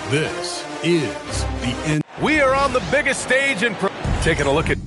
This is the end. We are on the biggest stage in taking a look at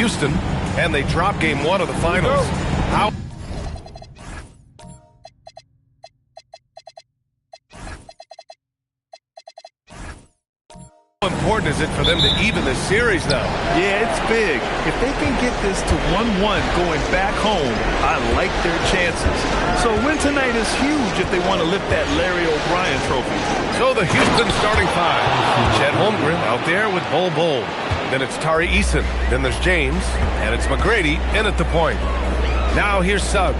Houston, and they drop game 1 of the finals. How important is it for them to even this series now? Yeah, it's big. If they can get this to 1-1 going back home, I like their chances. So a win tonight is huge if they want to lift that Larry O'Brien trophy. So the Houston starting 5. Chet Holmgren out there with Bol. Then it's Tari Eason. Then there's James. And it's McGrady in at the point. Now here's Suggs.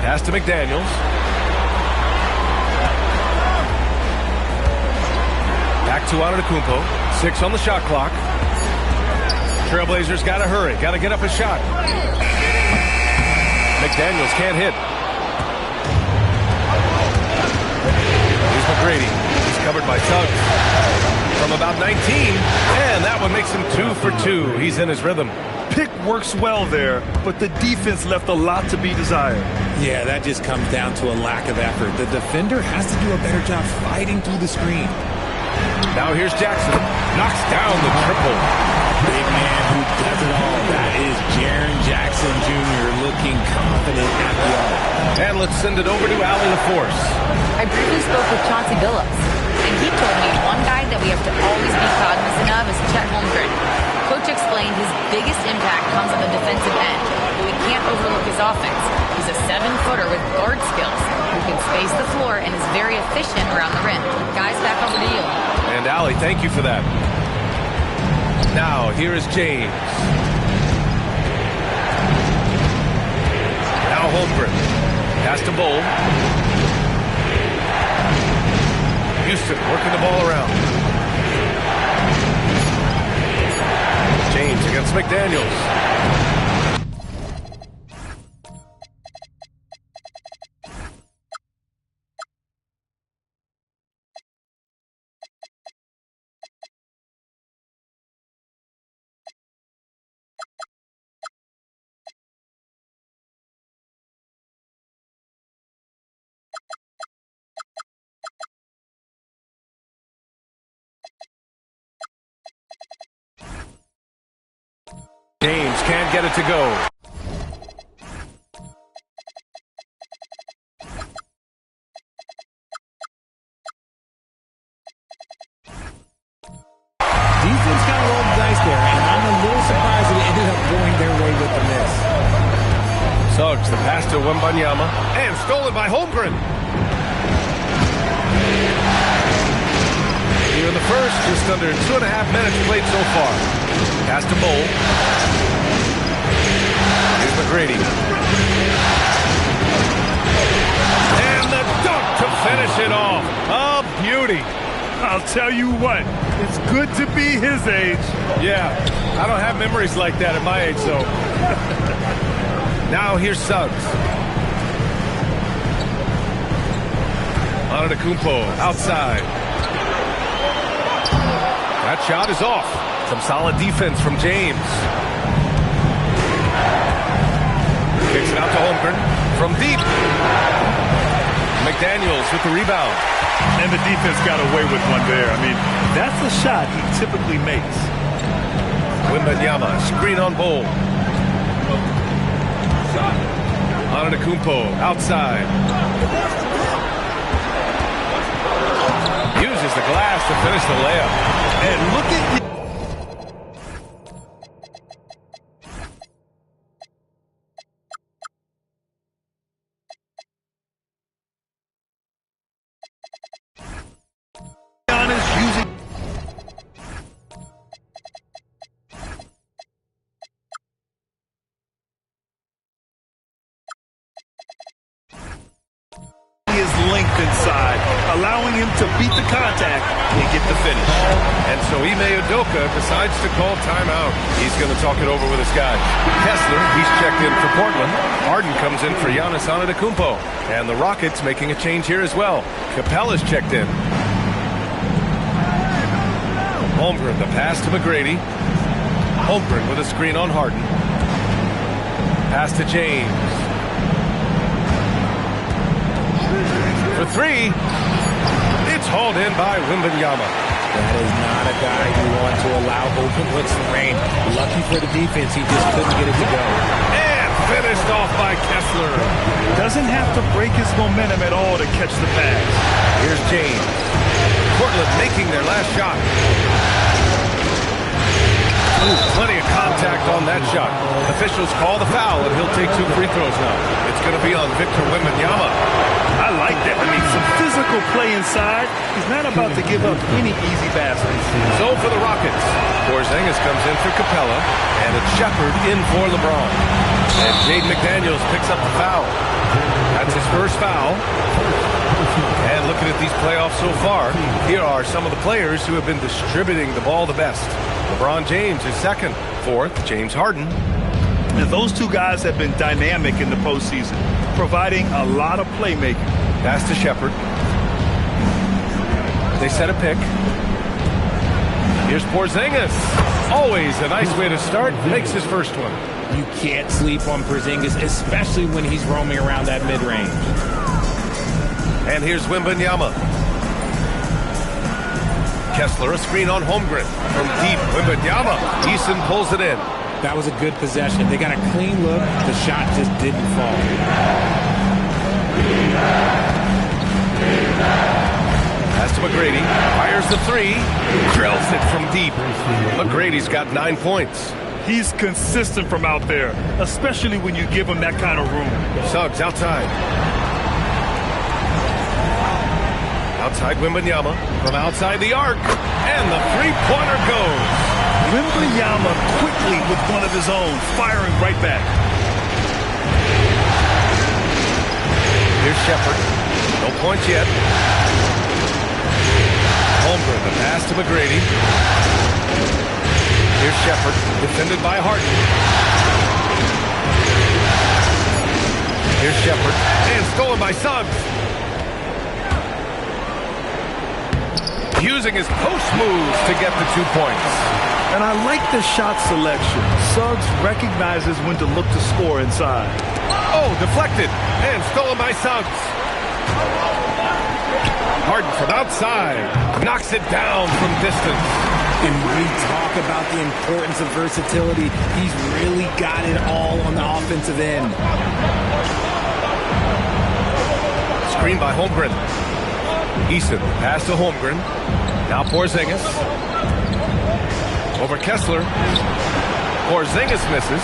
Pass to McDaniels. Back to Antetokounmpo. 6 on the shot clock. Trailblazers got to hurry. Got to get up a shot. McDaniels can't hit. Here's McGrady. He's covered by Suggs. From about 19. And that one makes him 2 for 2. He's in his rhythm. Pick works well there, but the defense left a lot to be desired. Yeah, that just comes down to a lack of effort. The defender has to do a better job fighting through the screen. Now here's Jackson. Knocks down the triple. Big man who does it all. That is Jaren Jackson Jr. looking confident at the arc. And let's send it over to Allie LaForce. I briefly spoke with Chauncey Billups, and he told me one guy that we have to always be cognizant of is Chet Holmgren. Coach explained his biggest impact comes on the defensive end, but we can't overlook his offense. He's a 7-footer with guard skills who can space the floor and is very efficient around the rim. Guys, back over to you. And Allie, thank you for that. Now, here is James. Now Holmgren. Pass to Bol. Houston working the ball around. James against McDaniels. James can't get it to go. Defense got a roll the dice there, and I'm a little surprised that it ended up going their way with the miss. Suggs, the pass to Wembanyama, and stolen by Holmgren. Here in the first, just under 2.5 minutes played so far. Pass to Bol. Here's McGrady. And the dunk to finish it off. A beauty. I'll tell you what, it's good to be his age. Yeah, I don't have memories like that at my age, though. Now here's Suggs. Antetokounmpo outside. That shot is off. Some solid defense from James. Kicks it out to Holmgren from deep. McDaniels with the rebound. And the defense got away with one there. I mean, that's a shot he typically makes. Wembanyama, screen on Bol. Antetokounmpo outside. Uses the glass to finish the layup. And look at length inside, allowing him to beat the contact and get the finish. And so Ime Udoka decides to call timeout. He's going to talk it over with his guys. Kessler, he's checked in for Portland. Harden comes in for Giannis Antetokounmpo. And the Rockets making a change here as well. Capella's checked in. Holmgren, the pass to McGrady. Holmgren with a screen on Harden. Pass to James. For three, it's hauled in by Wembanyama. That is not a guy you want to allow open looks to rain. Lucky for the defense, he just couldn't get it to go. And finished off by Kessler. Doesn't have to break his momentum at all to catch the pass. Here's James. Portland making their last shot. Ooh, plenty of contact on that shot. Officials call the foul, and he'll take 2 free throws now. It's going to be on Victor Wembanyama. I like that. I mean, some physical play inside. He's not about to give up any easy baskets. So for the Rockets, Porzingis comes in for Capella, and it's Shepherd in for LeBron. And Jaden McDaniels picks up the foul. That's his first foul. And looking at these playoffs so far, here are some of the players who have been distributing the ball the best. LeBron James is second. Fourth, James Harden. And those two guys have been dynamic in the postseason, providing a lot of playmaking. Pass to Shepherd. They set a pick. Here's Porzingis. Always a nice way to start. Makes his first one. You can't sleep on Porzingis, especially when he's roaming around that mid-range. And here's Wembanyama. Kessler, a screen on Holmgren. From deep, Wembanyama. Eason pulls it in. That was a good possession. They got a clean look. The shot just didn't fall. Pass to McGrady. Fires the 3. Drills it from deep. McGrady's got 9 points. He's consistent from out there, especially when you give him that kind of room. Suggs outside. Outside Wembanyama. From outside the arc. And the three-pointer goes. Wembanyama quickly with one of his own, firing right back. Here's Shepherd. No points yet. Holmgren, the pass to McGrady. Here's Shepherd, defended by Harden. Here's Shepherd, and stolen by Suggs. Using his post moves to get the 2 points. And I like the shot selection. Suggs recognizes when to look to score inside. Oh, deflected and stolen by Suggs. Harden from outside knocks it down from distance. And we talk about the importance of versatility. He's really got it all on the offensive end. Screen by Holmgren. Eason, pass to Holmgren. Now Porzingis. Over Kessler. Porzingis misses.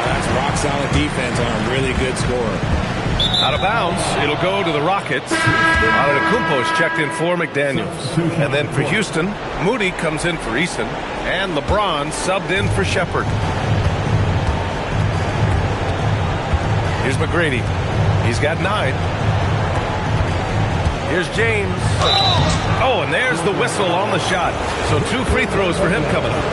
That's rock-solid defense on a really good score. Out of bounds. It'll go to the Rockets. Antetokounmpo is checked in for McDaniels. And then for Houston, Moody comes in for Eason. And LeBron subbed in for Shepherd. Here's McGrady. He's got 9. Here's James. Oh, and there's the whistle on the shot. So 2 free throws for him coming up.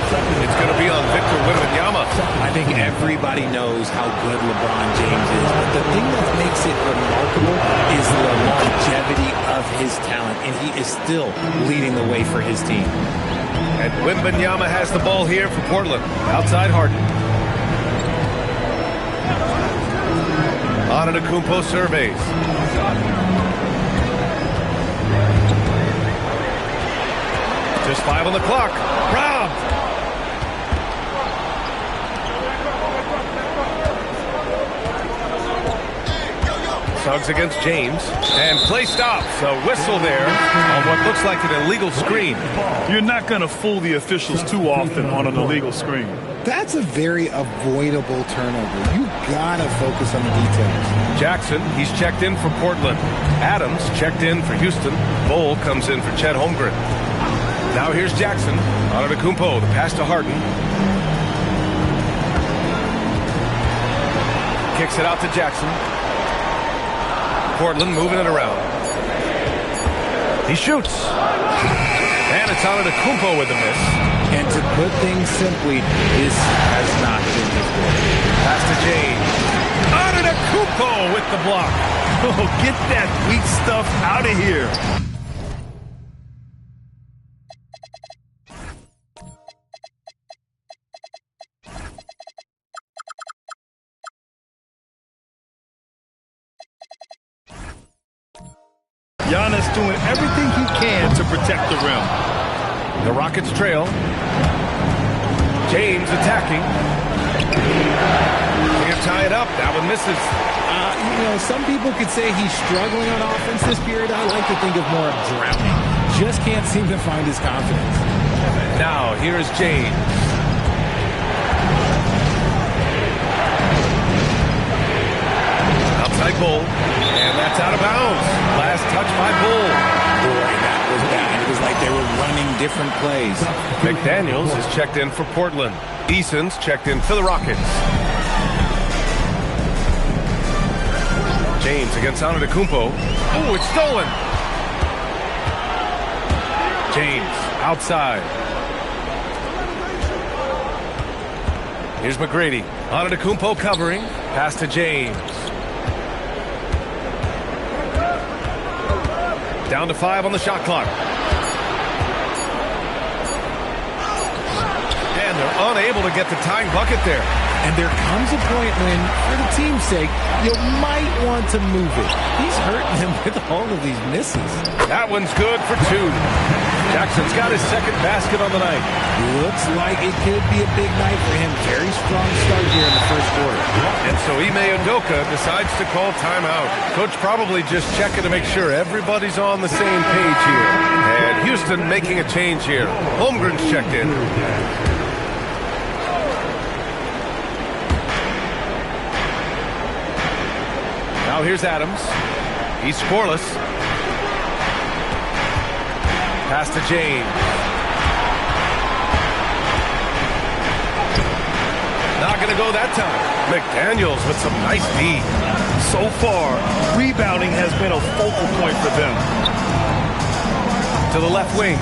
It's going to be on Victor Wembanyama. I think everybody knows how good LeBron James is, but the thing that makes it remarkable is the longevity of his talent, and he is still leading the way for his team. And Wembanyama has the ball here for Portland. Outside Harden. Antetokounmpo surveys. Just 5 on the clock. Robbed. Suggs against James. And play stops. A whistle there on what looks like an illegal screen. You're not going to fool the officials too often on an illegal screen. That's a very avoidable turnover. You gotta focus on the details. Jackson, he's checked in for Portland. Adams checked in for Houston. Bol comes in for Chet Holmgren. Now here's Jackson. Antetokounmpo, the pass to Harden. Kicks it out to Jackson. Portland moving it around. He shoots. And it's Antetokounmpo with the miss. And to put things simply, this has not been his goal. Pass to James. Antetokounmpo with the block. Oh, get that weak stuff out of here. Giannis doing everything he can to protect the rim. The Rockets trail. James attacking. Can't tie it up. That one misses. Some people could say he's struggling on offense this period. I like to think of more of drowning. Just can't seem to find his confidence. Now, here is James. Outside Bull. And that's out of bounds. Last touch by Bull. Boy, that was bad. It was like they were running different plays. McDaniels is checked in for Portland. Eason's checked in for the Rockets. James against Antetokounmpo. Oh, it's stolen. James outside. Here's McGrady. Antetokounmpo covering. Pass to James. Down to 5 on the shot clock. And they're unable to get the tying bucket there. And there comes a point when, for the team's sake, you might want to move it. He's hurting them with all of these misses. That one's good for 2. Jackson's got his second basket on the night. Looks like it could be a big night for him. Very strong start here in the first quarter. And so Ime Udoka decides to call timeout. Coach probably just checking to make sure everybody's on the same page here. And Houston making a change here. Holmgren's checked in. Now here's Adams. He's scoreless. Pass to James. Not going to go that time. McDaniels with some nice D. So far, rebounding has been a focal point for them. To the left wing.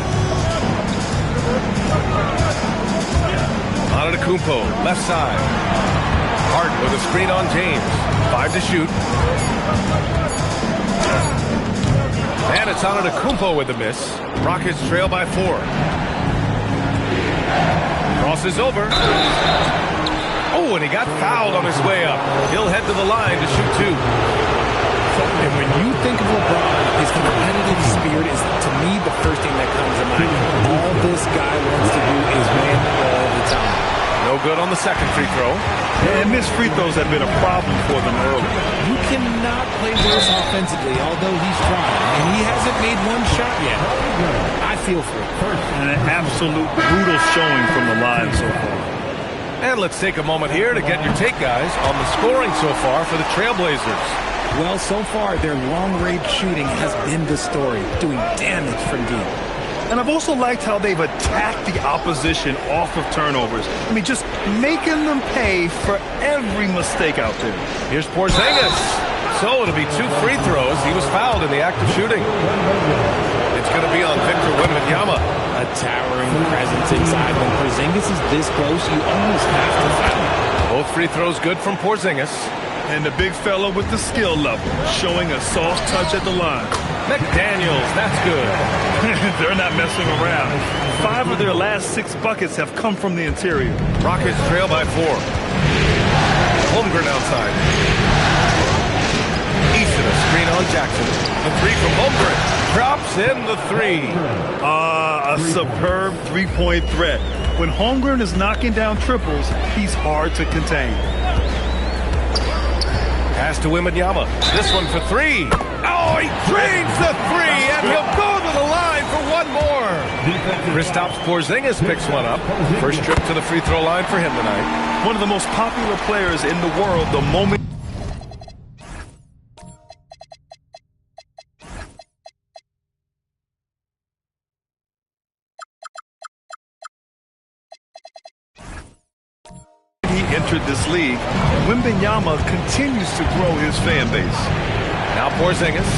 Antetokounmpo, left side. Harden with a screen on James. 5 to shoot. And it's Antetokounmpo with the miss. Rockets trail by 4. Crosses over. Oh, and he got fouled on his way up. He'll head to the line to shoot 2. And when you think of LeBron, his competitive spirit is, to me, the first thing that comes to mind. All this guy wants to do is win all the time. No good on the second free throw. And missed free throws have been a problem for them early. You cannot play worse offensively, although he's trying. And he hasn't made one shot yet. I feel for him. And an absolute brutal showing from the line so far. And let's take a moment here to get your take, guys, on the scoring so far for the Trailblazers. Well, so far, their long-range shooting has been the story, doing damage from deep. And I've also liked how they've attacked the opposition off of turnovers. I mean, just making them pay for every mistake out there. Here's Porzingis. So it'll be 2 free throws. He was fouled in the act of shooting. It's going to be on Victor Wembanyama. A towering presence inside. When Porzingis is this close, you almost have to foul him. Both free throws good from Porzingis. And the big fella with the skill level, showing a soft touch at the line. McDaniels, that's good. They're not messing around. 5 of their last 6 buckets have come from the interior. Rockets trail by 4. Holmgren outside. Easton, a screen on Jackson. The 3 from Holmgren. Drops in the 3. A superb three-point threat. When Holmgren is knocking down triples, he's hard to contain. Pass to Wembanyama. This one for 3. Oh, he drains the 3, and he'll go to the line for 1 more. Kristaps Porzingis picks one up. First trip to the free throw line for him tonight. One of the most popular players in the world the moment. Entered this league, Wembanyama continues to grow his fan base. Now Porzingis.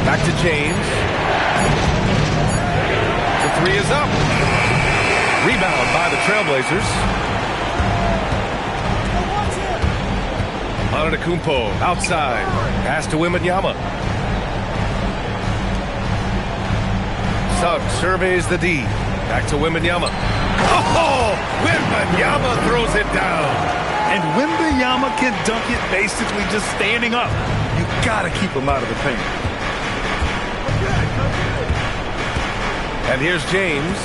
Back to James. The 3 is up. Rebound by the Trailblazers. Antetokounmpo outside. Pass to Wembanyama. Suggs surveys the D. Back to Wembanyama. Oh, Wembanyama throws it down. And Wembanyama can dunk it basically just standing up. You got to keep him out of the paint. And here's James.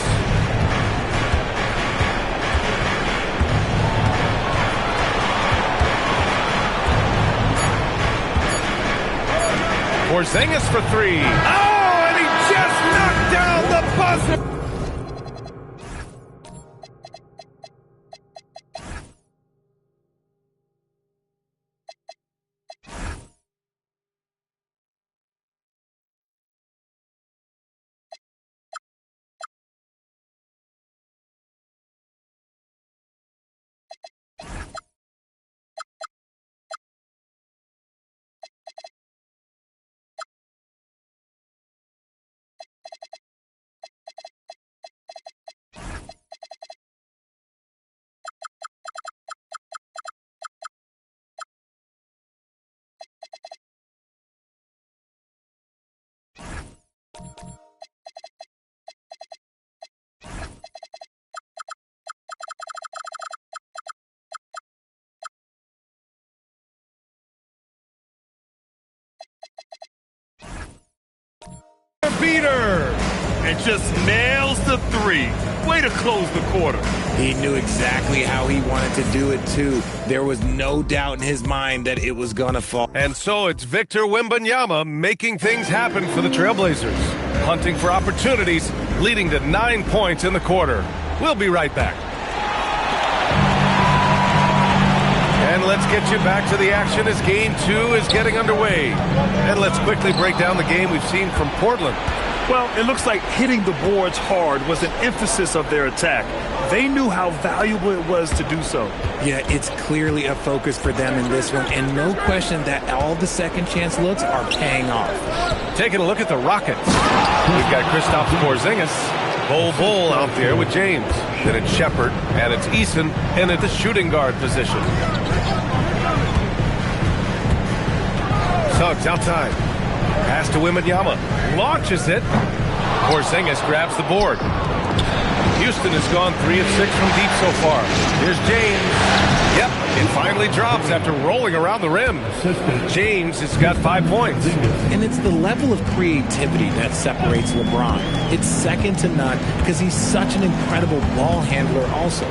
Porzingis for three. Oh, and he just knocked down the buzzer. Beater. And just nails the three. Way to close the quarter. He knew exactly how he wanted to do it, too. There was no doubt in his mind that it was going to fall. And so it's Victor Wembanyama making things happen for the Trailblazers. Hunting for opportunities, leading to 9 points in the quarter. We'll be right back. And let's get you back to the action as Game 2 is getting underway. And let's quickly break down the game we've seen from Portland. Well, it looks like hitting the boards hard was an emphasis of their attack. They knew how valuable it was to do so. Yeah, it's clearly a focus for them in this one, and no question that all the second chance looks are paying off. Taking a look at the Rockets. We've got Kristaps Porzingis. Bull out there with James. Then it's Shepard, and it's Eason, and at the shooting guard position. Suggs outside. Pass to Wembanyama. Launches it. Porzingis grabs the board. Houston has gone 3 of 6 from deep so far. Here's James. Yep, it finally drops after rolling around the rim. James has got 5 points. And it's the level of creativity that separates LeBron. It's second to none because he's such an incredible ball handler also.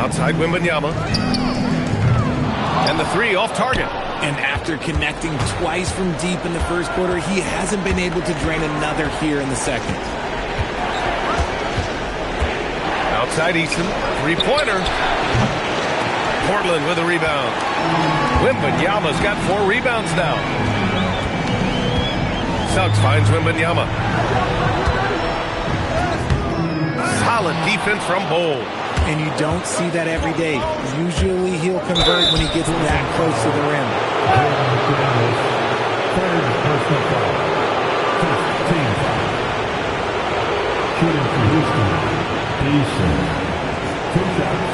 Outside Wembanyama. And the three off target. And after connecting twice from deep in the first quarter, he hasn't been able to drain another here in the second. Outside Eason, three-pointer. Portland with a rebound. Wembanyama's got 4 rebounds now. Suggs finds Wembanyama. Solid defense from Bull. And you don't see that every day. Usually he'll convert when he gets that close to the rim. Third personal foul. First team foul. Shooting for Houston. Eason. 2 shots.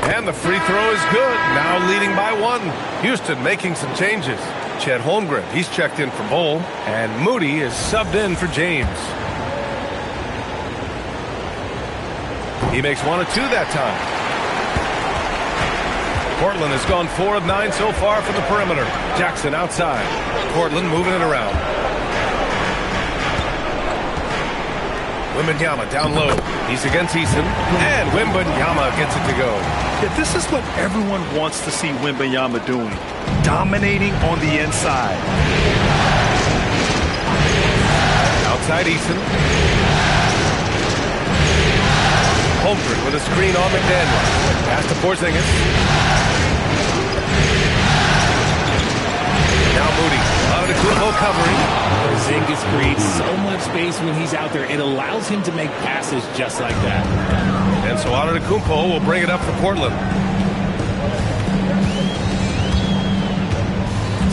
And the free throw is good. Now leading by 1. Houston making some changes. Chet Holmgren, he's checked in for Bull. And Moody is subbed in for James. He makes 1 of 2 that time. Portland has gone 4 of 9 so far from the perimeter. Jackson outside. Portland moving it around. Wembanyama down low. He's against Eason. And Wembanyama gets it to go. Yeah, this is what everyone wants to see Wembanyama doing. Dominating on the inside. Outside Eason. Holmgren with a screen on McDaniel. Pass to Porzingis. Now Moody. Antetokounmpo covering. Porzingis creates so much space when he's out there. It allows him to make passes just like that. And so Antetokounmpo will bring it up for Portland.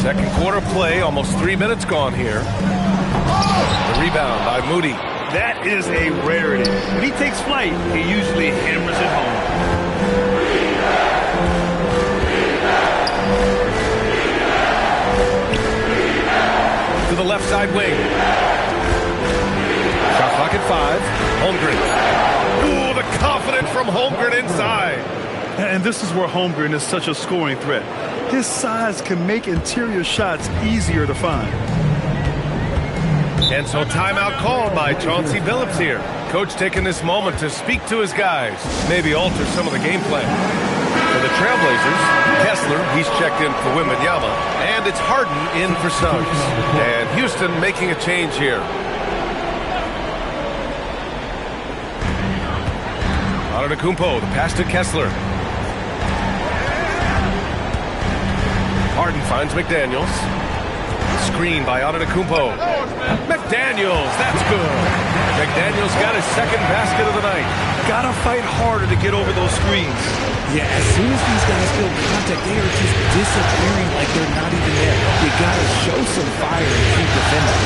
Second quarter play, almost 3 minutes gone here. The rebound by Moody. That is a rarity. When he takes flight, he usually hammers it home. To the left side wing. Shot clock at 5. Holmgren. Ooh, the confidence from Holmgren inside. And this is where Holmgren is such a scoring threat. His size can make interior shots easier to find. And so timeout called by Chauncey Billups here. Coach taking this moment to speak to his guys, maybe alter some of the game plan. For the Trailblazers, Kessler, he's checked in for Wembanyama, and it's Harden in for Suggs. And Houston making a change here. Antetokounmpo, the pass to Kessler. Harden finds McDaniels. Screen by Antetokounmpo. McDaniels, that's good. McDaniels got his second basket of the night. Gotta fight harder to get over those screens. Yeah, as soon as these guys feel contact, they are just disappearing like they're not even there. You gotta show some fire and keep defending.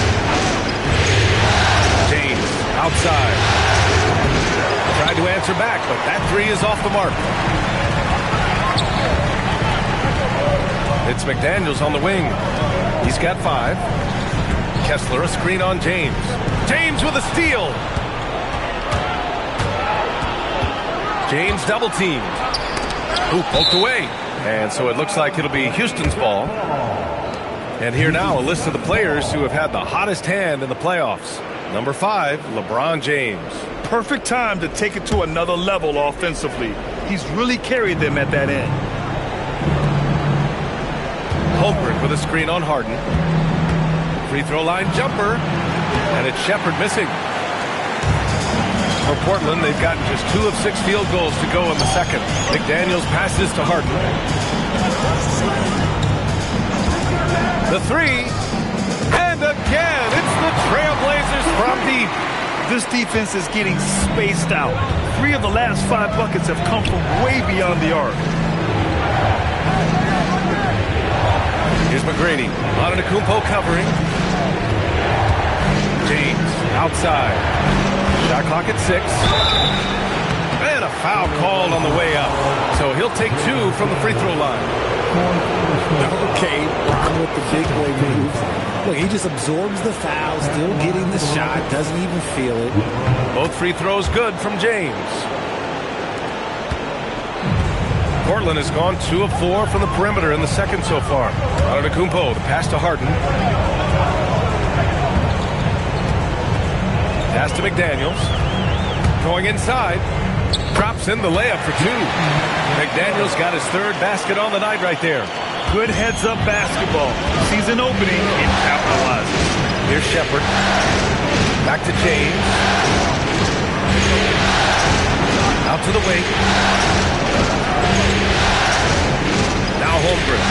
James, outside. Tried to answer back, but that three is off the mark. It's McDaniels on the wing. He's got 5. Kessler, a screen on James. James with a steal. James double teamed. Ooh, poked away. And so it looks like it'll be Houston's ball. And here now a list of the players who have had the hottest hand in the playoffs. Number 5, LeBron James. Perfect time to take it to another level offensively. He's really carried them at that end. Holmgren with a screen on Harden. Free throw line jumper. And it's Shepherd missing. For Portland, they've gotten just 2 of 6 field goals to go in the second. McDaniels passes to Harden. The 3. And again, it's the Trailblazers from deep. This defense is getting spaced out. 3 of the last 5 buckets have come from way beyond the arc. Here's McGrady. Antetokounmpo covering. James outside. Shot clock at 6. And a foul called on the way up. So he'll take 2 from the free throw line. Okay, working with the big boy move. Look, he just absorbs the foul, still getting the shot, doesn't even feel it. Both free throws good from James. Portland has gone 2 of 4 from the perimeter in the second so far. Antetokounmpo, the pass to Harden. Pass to McDaniels. Going inside. Drops in the layup for 2. McDaniels got his 3rd basket on the night right there. Good heads-up basketball. Sees an opening and capitalizes. Here's Shepherd. Back to James. Out to the wing. Now Holmgren.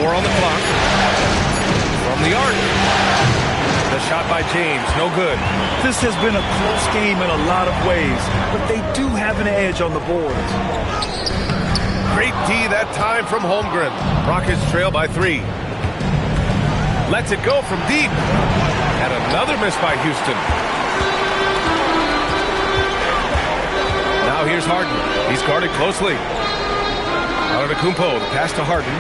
4 on the clock. From the arc. The shot by James, no good. This has been a close game in a lot of ways, but they do have an edge on the boards. Great D that time from Holmgren. Rockets trail by 3. Lets it go from deep. And another miss by Houston. Now here's Harden. He's guarded closely. Antetokounmpo, the pass to Harden.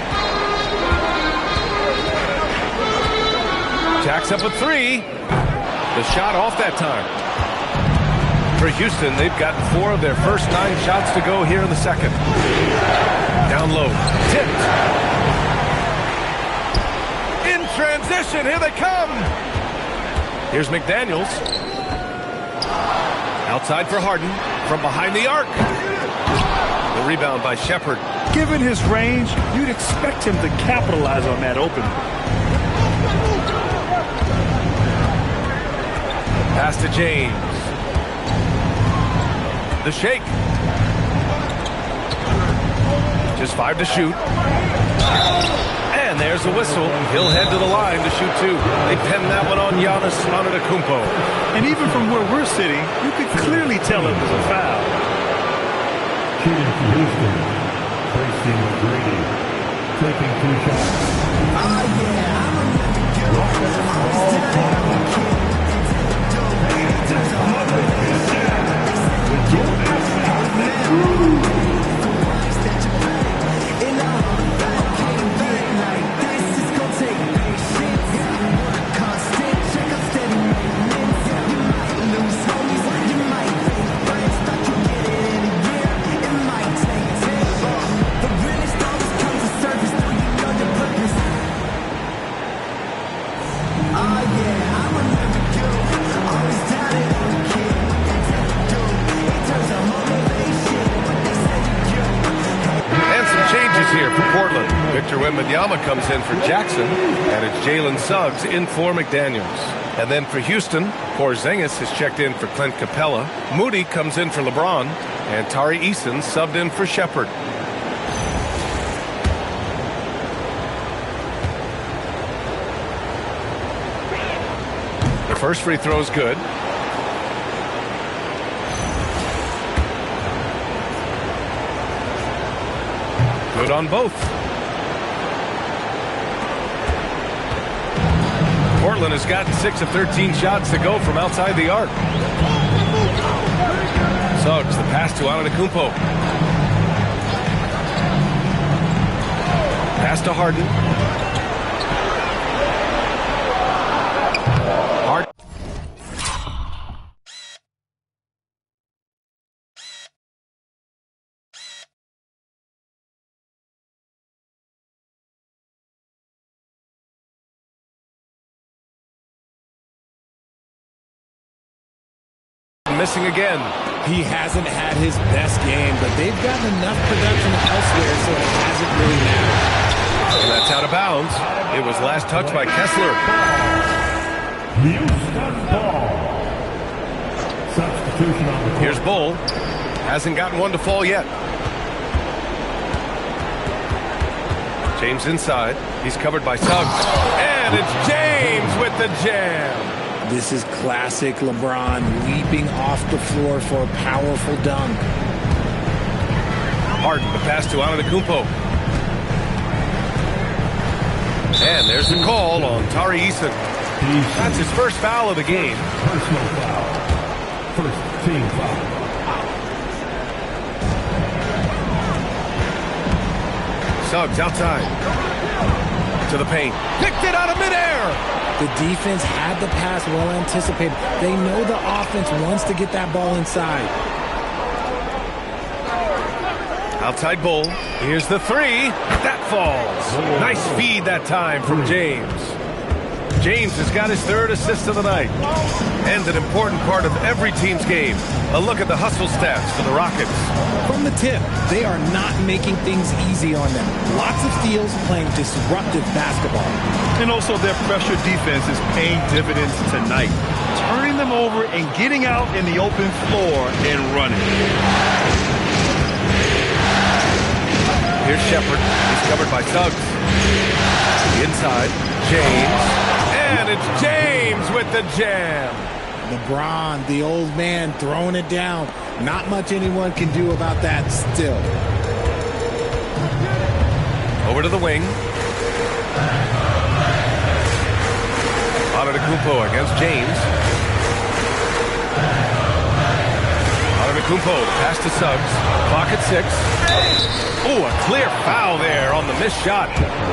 Jacks up a 3. The shot off that time. For Houston, they've gotten 4 of their first 9 shots to go here in the second. Down low. Tipped. In transition. Here they come. Here's McDaniels. Outside for Harden. From behind the arc. The rebound by Shepherd. Given his range, you'd expect him to capitalize on that opening. Pass to James. The shake. Just 5 to shoot. And there's the whistle. He'll head to the line to shoot 2. They pin that one on Giannis Antetokounmpo. And even from where we're sitting, you could clearly tell it was a foul. Shooting for Houston, Tracy McGrady, taking 2 shots. Here for Portland. Victor Wembanyama comes in for Jackson, and it's Jalen Suggs in for McDaniels. And then for Houston, Porzingis has checked in for Clint Capella. Moody comes in for LeBron, and Tari Eason subbed in for Shepherd. The first free throw is good. Good on both. Portland has gotten 6 of 13 shots to go from outside the arc. Suggs, the pass to Antetokounmpo. Pass to Harden. Missing again. He hasn't had his best game, but they've gotten enough production elsewhere, so it hasn't really mattered. And that's out of bounds. It was last touched by Kessler. Houston ball. Substitution on the court. Here's Bull. Hasn't gotten one to fall yet. James inside. He's covered by Suggs. And it's James with the jam. This is classic LeBron, leaping off the floor for a powerful dunk. Harden, the pass to Antetokounmpo. And there's the call on Tari Eason. That's his first foul of the game. Personal foul. First team foul. Suggs outside. To the paint. Picked it out of midair. The defense had the pass well anticipated. They know the offense wants to get that ball inside. Outside Bull. Here's the three. That falls. Nice feed that time from James. James has got his third assist of the night. And an important part of every team's game. A look at the hustle stats for the Rockets. From the tip, they are not making things easy on them. Lots of steals, playing disruptive basketball. And also their pressure defense is paying dividends tonight. Turning them over and getting out in the open floor and running. Here's Shepherd. He's covered by Suggs. Inside, James. And it's James with the jam. LeBron, the old man, throwing it down. Not much anyone can do about that still. Over to the wing. Antetokounmpo against James. Antetokounmpo, pass to Suggs. Clock at 6. Oh, a clear foul there on the missed shot.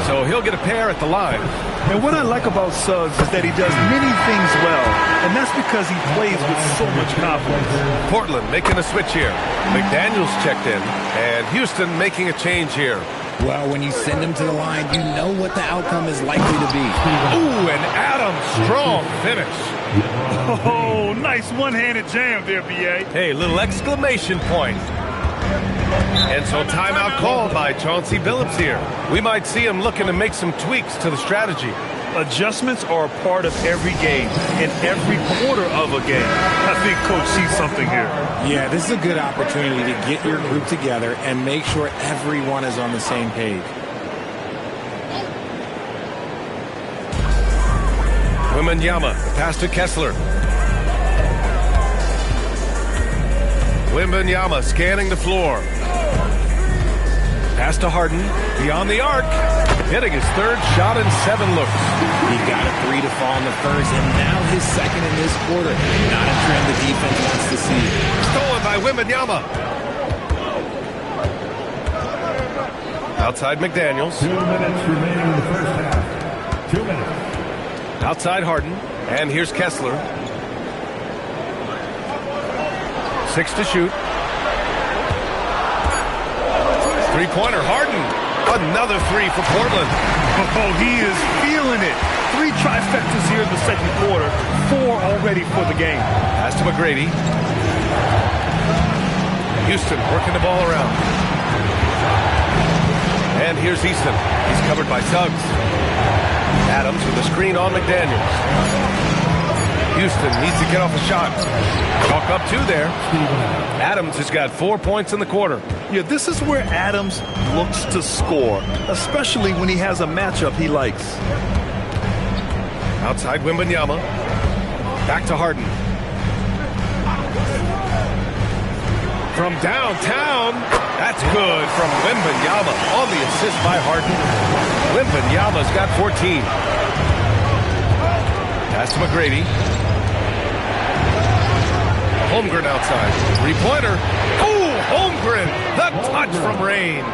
So he'll get a pair at the line. And what I like about Suggs is that he does many things well, and that's because he plays with so much confidence. Portland making a switch here. McDaniels checked in, and Houston making a change here. Well, when you send him to the line, you know what the outcome is likely to be. Ooh, an Adam Strong finish. Oh, nice one-handed jam there, B.A. Hey, little exclamation point. And so timeout called by Chauncey Billups here. We might see him looking to make some tweaks to the strategy. Adjustments are a part of every game and every quarter of a game. I think Coach sees something here. Yeah, this is a good opportunity to get your group together and make sure everyone is on the same page. Wembanyama, pass to Kessler. Wembanyama scanning the floor. Pass to Harden. Beyond the arc. Hitting his third shot in 7 looks. He got a 3 to fall in the first, and now his second in this quarter. Not a trend the defense wants to see. Stolen by Wembanyama. Outside McDaniels. 2 minutes remaining in the first half. 2 minutes. Outside Harden. And here's Kessler. 6 to shoot. Three-pointer, Harden. Another 3 for Portland. Oh, he is feeling it. 3 trifectas here in the second quarter. 4 already for the game. Pass to McGrady. Houston working the ball around. And here's Easton. He's covered by Suggs. Adams with a screen on McDaniels. Houston needs to get off a shot. Chalk up 2 there. Adams has got 4 points in the quarter. Yeah, this is where Adams looks to score, especially when he has a matchup he likes. Outside Wembanyama. Back to Harden. From downtown. That's good from Wembanyama on the assist by Harden. Wembanyama's got 14. Pass to McGrady. Holmgren outside. 3-pointer. Oh, Holmgren. The touch from range.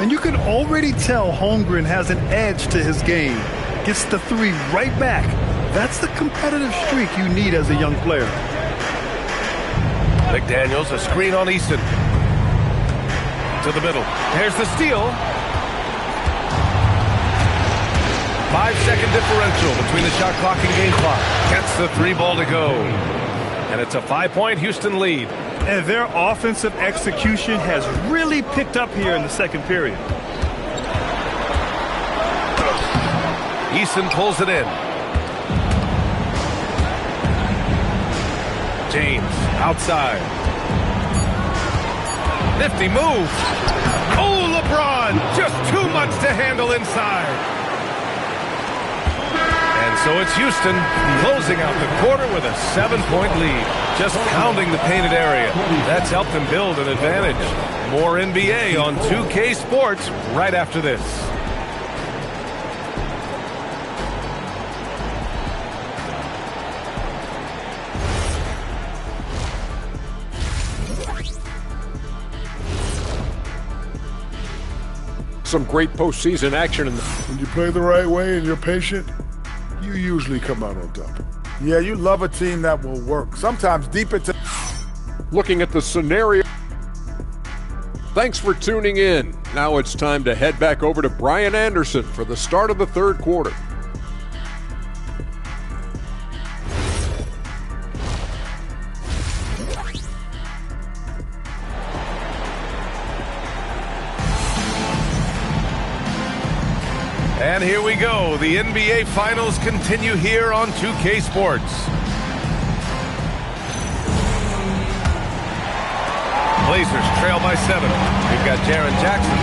And you can already tell Holmgren has an edge to his game. Gets the 3 right back. That's the competitive streak you need as a young player. McDaniels, a screen on Easton. To the middle. There's the steal. 5-second differential between the shot clock and game clock. Gets the 3 ball to go. And it's a 5-point Houston lead. And their offensive execution has really picked up here in the second period. Easton pulls it in. James outside. Nifty move. Oh, LeBron, just too much to handle inside. And so it's Houston closing out the quarter with a 7-point lead. Just pounding the painted area. That's helped them build an advantage. More NBA on 2K Sports right after this. Some great postseason action. When you play the right way and you're patient, you usually come out on top. Yeah, you love a team that will work. Sometimes deep into... Looking at the scenario. Thanks for tuning in. Now it's time to head back over to Brian Anderson for the start of the third quarter. And here we go. The NBA Finals continue here on 2K Sports. Blazers trail by 7. We've got Jaren Jackson.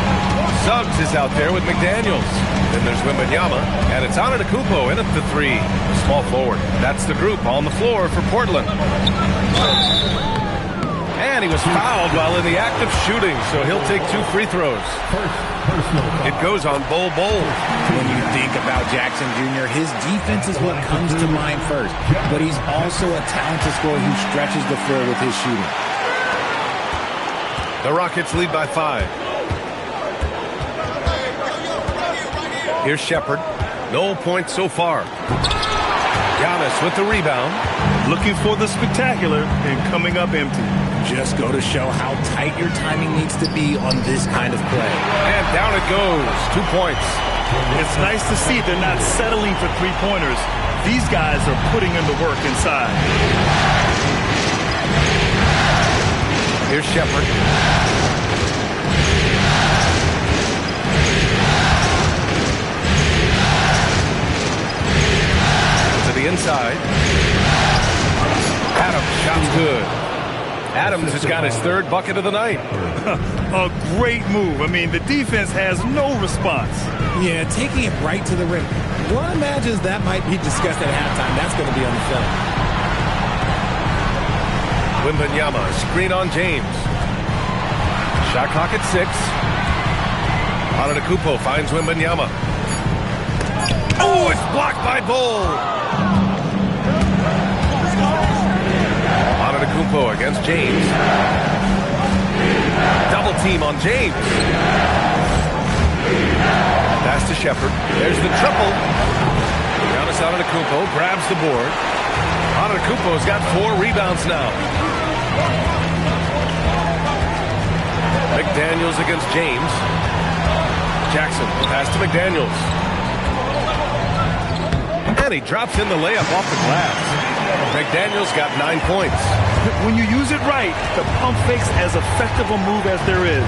Suggs is out there with McDaniels. Then there's Wembanyama. And it's Antetokounmpo in at the 3. Small forward. That's the group on the floor for Portland. And he was fouled while in the act of shooting, so he'll take 2 free throws. It goes on Bol Bol. When you think about Jackson Jr., his defense is what comes to mind first. But he's also a talented scorer who stretches the floor with his shooting. The Rockets lead by 5. Here's Shepherd. No points so far. Giannis with the rebound. Looking for the spectacular and coming up empty. Just go to show how tight your timing needs to be on this kind of play. And down it goes. 2 points. It's nice to see they're not settling for 3-pointers. These guys are putting in the work inside. Here's Shepherd. To the inside. Adams, shot's good. Adams has got his 3rd bucket of the night. A great move. I mean, the defense has no response. Yeah, taking it right to the rim. One imagines that might be discussed at halftime. That's going to be on the film. Wembanyama, screen on James. Shot clock at 6. Antetokounmpo finds Wembanyama. Oh, it's blocked by Bull. Antetokounmpo against James. Double team on James. Pass to Shepherd. There's the triple. Giannis Antetokounmpo grabs the board. Antetokounmpo's got 4 rebounds now. McDaniels against James. Jackson, pass to McDaniels. And he drops in the layup off the glass. McDaniels got 9 points. When you use it right, the pump fake's as effective a move as there is.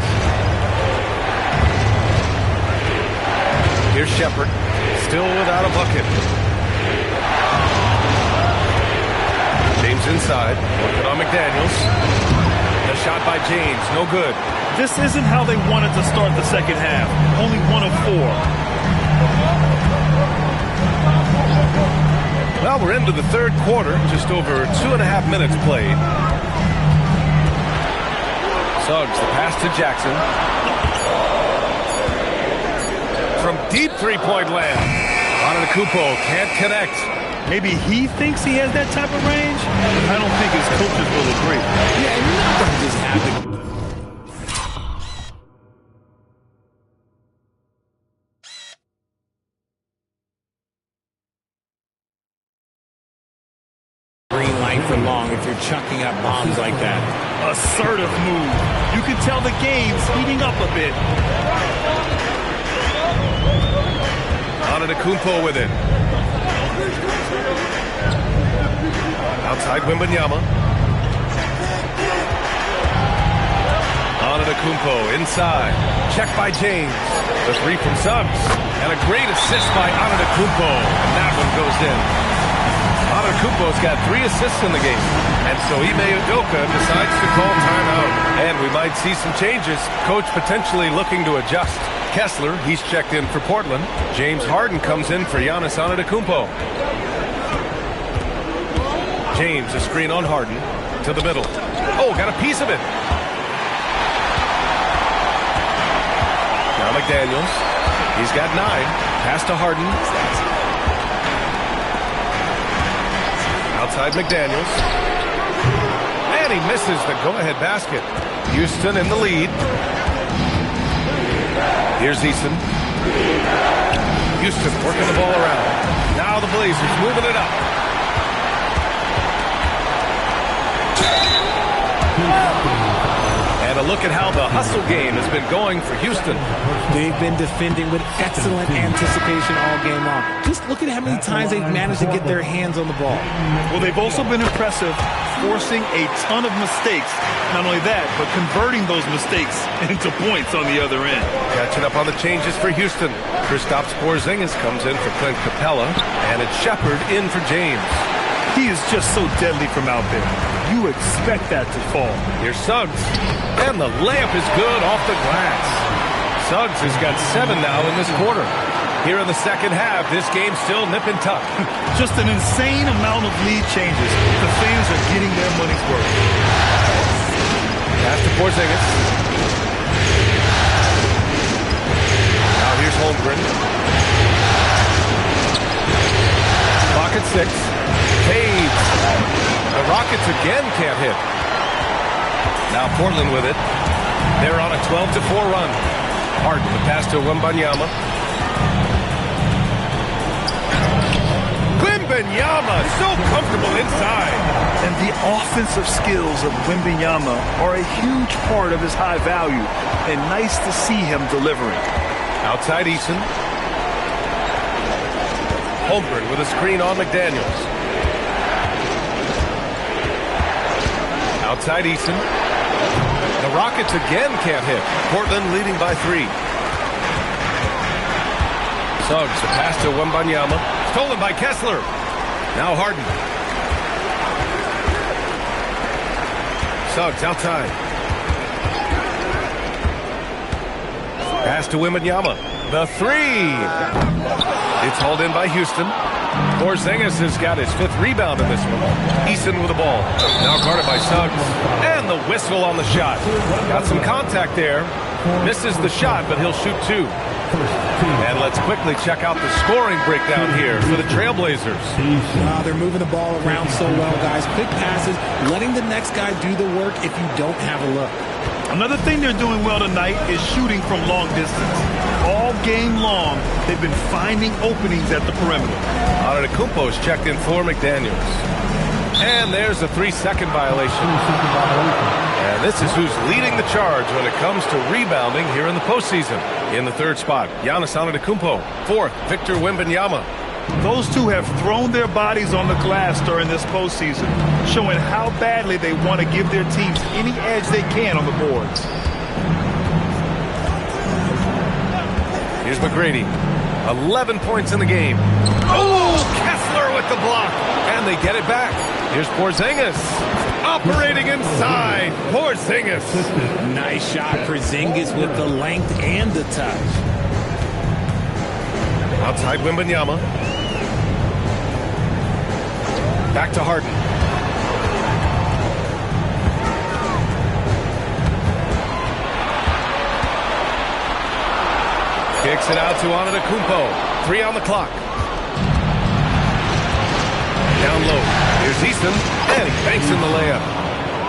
Here's Shepherd, still without a bucket. James inside, working on McDaniels. The shot by James, no good. This isn't how they wanted to start the second half. Only 1 of 4. Well, we're into the third quarter, just over 2.5 minutes played. Suggs, the pass to Jackson. From deep three-point land. Antetokounmpo can't connect. Maybe he thinks he has that type of range, but I don't think his coaches will agree. Yeah, nothing just happened. Green light for long if you're chucking up bombs like that. Assertive move. You can tell the game's heating up a bit. Antetokounmpo with it. Outside Wembanyama. Antetokounmpo inside. Check by James. The 3 from Suggs. And a great assist by Antetokounmpo. And that one goes in. Antetokounmpo's got 3 assists in the game. And so Ime Udoka decides to call timeout. And we might see some changes. Coach potentially looking to adjust. Kessler, he's checked in for Portland. James Harden comes in for Giannis Antetokounmpo. James, a screen on Harden. To the middle. Oh, got a piece of it. Now McDaniels. He's got 9. Pass to Harden. Outside McDaniels. And he misses the go-ahead basket. Houston in the lead. Here's Eason. Houston working the ball around. Now the Blazers moving it up. And a look at how the hustle game has been going for Houston. They've been defending with excellent anticipation all game long. Just look at how many times they've managed to get their hands on the ball. Well, they've also been impressive, forcing a ton of mistakes. Not only that, but converting those mistakes into points on the other end. Catching up on the changes for Houston. Kristaps Porzingis comes in for Clint Capella, and it's Shepherd in for James. He is just so deadly from out there. You expect that to fall. Here's Suggs. And the layup is good off the glass. Suggs has got 7 now in this quarter. Here in the second half, this game's still nip and tuck. Just an insane amount of lead changes. The fans are getting their money's worth. Pass to Porzingis. Now here's Holmgren. Clock at 6. Fades. The Rockets again can't hit. Now Portland with it. They're on a 12-4 run. Harden, the pass to Wembanyama. Wembanyama, so comfortable inside. And the offensive skills of Wembanyama are a huge part of his high value. And nice to see him delivering. Outside Eason. Holmgren with a screen on McDaniels. Outside Eason. The Rockets again can't hit. Portland leading by 3. Suggs, the pass to Wembanyama. Stolen by Kessler. Now Harden. Suggs outside. Pass to Wembanyama. The 3. It's hauled in by Houston. Porzingis has got his 5th rebound in this one. Eason with the ball. Now guarded by Suggs. And the whistle on the shot. Got some contact there. Misses the shot, but he'll shoot 2. And let's quickly check out the scoring breakdown here for the Trailblazers. They're moving the ball around so well, guys. Quick passes, letting the next guy do the work if you don't have a look. Another thing they're doing well tonight is shooting from long distance. All game long, they've been finding openings at the perimeter. Antetokounmpo is checked in for McDaniels. And there's a 3-second violation. And this is who's leading the charge when it comes to rebounding here in the postseason. In the third spot, Giannis Antetokounmpo. Fourth, Victor Wembanyama. Those two have thrown their bodies on the glass during this postseason, showing how badly they want to give their teams any edge they can on the boards. Here's McGrady. 11 points in the game. Oh, Kessler with the block. And they get it back. Here's Porzingis. Operating inside. Porzingis. Nice shot. Porzingis with the length and the touch. Outside Wembanyama. Back to Harden. Kicks it out to Antetokounmpo. 3 on the clock. Down low. Here's Easton. And he banks in the layup.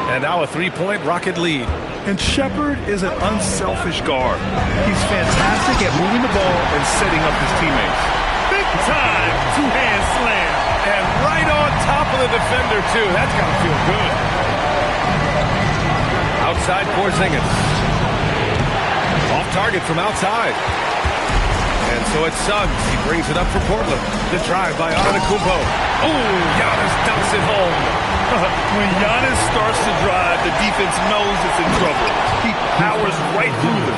And now a 3-point Rocket lead. And Shepherd is an unselfish guard. He's fantastic at moving the ball and setting up his teammates. Big time two-hand slam. And right on top of the defender, too. That's got to feel good. Outside Porzingis. Off target from outside. And so it's Suggs. He brings it up for Portland. The drive by Antetokounmpo. Oh, Giannis dumps it home. When Giannis starts to drive, the defense knows it's in trouble. He powers right through them.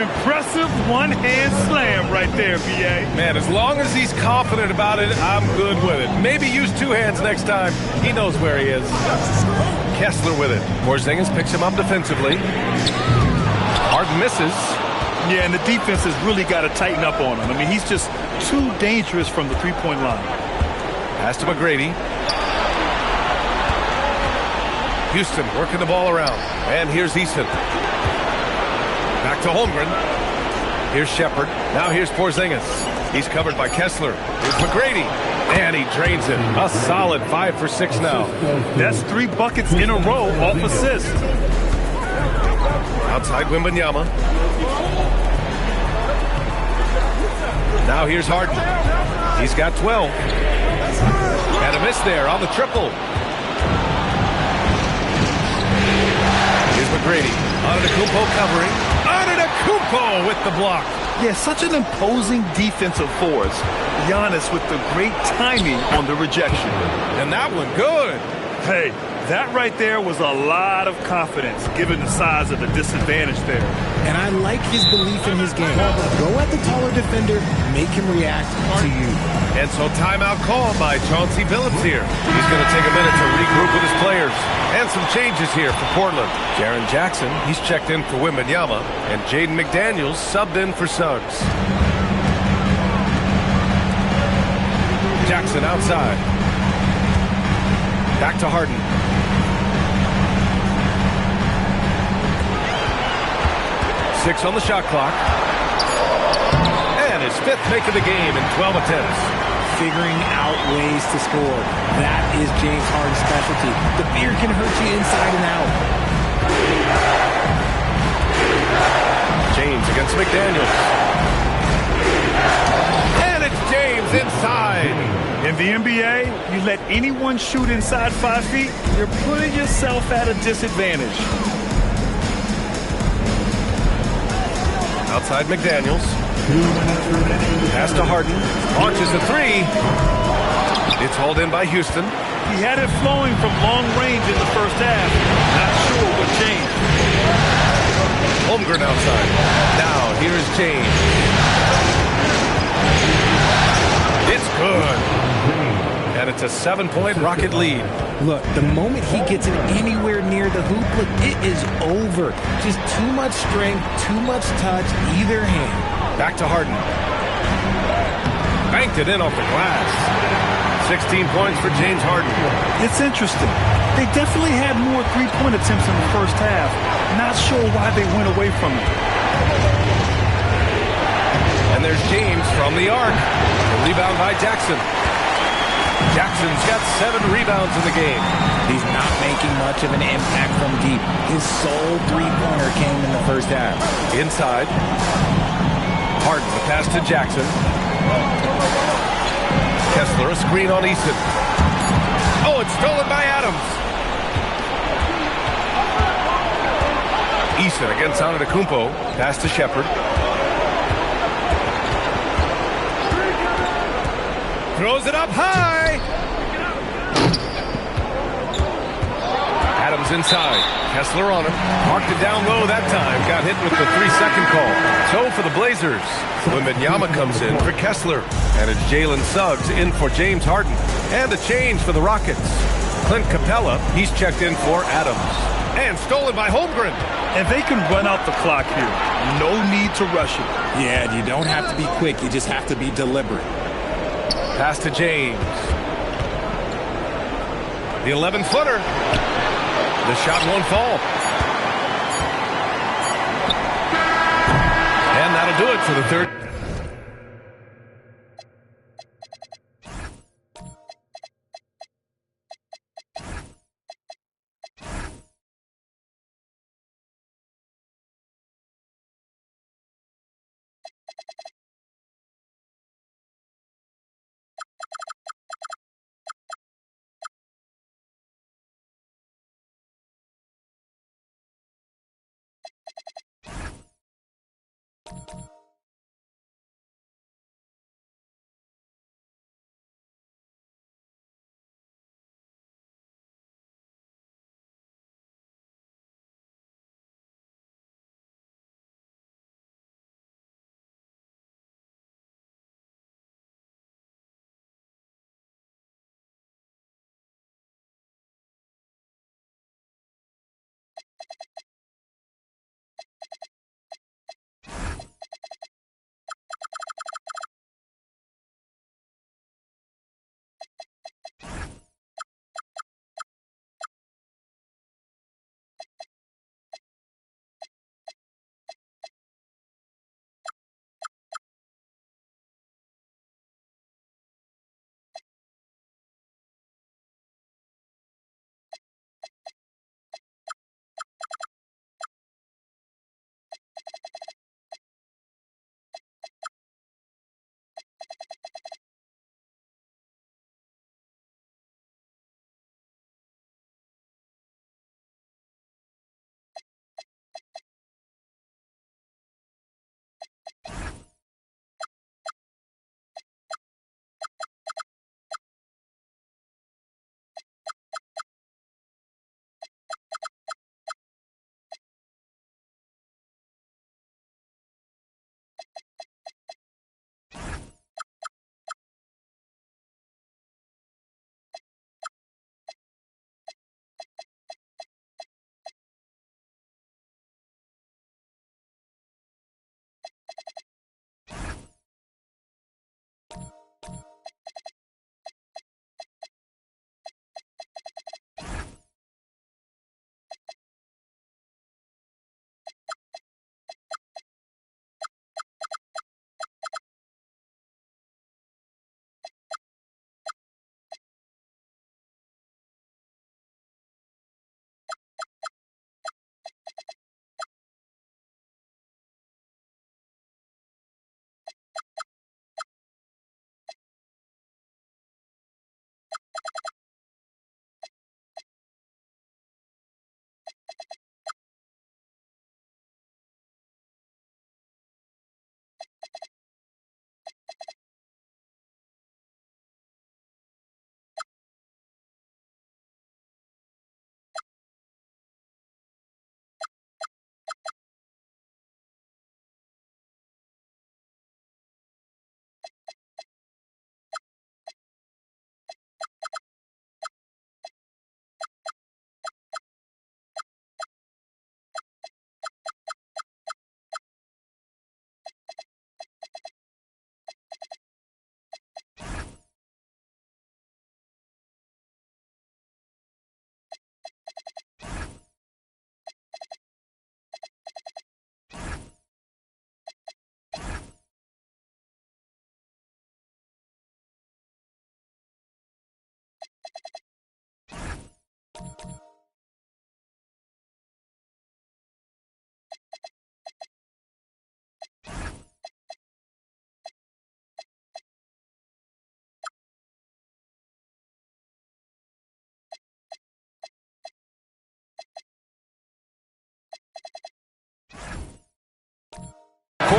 Impressive one-hand slam right there, B.A. Man, as long as he's confident about it, I'm good with it. Maybe use 2 hands next time. He knows where he is. Kessler with it. Porzingis picks him up defensively. Harden misses. Yeah, and the defense has really got to tighten up on him. I mean, he's just too dangerous from the three-point line. Pass to McGrady. Houston working the ball around. And here's Easton. Back to Holmgren. Here's Shepherd. Now here's Porzingis. He's covered by Kessler. Here's McGrady. And he drains it. A solid 5 for 6 now. That's 3 buckets in a row off assist. Outside Wembanyama. Now here's Harden. He's got 12. And a miss there on the triple. Here's McGrady. Antetokounmpo covering. Antetokounmpo with the block. Yeah, such an imposing defensive force. Giannis with the great timing on the rejection. And that one good. Hey, that right there was a lot of confidence given the size of the disadvantage there. And I like his belief in his game. Go at the taller defender, make him react to you. And so timeout called by Chauncey Billups here. He's going to take a minute to regroup with his players. And some changes here for Portland. Jaren Jackson, he's checked in for Wembanyama. And Jaden McDaniels subbed in for Suggs. Jackson outside. Back to Harden. Six on the shot clock. And his 5th make of the game in 12 attempts. Figuring out ways to score. That is James Harden's specialty. The beard can hurt you inside and out. James against McDaniels. And it's James inside. In the NBA, you let anyone shoot inside 5 feet, you're putting yourself at a disadvantage. Outside McDaniels. Pass to Harden. Launches a 3. It's hauled in by Houston. He had it flowing from long range in the first half. Not sure what changed. Holmgren outside. Now here's James. It's good. And it's a 7-point Rocket lead. Look, the moment he gets it anywhere near the hoop, look, it is over. Just too much strength, too much touch, either hand. Back to Harden. Banked it in off the glass. 16 points for James Harden. It's interesting. They definitely had more three-point attempts in the first half. Not sure why they went away from it. And there's James from the arc. The rebound by Jackson. Jackson's got 7 rebounds in the game. He's not making much of an impact from deep. His sole three-pointer came in the first half. Inside. Harden, the pass to Jackson. Kessler, a screen on Easton. Oh, it's stolen by Adams. Easton against Antetokounmpo. Pass to Shepherd. Throws it up high. Adams inside. Kessler on him. Marked it down low that time. Got hit with the 3-second call. So for the Blazers, Wembanyama comes in for Kessler. And it's Jalen Suggs in for James Harden. And a change for the Rockets. Clint Capella, he's checked in for Adams. And stolen by Holmgren. And they can run out the clock here. No need to rush it. Yeah, you don't have to be quick. You just have to be deliberate. Pass to James. The 11-footer. The shot won't fall. And that'll do it for the third.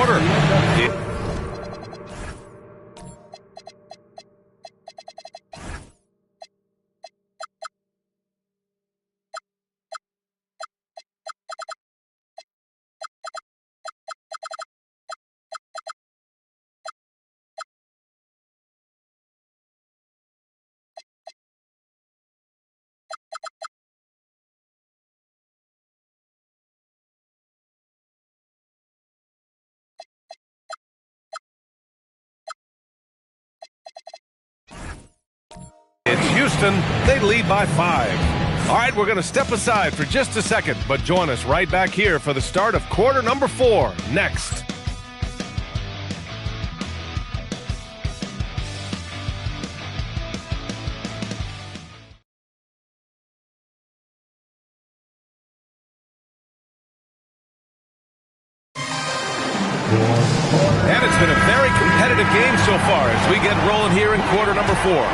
quarter. It's Houston. They lead by 5. All right, we're going to step aside for just a second, but join us right back here for the start of quarter number 4 next. And it's been a very competitive game so far as we get rolling here in quarter number 4.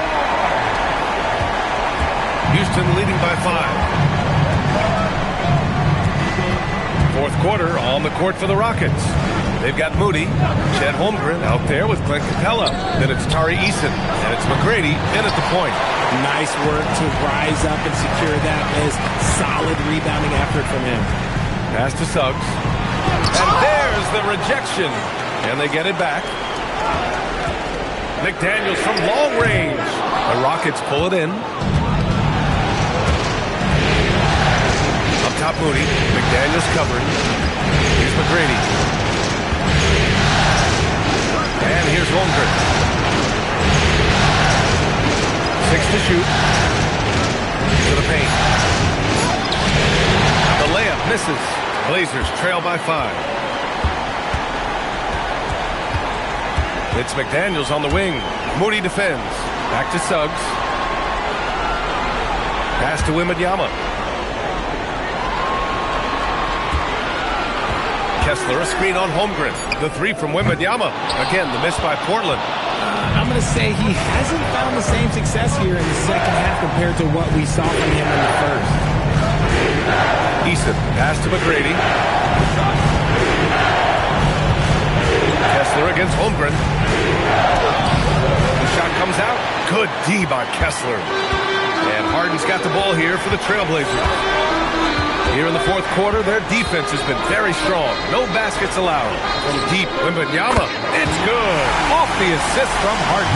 Houston leading by 5. Fourth quarter on the court for the Rockets. They've got Moody, Chet Holmgren out there with Clint Capella. Then it's Tari Eason, and it's McGrady in at the point. Nice work to rise up and secure that miss. Solid rebounding effort from him. Pass to Suggs. And there's the rejection. And they get it back. McDaniels from long range. The Rockets pull it in. Up top Moody. McDaniels covering. Here's McGrady. And here's Holmgren. 6 to shoot. To the paint. The layup misses. Blazers trail by 5. It's McDaniels on the wing. Moody defends. Back to Suggs. Pass to Wembanyama. Kessler, a screen on Holmgren. The 3 from Wembanyama. Again, the miss by Portland. I'm going to say he hasn't found the same success here in the second half compared to what we saw from him in the first. Eason, pass to McGrady. Kessler against Holmgren. The shot comes out. Good D by Kessler. And Harden's got the ball here for the Trailblazers. Here in the fourth quarter, their defense has been very strong. No baskets allowed. From deep, Wembanyama. It's good. Off the assist from Harden.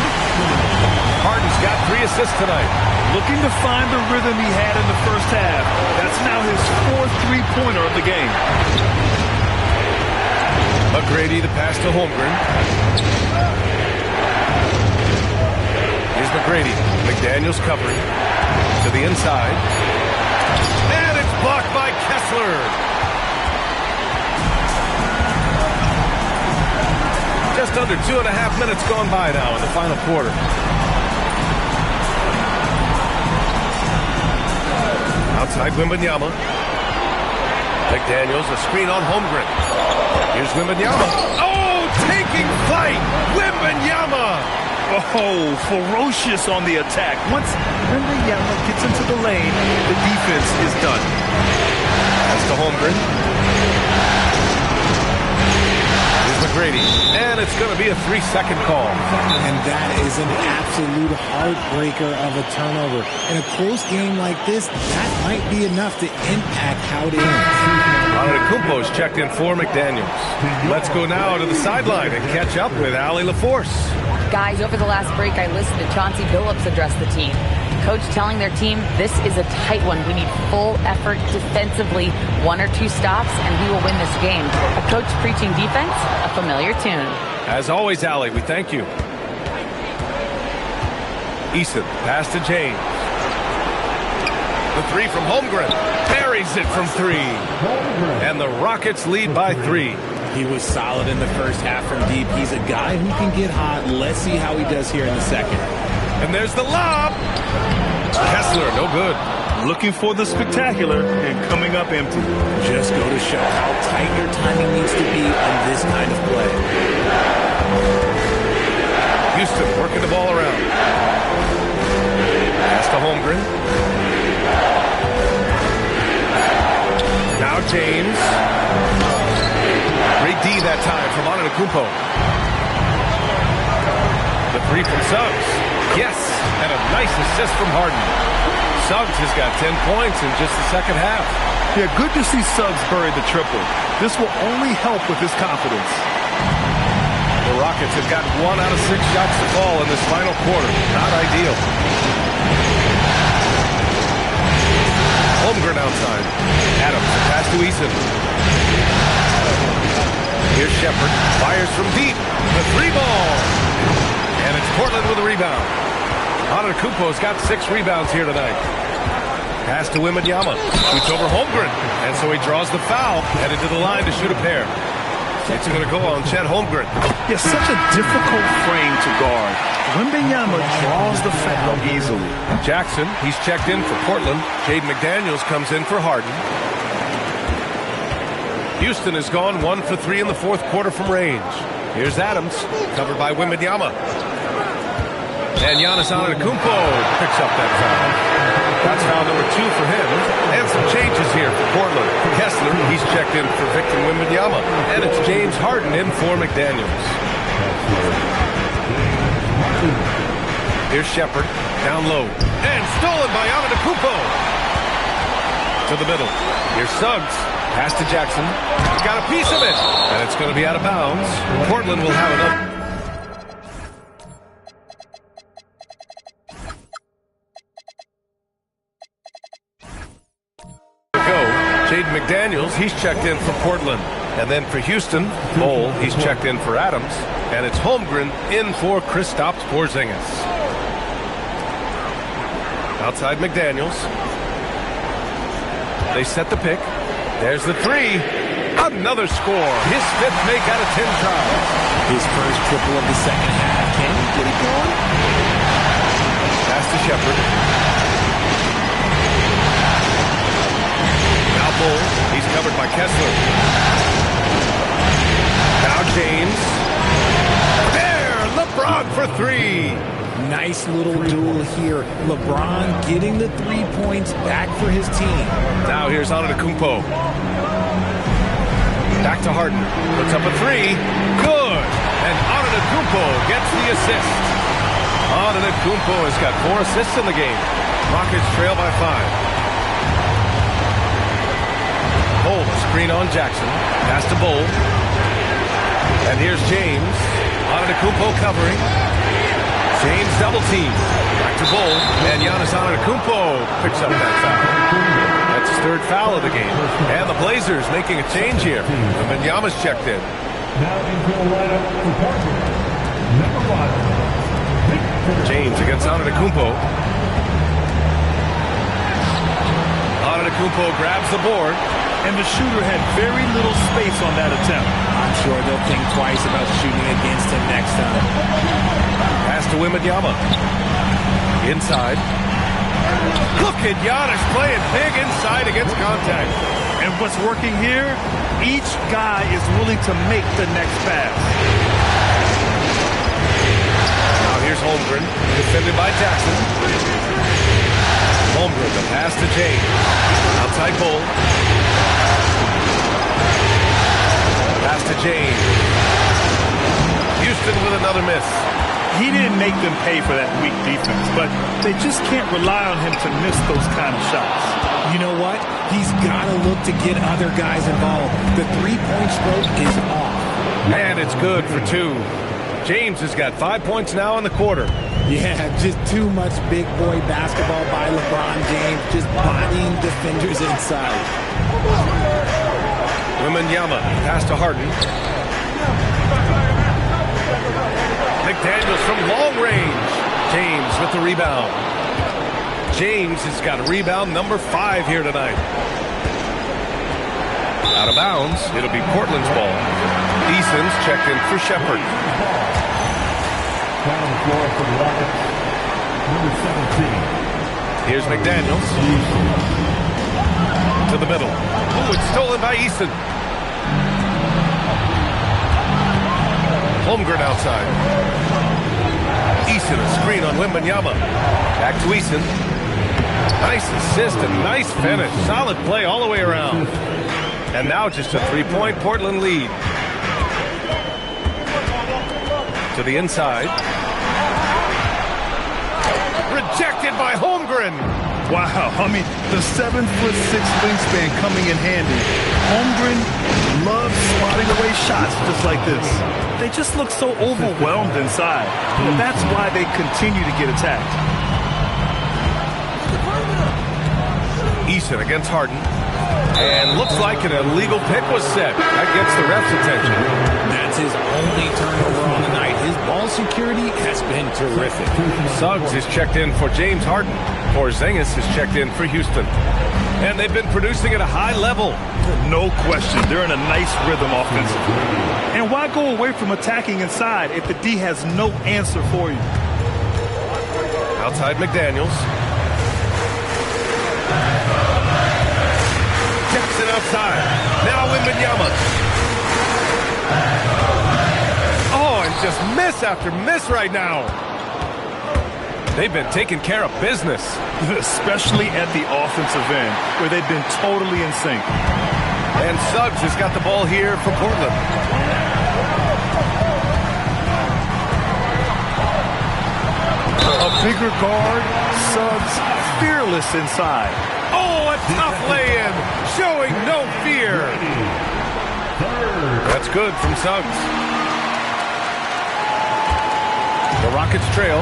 Harden's got 3 assists tonight. Looking to find the rhythm he had in the first half. That's now his 4th three-pointer of the game. McGrady the pass to Holmgren. Here's McGrady. McDaniels covering. To the inside. And it's blocked by Kessler. Just under 2.5 minutes gone by now in the final quarter. Outside Wembanyama. McDaniels, a screen on Holmgren. Here's Wembanyama. Oh, taking flight! Wembanyama! Oh, ferocious on the attack. Once Wembanyama gets into the lane, the defense is done. That's to Holmgren. Here's McGrady. And it's going to be a 3-second call. And that is an absolute heartbreaker of a turnover. In a close game like this, that might be enough to impact how it ends. Antetokounmpo is checked in for McDaniels. Let's go now to the sideline and catch up with Allie LaForce. Guys, over the last break, I listened to Chauncey Billups address the team. Coach telling their team, this is a tight one. We need full effort defensively, 1 or 2 stops, and we will win this game. A coach preaching defense, a familiar tune. As always, Allie, we thank you. Eason, pass to James. The 3 from Holmgren. Buries it from 3. And the Rockets lead by 3. He was solid in the first half from deep. He's a guy who can get hot. Let's see how he does here in the second. And there's the lob. Kessler, no good. Looking for the spectacular and coming up empty. Just go to show how tight your timing needs to be on this kind of play. Houston working the ball around. Pass to Holmgren. Now James. Great D that time from Antetokounmpo. The three from Suggs. Yes, and a nice assist from Harden. Suggs has got 10 points in just the second half. Yeah, good to see Suggs bury the triple. This will only help with his confidence. The Rockets have got 1 out of 6 shots to fall in this final quarter. Not ideal. Holmgren outside. Adams, a pass to Eason. Here's Shepherd. Fires from deep. The 3-ball. And it's Portland with a rebound. Antetokounmpo's got 6 rebounds here tonight. Pass to Wembanyama. Shoots over Holmgren. And so he draws the foul. Headed to the line to shoot a pair. It's going to go on Chet Holmgren. Yeah, such a difficult frame to guard. Wembanyama draws the foul easily. Jackson, he's checked in for Portland. Jaden McDaniels comes in for Harden. Houston has gone 1 for 3 in the fourth quarter from range. Here's Adams, covered by Wembanyama. And Giannis Antetokounmpo picks up that foul. That's foul number 2 for him. And some changes here for Portland. Kessler, he's checked in for Victor Wembanyama. And it's James Harden in for McDaniels. Here's Shepherd, down low. And stolen by Antetokounmpo. To the middle. Here's Suggs. Pass to Jackson. He's got a piece of it. And it's going to be out of bounds. Portland will have another. Jaden McDaniels, he's checked in for Portland. And then for Houston, Bol, he's checked in for Adams. And it's Holmgren in for Kristaps Porzingis. Outside McDaniels. They set the pick. There's the 3. Another score. His 5th make out of 10 tries. His first triple of the second half. Can he get it going? Pass to Shepherd. Bol. He's covered by Kessler. Now James. There! LeBron for 3. Nice little duel here. LeBron getting the 3 points back for his team. Now here's Antetokounmpo. Back to Harden. Puts up a 3. Good! And Antetokounmpo gets the assist. Antetokounmpo has got 4 assists in the game. Rockets trail by 5. Bol, a screen on Jackson. Pass to Bol. And here's James. Antetokounmpo covering. James double team. Back to Bol. And Giannis Antetokounmpo picks up that foul. That's his 3rd foul of the game. And the Blazers making a change here. Wembanyama's checked in. Now into the lineup for Portland. Number 1. James against Antetokounmpo. Antetokounmpo grabs the board. And the shooter had very little space on that attempt. I'm sure they'll think twice about shooting against him next time. Pass to Wembanyama. Inside. Look at Giannis playing big inside against contact. And what's working here? Each guy is willing to make the next pass. Now here's Holmgren, defended by Jackson. Holmgren, the pass to James. Outside Bol. Pass to James. Houston with another miss. He didn't make them pay for that weak defense, but they just can't rely on him to miss those kind of shots. You know what? He's got to look to get other guys involved. The 3-point stroke is off. And it's good for 2. James has got 5 points now in the quarter. Yeah, just too much big boy basketball by LeBron James, just bodying defenders inside. Wembanyama, pass to Harden. McDaniels from long range. James with the rebound. James has got a rebound number 5 here tonight. Out of bounds. It'll be Portland's ball. Eason's checked in for Shepherd. Down on the floor for the Rockets. Number 17. Here's McDaniels. To the middle. Oh, it's stolen by Eason. Holmgren outside. Eason, a screen on Wembanyama. Back to Eason. Nice assist and nice finish. Solid play all the way around. And now just a 3-point Portland lead. To the inside. Rejected by Holmgren. Wow, I mean, the 7'6" wingspan coming in handy. Holmgren loves swatting away shots just like this. They just look so overwhelmed inside. That's why they continue to get attacked. Eason against Harden. And looks like an illegal pick was set. That gets the ref's attention. That's his only turnover on the night. His ball security has been terrific. Suggs is checked in for James Harden. Porzingis is checked in for Houston. And they've been producing at a high level. No question. They're in a nice rhythm offensively. And why go away from attacking inside if the D has no answer for you? Outside McDaniels. Jackson outside. Now Wembanyama. Oh, and just miss after miss right now. They've been taking care of business. Especially at the offensive end, where they've been totally in sync. And Suggs has got the ball here for Portland. A bigger guard, Suggs fearless inside. Oh, a tough lay-in, showing no fear. That's good from Suggs. The Rockets trail.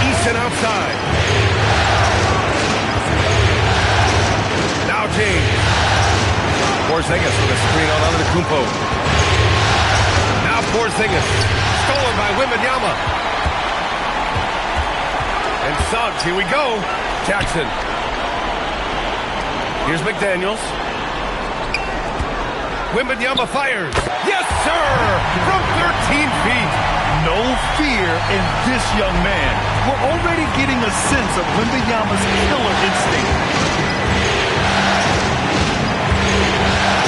Eason outside. Now James. Porzingis with a screen on Antetokounmpo. Now Porzingis. Stolen by Wembanyama. And Suggs, here we go. Jackson. Here's McDaniels. Wembanyama fires. Yes, sir! From 13 feet. No fear in this young man. We're already getting a sense of Wembanyama's killer instinct.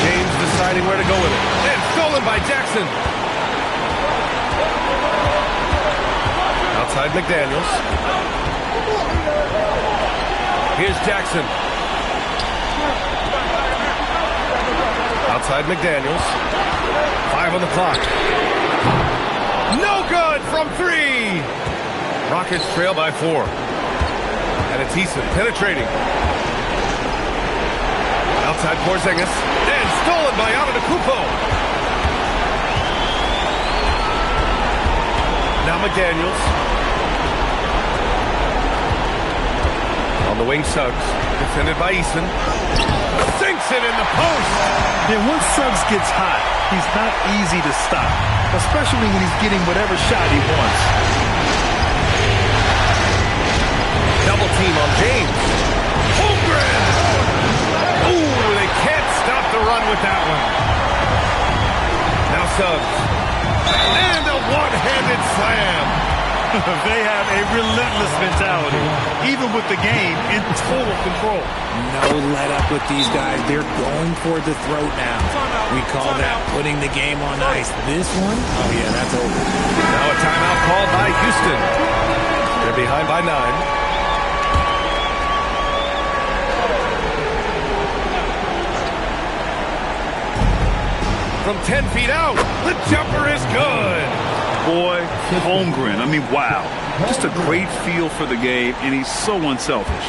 James deciding where to go with it. And stolen by Jackson. Outside McDaniels. Here's Jackson. Outside McDaniels. 5 on the clock. No good from 3. Rockets trail by 4. And it's Eason penetrating. Outside Porzingis. And stolen by Antetokounmpo. Now McDaniels. On the wing, Suggs. Defended by Eason. Sinks it in the post. Then once Suggs gets hot, he's not easy to stop, especially when he's getting whatever shot he wants. Double team on James. Holmgren! Ooh, they can't stop the run with that one. Now Suggs. And a one-handed slam. They have a relentless mentality, even with the game in total control. No let up with these guys. They're going for the throat now. We call that putting the game on ice. This one, oh yeah, that's over. Now a timeout called by Houston. They're behind by 9. From 10 feet out, the jumper is good. Boy, Holmgren, I mean, wow. Just a great feel for the game, and he's so unselfish.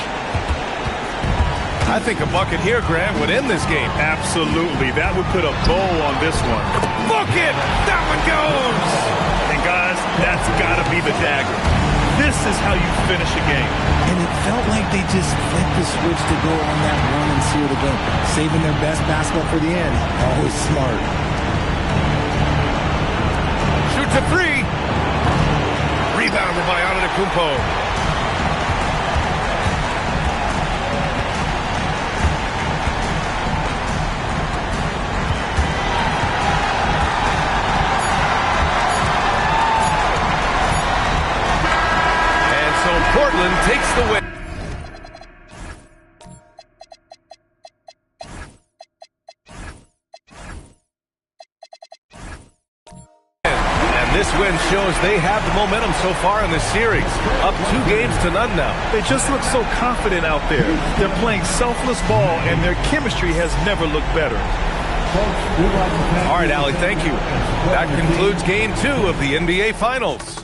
I think a bucket here, Grant, would end this game. Absolutely. That would put a bow on this one. Book it! That one goes! And guys, that's got to be the dagger. This is how you finish a game. And it felt like they just flipped the switch to go on that run and seal the game. Saving their best basketball for the end. Always smart. Shoots a 3. Rebounded by Antetokounmpo. Portland takes the win. And this win shows they have the momentum so far in this series. Up 2-0 now. They just look so confident out there. They're playing selfless ball, and their chemistry has never looked better. Folks, we'd like to thank All right, you. Allie, thank you. That concludes Game 2 of the NBA Finals.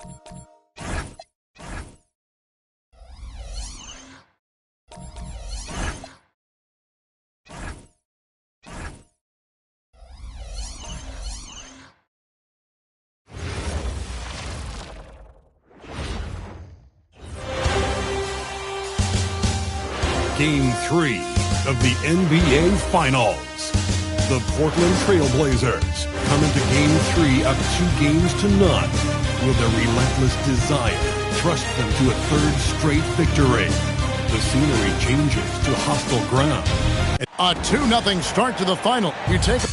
Game 3 of the NBA Finals. The Portland Trail Blazers come into Game 3 up 2 games to none. Will their relentless desire thrust them to a third straight victory? The scenery changes to hostile ground. A 2-0 start to the final. We take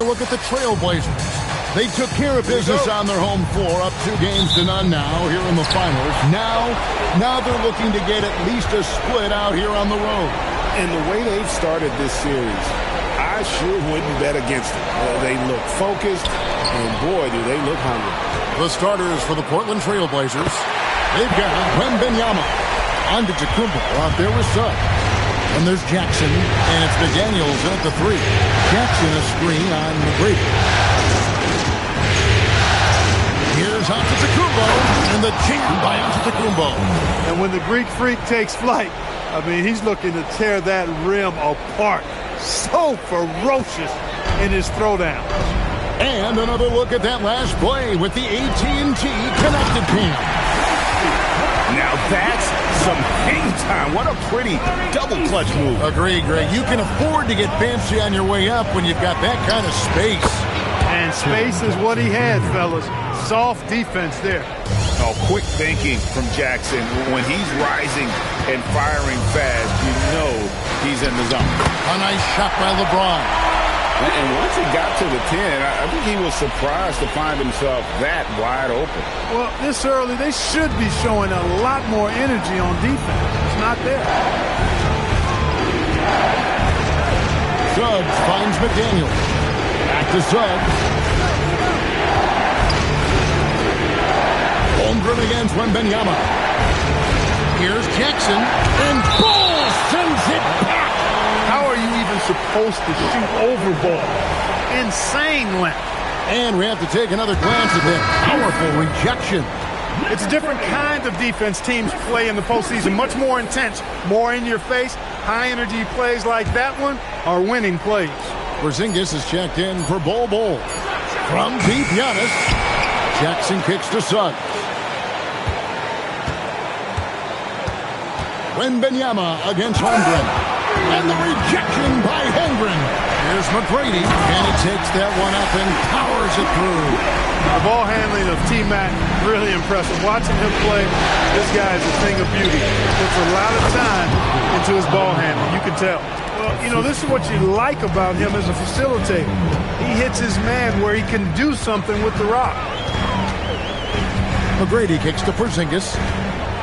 Look at the Trailblazers. They took care of business on their home floor, up 2-0 now here in the finals. Now they're looking to get at least a split out here on the road. And the way they've started this series, I sure wouldn't bet against them. They look focused, and boy, do they look hungry. The starters for the Portland Trailblazers. They've got Wembanyama. Antetokounmpo out there with Suggs. And there's Jackson, and it's McDaniels at the 3. Jackson a screen on McGrady. Here's Antetokounmpo, and the jam by Antetokounmpo. And when the Greek Freak takes flight, I mean, he's looking to tear that rim apart. So ferocious in his throwdown. And another look at that last play with the AT&T connected cam. Now that's some hang time. What a pretty double clutch move. Agreed, Greg. You can afford to get fancy on your way up when you've got that kind of space. And space is what he had, fellas. Soft defense there. Oh, quick thinking from Jackson. When he's rising and firing fast, you know he's in the zone. A nice shot by LeBron. And once he got to the 10, I think he was surprised to find himself that wide open. Well, this early, they should be showing a lot more energy on defense. It's not there. Suggs finds McDaniel. Back to Suggs. Holmgren against Wembanyama. Here's Jackson. And Ball sends it back. How are you even supposed to shoot over ball? Insane length. And we have to take another glance at that powerful rejection. It's a different kind of defense teams play in the postseason. Much more intense, more in your face. High-energy plays like that one are winning plays. Porzingis is checked in for Bol. From deep, Giannis. Jackson kicks to Suggs. Wembanyama against Holmgren. And the rejection by Holmgren. Here's McGrady, and he takes that one up and powers it through. The ball handling of T-Mac, really impressive. Watching him play, this guy is a thing of beauty. Puts a lot of time into his ball handling, you can tell. Well, you know, this is what you like about him as a facilitator. He hits his man where he can do something with the rock. McGrady kicks to Porzingis.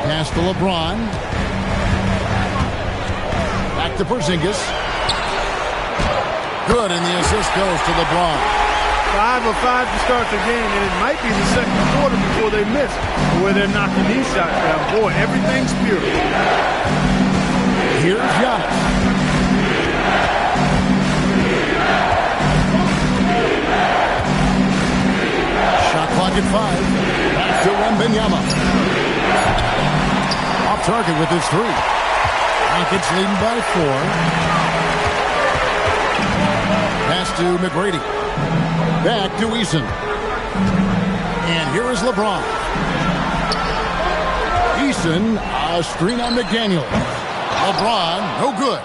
Pass to LeBron. Back to Porzingis. Good, and the assist goes to LeBron. 5 of 5 to start the game, and it might be the second quarter before they miss, where they're knocking these shots down. Boy, everything's pure. Here's Giannis. Shot clock at 5. Back to Wembanyama. Off target with his 3. Rockets leading by 4. Pass to McGrady. Back to Eason. And here is LeBron. Eason, a screen on McDaniel. LeBron, no good.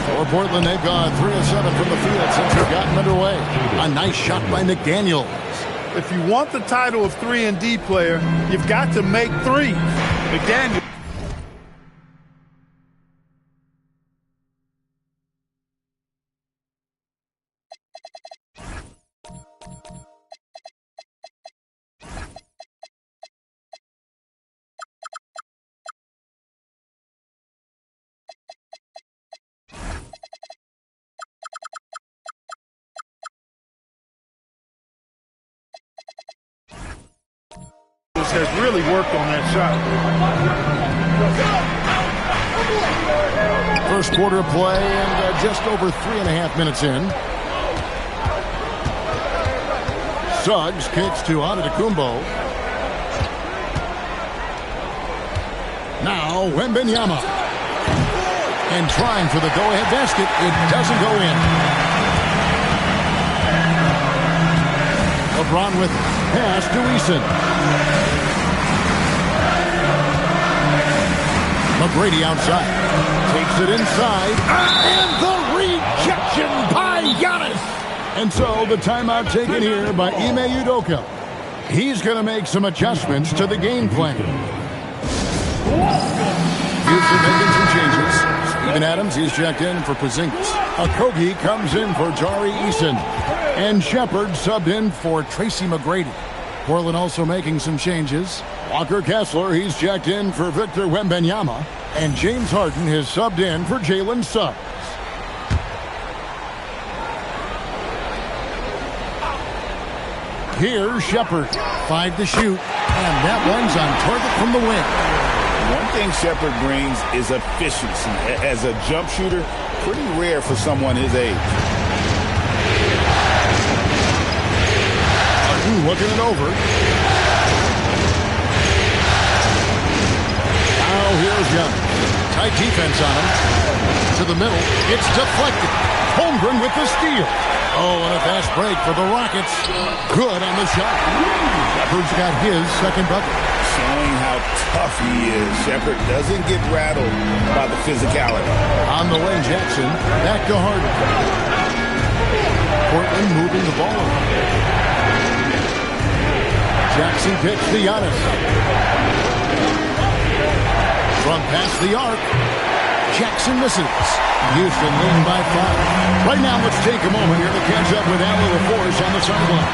For Portland, they've gone 3 of 7 from the field since they've gotten underway. A nice shot by McDaniel. If you want the title of 3-and-D player, you've got to make threes. McDaniel. Has really worked on that shot. First quarter of play and just over 3.5 minutes in. Suggs kicks to Antetokounmpo. Now Wembanyama. And trying for the go-ahead basket. It doesn't go in. LeBron with pass to Eason. McGrady outside. Takes it inside. And the rejection by Giannis. And so the timeout taken here by Ime Udoka. He's going to make some adjustments to the game plan. Houston making some changes. Steven Adams, he's checked in for Porzingis. Okogie comes in for Tari Eason. And Shepard subbed in for Tracy McGrady. Portland also making some changes. Walker Kessler, he's checked in for Victor Wembanyama. And James Harden has subbed in for Jalen Suggs. Here's Shepard. 5 to shoot. And that one's on target from the wing. One thing Shepard brings is efficiency. As a jump shooter, pretty rare for someone his age. Looking it over. Now here's Young. Tight defense on him. To the middle. It's deflected. Holmgren with the steal. Oh, and a fast break for the Rockets. Good on the shot. Shepard's got his second bucket. Showing how tough he is. Shepard doesn't get rattled by the physicality. On the wing, Jackson. Back to Harden. Portland moving the ball. Jackson kicks to Giannis. From past the arc. Jackson misses. Houston leading by 5. Right now, let's take a moment here to catch up with Allie LaForce on the sideline.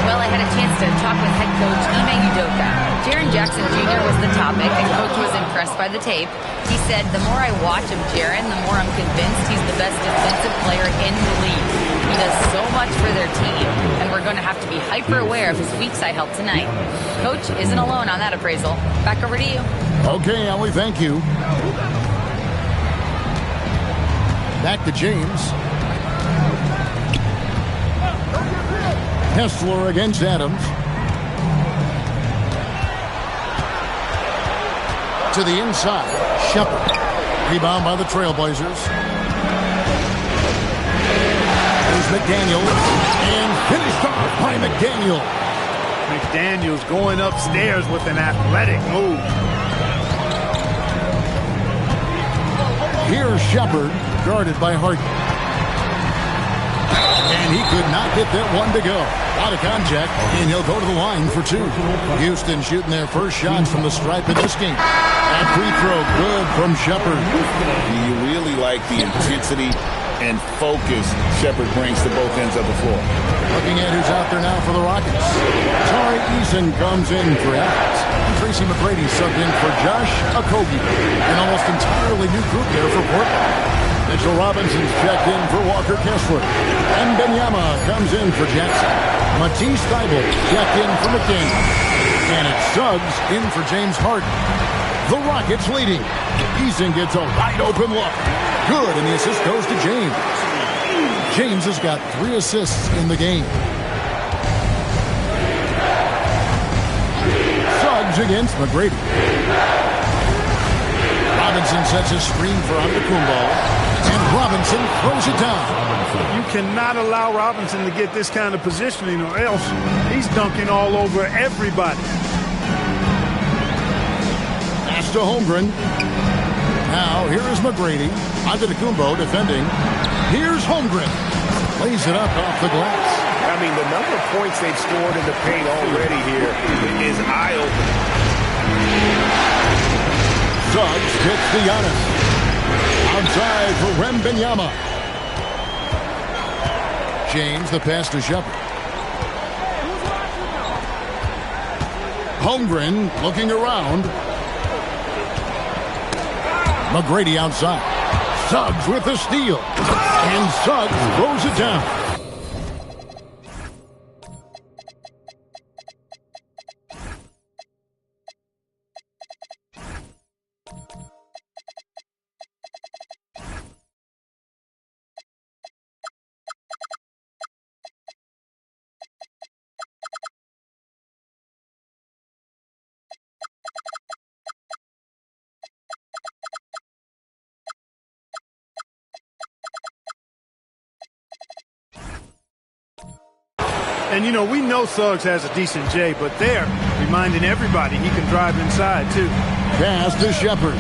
Well, I had a chance to talk with head coach Ime Udoka. Jaren Jackson Jr. was the topic, and coach was impressed by the tape. He said, the more I watch of Jaren, the more I'm convinced he's the best defensive player in the league. He does so much for their team, and we're going to have to be hyper-aware of his weak side help tonight. Coach isn't alone on that appraisal. Back over to you. Okay, Allie, thank you. Back to James. Kessler against Adams. To the inside. Shepard. Rebound by the Trailblazers. There's McDaniel. And finished off by McDaniel. McDaniel's going upstairs with an athletic move. Here's Shepard, guarded by Harden. And he could not get that one to go. Out of contact, and he'll go to the line for 2. Houston shooting their first shots from the stripe in this game. That free throw, good from Shepard. You really like the intensity and focus Shepard brings to both ends of the floor. Looking at who's out there now for the Rockets. Tari Eason comes in for Adams. Tracy McGrady subbed in for Josh Okogie. An almost entirely new group there for Portland. Mitchell Robinson's checked in for Walker Kessler. And Wembanyama comes in for Jackson. Matisse Thybulle checked in for McDaniel. And it's Suggs in for James Harden. The Rockets leading. Eason gets a wide open look. Good, and the assist goes to James. James has got 3 assists in the game. Suggs against McGrady. Robinson sets a screen for Antetokounmpo. And Robinson throws it down. You cannot allow Robinson to get this kind of positioning, or else he's dunking all over everybody. Pass to Holmgren. Now, here is McGrady. Antetokounmpo defending. Here's Holmgren. Lays it up off the glass. I mean, the number of points they've scored in the paint already here is eye-opening. Suggs gets to Giannis. Outside for Wembanyama. James, the pass to Shepard. Holmgren looking around. McGrady outside. Suggs with the steal. And Suggs throws it down. And, you know, we know Suggs has a decent J, but they're reminding everybody he can drive inside, too. Pass to Shepard.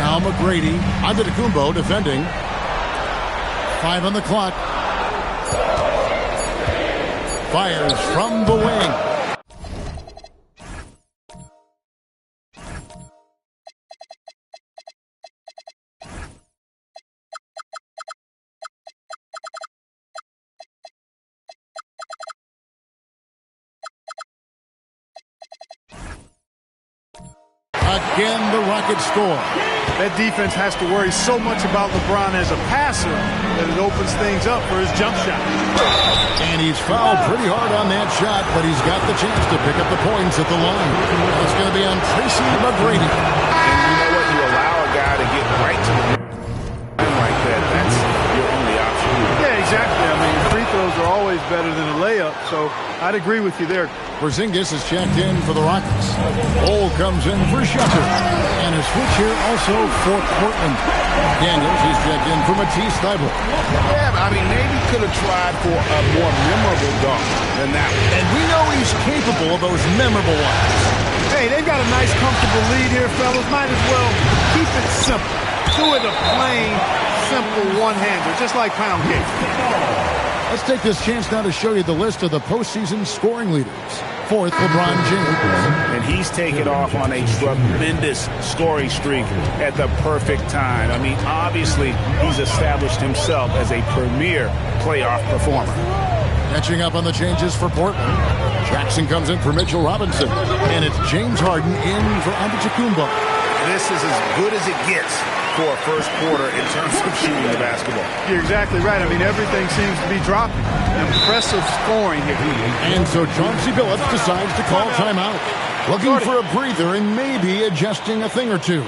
Now McGrady. Antetokounmpo defending. 5 on the clock. Fires from the wing. Again, the Rockets score. That defense has to worry so much about LeBron as a passer that it opens things up for his jump shot. And he's fouled pretty hard on that shot, but he's got the chance to pick up the points at the line. It's going to be on Tracy McGrady. And you know what? You allow a guy to get right to the rim like that. That's your only option. Yeah, exactly. I mean, free throws are always better than a layup, so I'd agree with you there. Porzingis is checked in for the Rockets. Cole comes in for Shepherd. And a switch here also for Portland. Daniels is checked in for Matisse Thybulle. Yeah, I mean, maybe could have tried for a more memorable dunk than that one. And we know he's capable of those memorable ones. Hey, they've got a nice, comfortable lead here, fellas. Might as well keep it simple. Do it a plain, simple one-hander, just like pound cake. Let's take this chance now to show you the list of the postseason scoring leaders. Fourth, LeBron James. And he's taken off on a tremendous scoring streak at the perfect time. I mean, obviously, he's established himself as a premier playoff performer. Catching up on the changes for Portland. Jackson comes in for Mitchell Robinson. And it's James Harden in for Antetokounmpo. This is as good as it gets for a first quarter in terms of shooting the basketball. You're exactly right. I mean, everything seems to be dropping. Impressive scoring here. And so Chauncey Billups decides to call timeout. Looking for a breather and maybe adjusting a thing or two.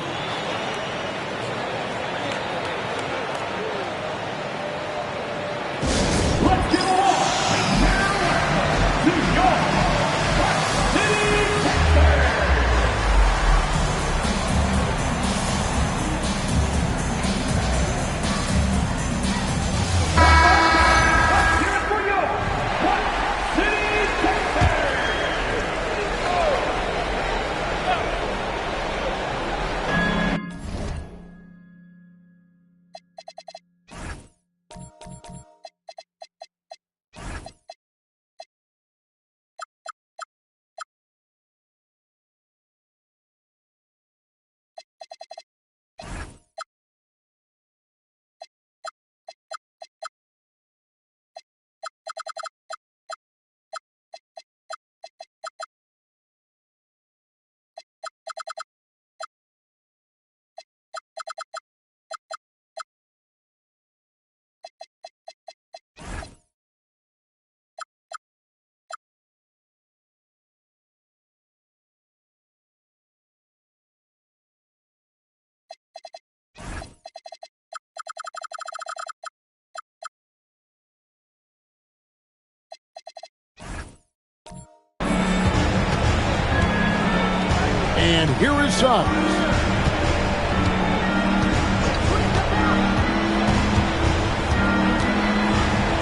And here is Suggs.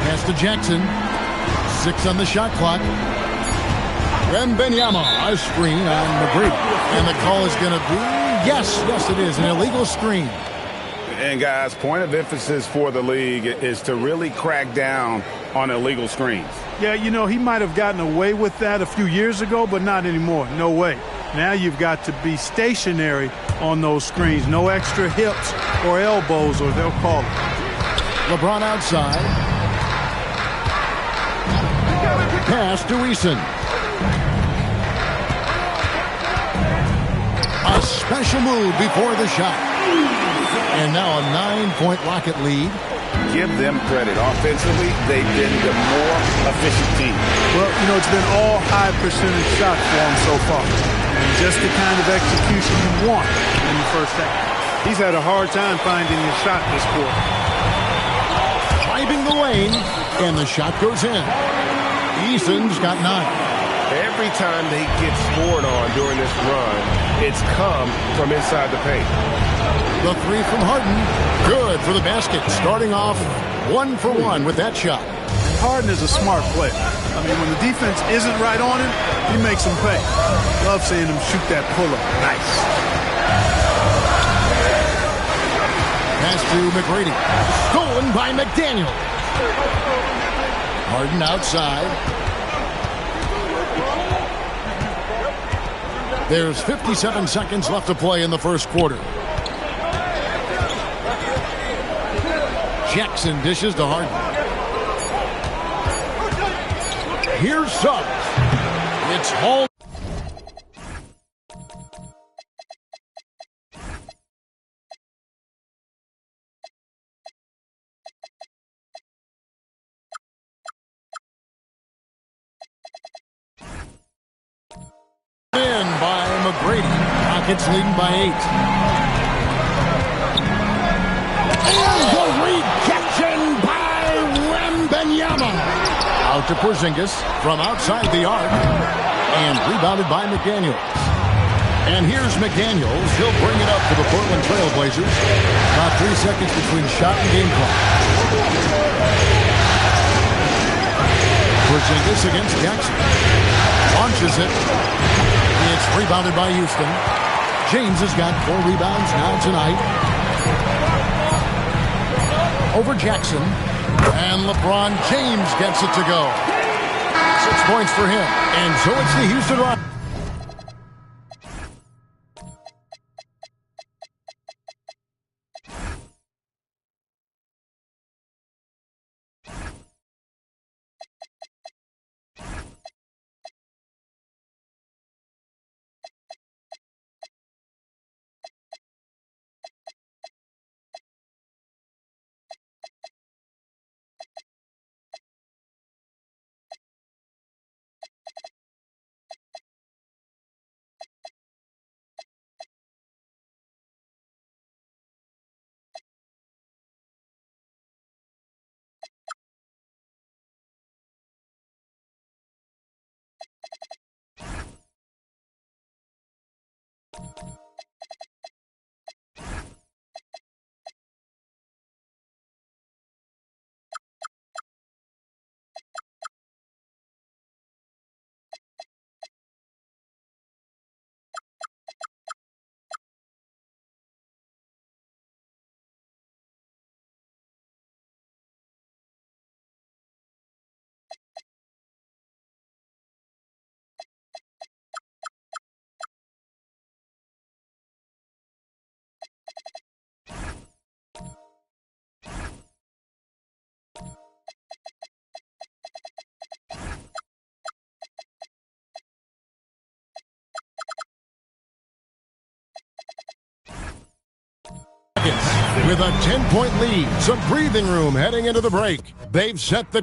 Pass to Jackson. 6 on the shot clock. Wembanyama, a screen on McGrady. And the call is going to be, yes, it is, an illegal screen. And guys, point of emphasis for the league is to really crack down on illegal screens. Yeah, you know, he might have gotten away with that a few years ago, but not anymore. No way. Now you've got to be stationary on those screens. No extra hips or elbows, or they'll call it. LeBron outside. Pass to Eason. A special move before the shot. And now a 9-point Rocket lead. Give them credit. Offensively, they've been the more efficient team. Well, you know, it's been all high percentage shots for them so far. And just the kind of execution you want in the first half. He's had a hard time finding his shot this quarter. Driving the lane, and the shot goes in. Eason's got 9. Every time they get scored on during this run, it's come from inside the paint. The 3 from Harden, good for the basket. Starting off 1 for 1 with that shot. Harden is a smart player. I mean, when the defense isn't right on him, he makes them pay. Love seeing him shoot that pull-up. Nice. Pass to McGrady. Stolen by McDaniel. Harden outside. There's 57 seconds left to play in the first quarter. Jackson dishes to Harden. Here's Suggs. It's home. McGrady. Rockets leading by 8. And the rejection by Wembanyama. Out to Porzingis from outside the arc. And rebounded by McDaniels. And here's McDaniels. He'll bring it up to the Portland Trail Blazers. About 3 seconds between shot and game clock. Porzingis against Jackson. Launches it. It's rebounded by Houston. James has got 4 rebounds now tonight. Over Jackson. And LeBron James gets it to go. 6 points for him. And so it's the Houston Rockets. With a 10-point lead, some breathing room heading into the break. They've set the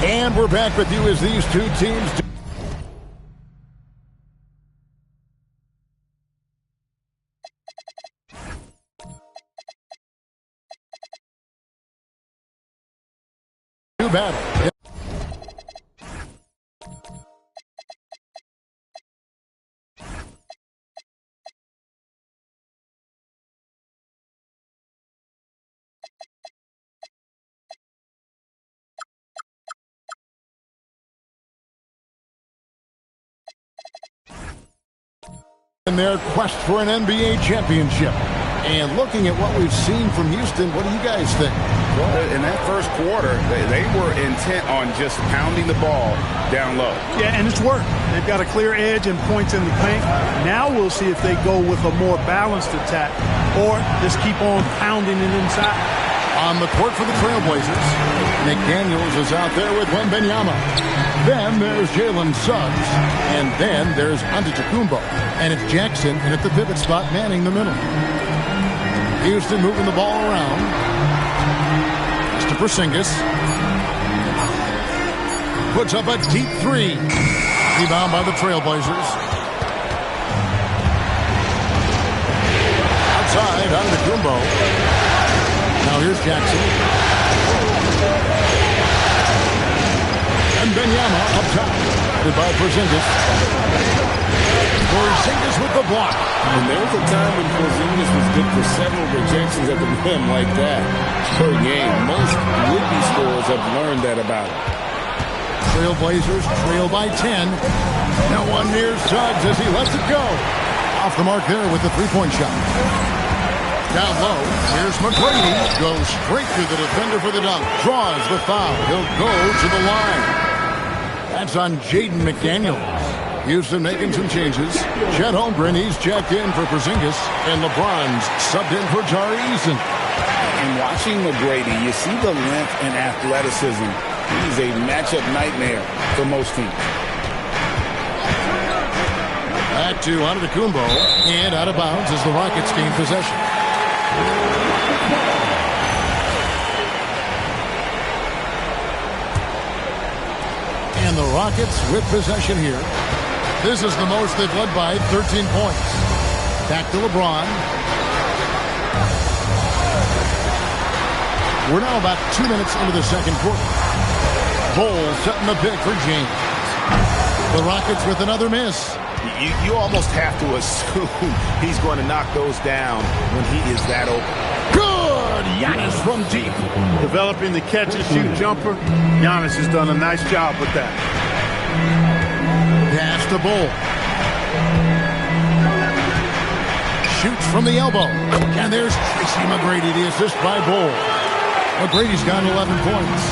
and we're back with you as these two teams do battle. In their quest for an NBA championship. And looking at what we've seen from Houston, what do you guys think? Well, in that first quarter, they were intent on just pounding the ball down low. Yeah, and it's worked. They've got a clear edge and points in the paint. Now we'll see if they go with a more balanced attack or just keep on pounding it inside. On the court for the Trailblazers, McDaniels is out there with Wembanyama. Then there's Jalen Suggs. And then there's Antetokounmpo. And it's Jackson and at the pivot spot manning the middle. Houston moving the ball around. It's to Porzingis. Puts up a deep 3. Rebound by the Trailblazers. Outside, Antetokounmpo. Now here's Jackson. And Wembanyama up top. By Porzingis. Porzingis with the block. And there was a time when Porzingis was good for several rejections at the rim like that per game. Most would-be scorers have learned that about him. Trailblazers trail by 10. No one near Suggs as he lets it go. Off the mark there with the three-point shot. Down low, here's McGrady. Goes straight to the defender for the dunk. Draws the foul. He'll go to the line. That's on Jaden McDaniels. Houston making some changes. Chet Holmgren, he's checked in for Porzingis. And LeBron's subbed in for Tari Eason. And watching McGrady, you see the length and athleticism. He's a matchup nightmare for most teams. Back to Antetokounmpo. And out of bounds as the Rockets gain possession. And the Rockets with possession here. This is the most they've led by, 13 points. Back to LeBron. We're now about 2 minutes into the second quarter. Bol setting the pick for James. The Rockets with another miss. You almost have to assume he's going to knock those down when he is that open. Good! Giannis from deep. Developing the catch-and-shoot jumper. Giannis has done a nice job with that. Pass to Bol. Shoots from the elbow. And there's Tracy McGrady, the assist by Bol. McGrady's got 11 points.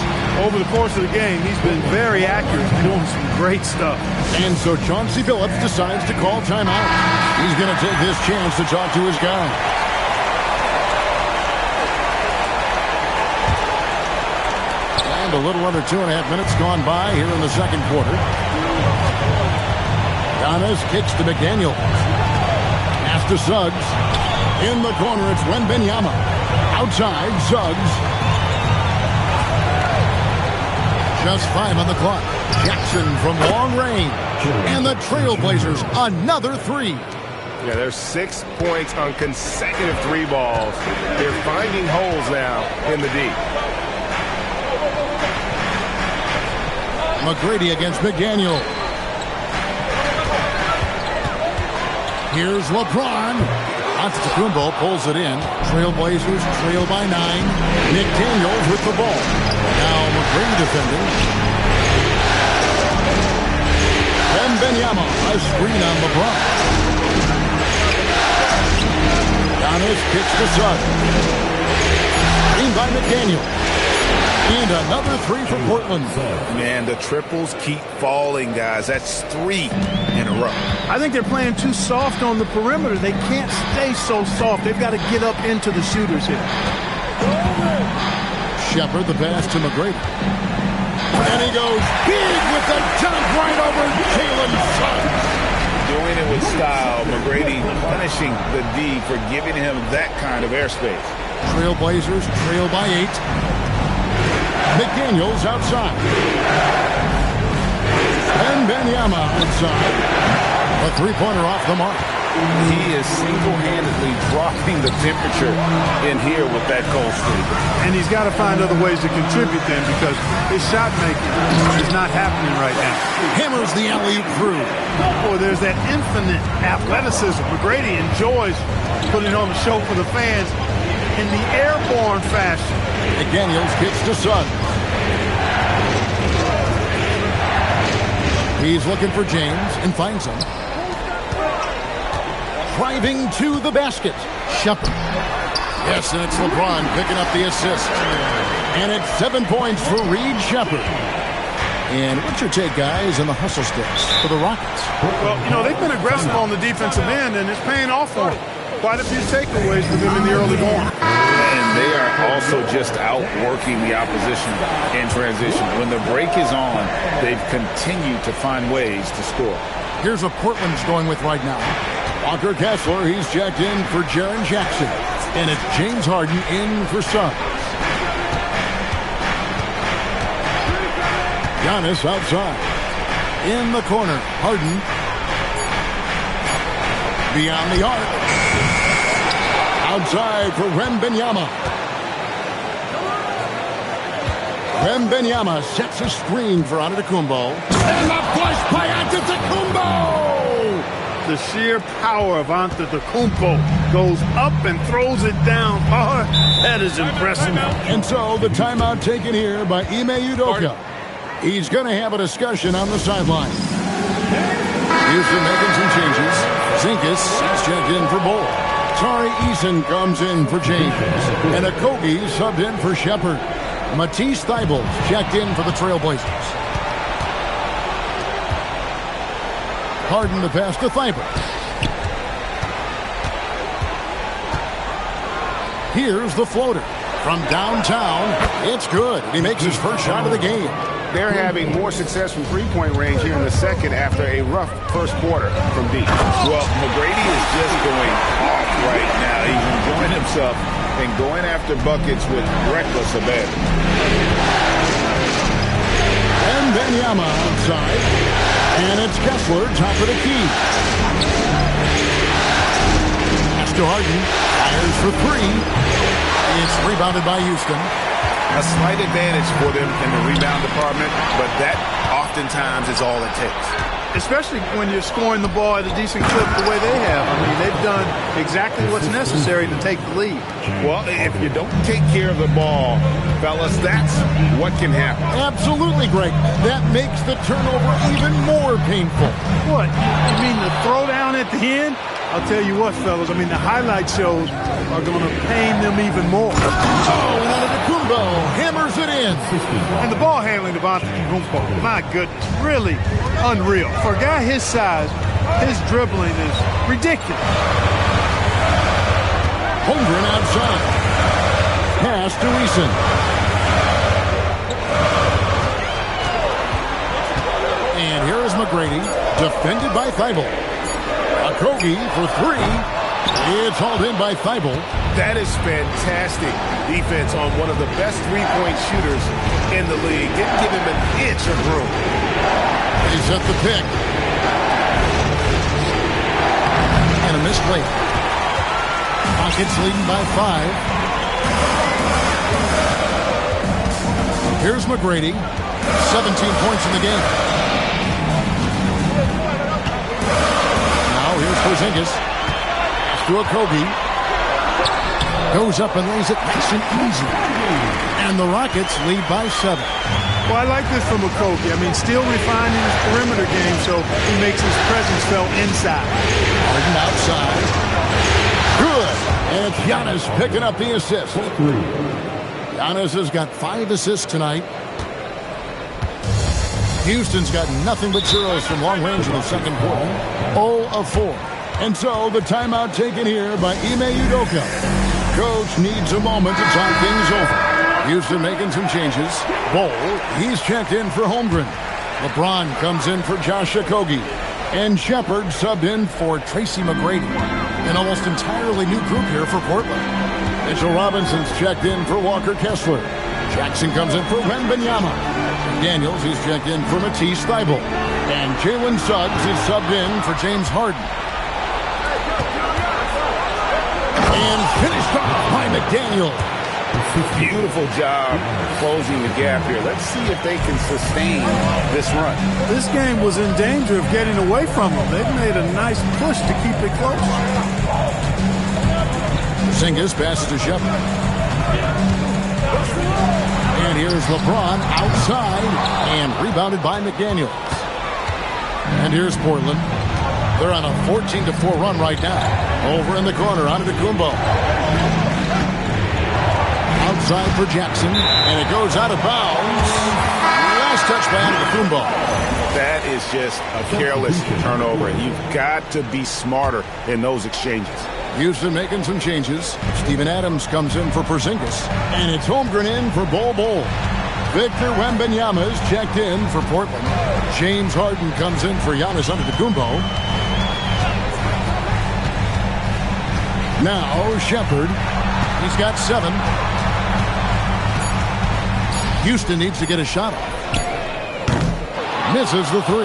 Over the course of the game, he's been very accurate, doing some great stuff. And so Chauncey Billups decides to call timeout. He's going to take this chance to talk to his guy. And a little under 2.5 minutes gone by here in the second quarter. Giannis kicks to McDaniel. Pass to Suggs. In the corner, it's Wembanyama. Outside, Suggs. Just 5 on the clock. Jackson from long range. And the Trailblazers, another 3. Yeah, there's 6 points on consecutive 3 balls. They're finding holes now in the D. McGrady against McDaniel. Here's LeBron. Antetokounmpo pulls it in. Trailblazers trail by 9. McDaniels with the ball. Now McGrady defending. Wembanyama, a screen on LeBron. Giannis kicks to Suggs. Screen by McDaniel. And another 3 for Portland. Man, the triples keep falling, guys. That's 3 in a row. I think they're playing too soft on the perimeter. They can't stay so soft. They've got to get up into the shooters here. Shepard, the pass to McGrady. And he goes big with the jump right over Jalen Suggs. Doing it with style. McGrady punishing the D for giving him that kind of airspace. Trailblazers trail by 8. McDaniels outside. Wembanyama outside. A 3-pointer off the mark. He is single-handedly dropping the temperature in here with that cold streak. And he's got to find other ways to contribute then, because his shot making is not happening right now. Hammers the alley-oop through. Boy, there's that infinite athleticism. McGrady enjoys putting on the show for the fans in the airborne fashion. McDaniels kicks to Suggs. He's looking for James and finds him. Driving to the basket. Shepard. Yes, and it's LeBron picking up the assist. And it's 7 points for Reed Shepard. And what's your take, guys, on the hustle steps for the Rockets? Well, you know, they've been aggressive on the defensive end, and it's paying off for them. Quite a few takeaways for them in the early going. And they are also just outworking the opposition in transition. When the break is on, they've continued to find ways to score. Here's what Portland's going with right now. Walker Kessler, he's checked in for Jaren Jackson. And it's James Harden in for Suggs. Giannis outside. In the corner, Harden. Beyond the arc. Outside for Wembanyama. Wembanyama sets a screen for Antetokounmpo. And the push by Antetokounmpo! The sheer power of Antetokounmpo goes up and throws it down hard. That is impressive. And so the timeout taken here by Ime Udoka. He's going to have a discussion on the sideline. Houston making some changes. Zinkas is checked in for Bol. Tari Eason comes in for James. And Okogie subbed in for Shepard. Matisse Thybulle checked in for the Trailblazers. Harden the pass to Thybulle. Here's the floater. From downtown, it's good. He makes his first shot of the game. They're having more success from three-point range here in the second after a rough first quarter from deep. Well, McGrady is just going off right now. He's enjoying himself and going after buckets with reckless abandon. Wembanyama outside. And it's Kessler, top of the key. Pass to Harden. Fires for three. It's rebounded by Houston. A slight advantage for them in the rebound department, but that oftentimes is all it takes. Especially when you're scoring the ball at a decent clip the way they have. I mean, they've done exactly what's necessary to take the lead. Well, if you don't take care of the ball, fellas, that's what can happen. Absolutely, Greg. That makes the turnover even more painful. What? You mean the throwdown at the end? I'll tell you what, fellas. I mean, the highlight shows are going to pain them even more. Oh, and Antetokounmpo hammers it in. And the ball handling of Antetokounmpo, my goodness, really unreal. For a guy his size, his dribbling is ridiculous. Holmgren outside. Pass to Eason. And here is McGrady, defended by Thibault. Okogie for three. It's hauled in by Thibault. That is fantastic defense on one of the best three-point shooters in the league. Didn't give him an inch of room. He's at the pick. And a missed layup. Rockets leading by 5. Here's McGrady. 17 points in the game. Now here's Porzingis. To Okogie. Goes up and lays it nice and easy. And the Rockets lead by 7. Well, I like this from Okogie. I mean, still refining his perimeter game, so he makes his presence felt inside. Harden outside. Good. And it's Giannis picking up the assist. Giannis has got 5 assists tonight. Houston's got nothing but zeros from long range in the second quarter. 0 of 4. And so the timeout taken here by Ime Udoka. Coach needs a moment to talk things over. Houston making some changes. Bol, he's checked in for Holmgren. LeBron comes in for Josh Okogie. And Shepard subbed in for Tracy McGrady. An almost entirely new group here for Portland. Mitchell Robinson's checked in for Walker Kessler. Jackson comes in for Wembanyama. Daniels, he's checked in for Matisse Thybulle. And Jalen Suggs is subbed in for James Harden. And finished off by McDaniel. Beautiful job closing the gap here. Let's see if they can sustain this run. This game was in danger of getting away from them. They've made a nice push to keep it close. Porzingis passes to Shepard. And here's LeBron outside and rebounded by McDaniels. And here's Portland. They're on a 14-4 run right now. Over in the corner, Antetokounmpo. Outside for Jackson, and it goes out of bounds. Last touch by Antetokounmpo. That is just a careless turnover, and you've got to be smarter in those exchanges. Houston making some changes. Steven Adams comes in for Porzingis, and it's Holmgren in for Bol. Victor Wembanyama is checked in for Portland. James Harden comes in for Giannis Antetokounmpo. Now Shepard. He's got 7. Houston needs to get a shot off. Misses the 3.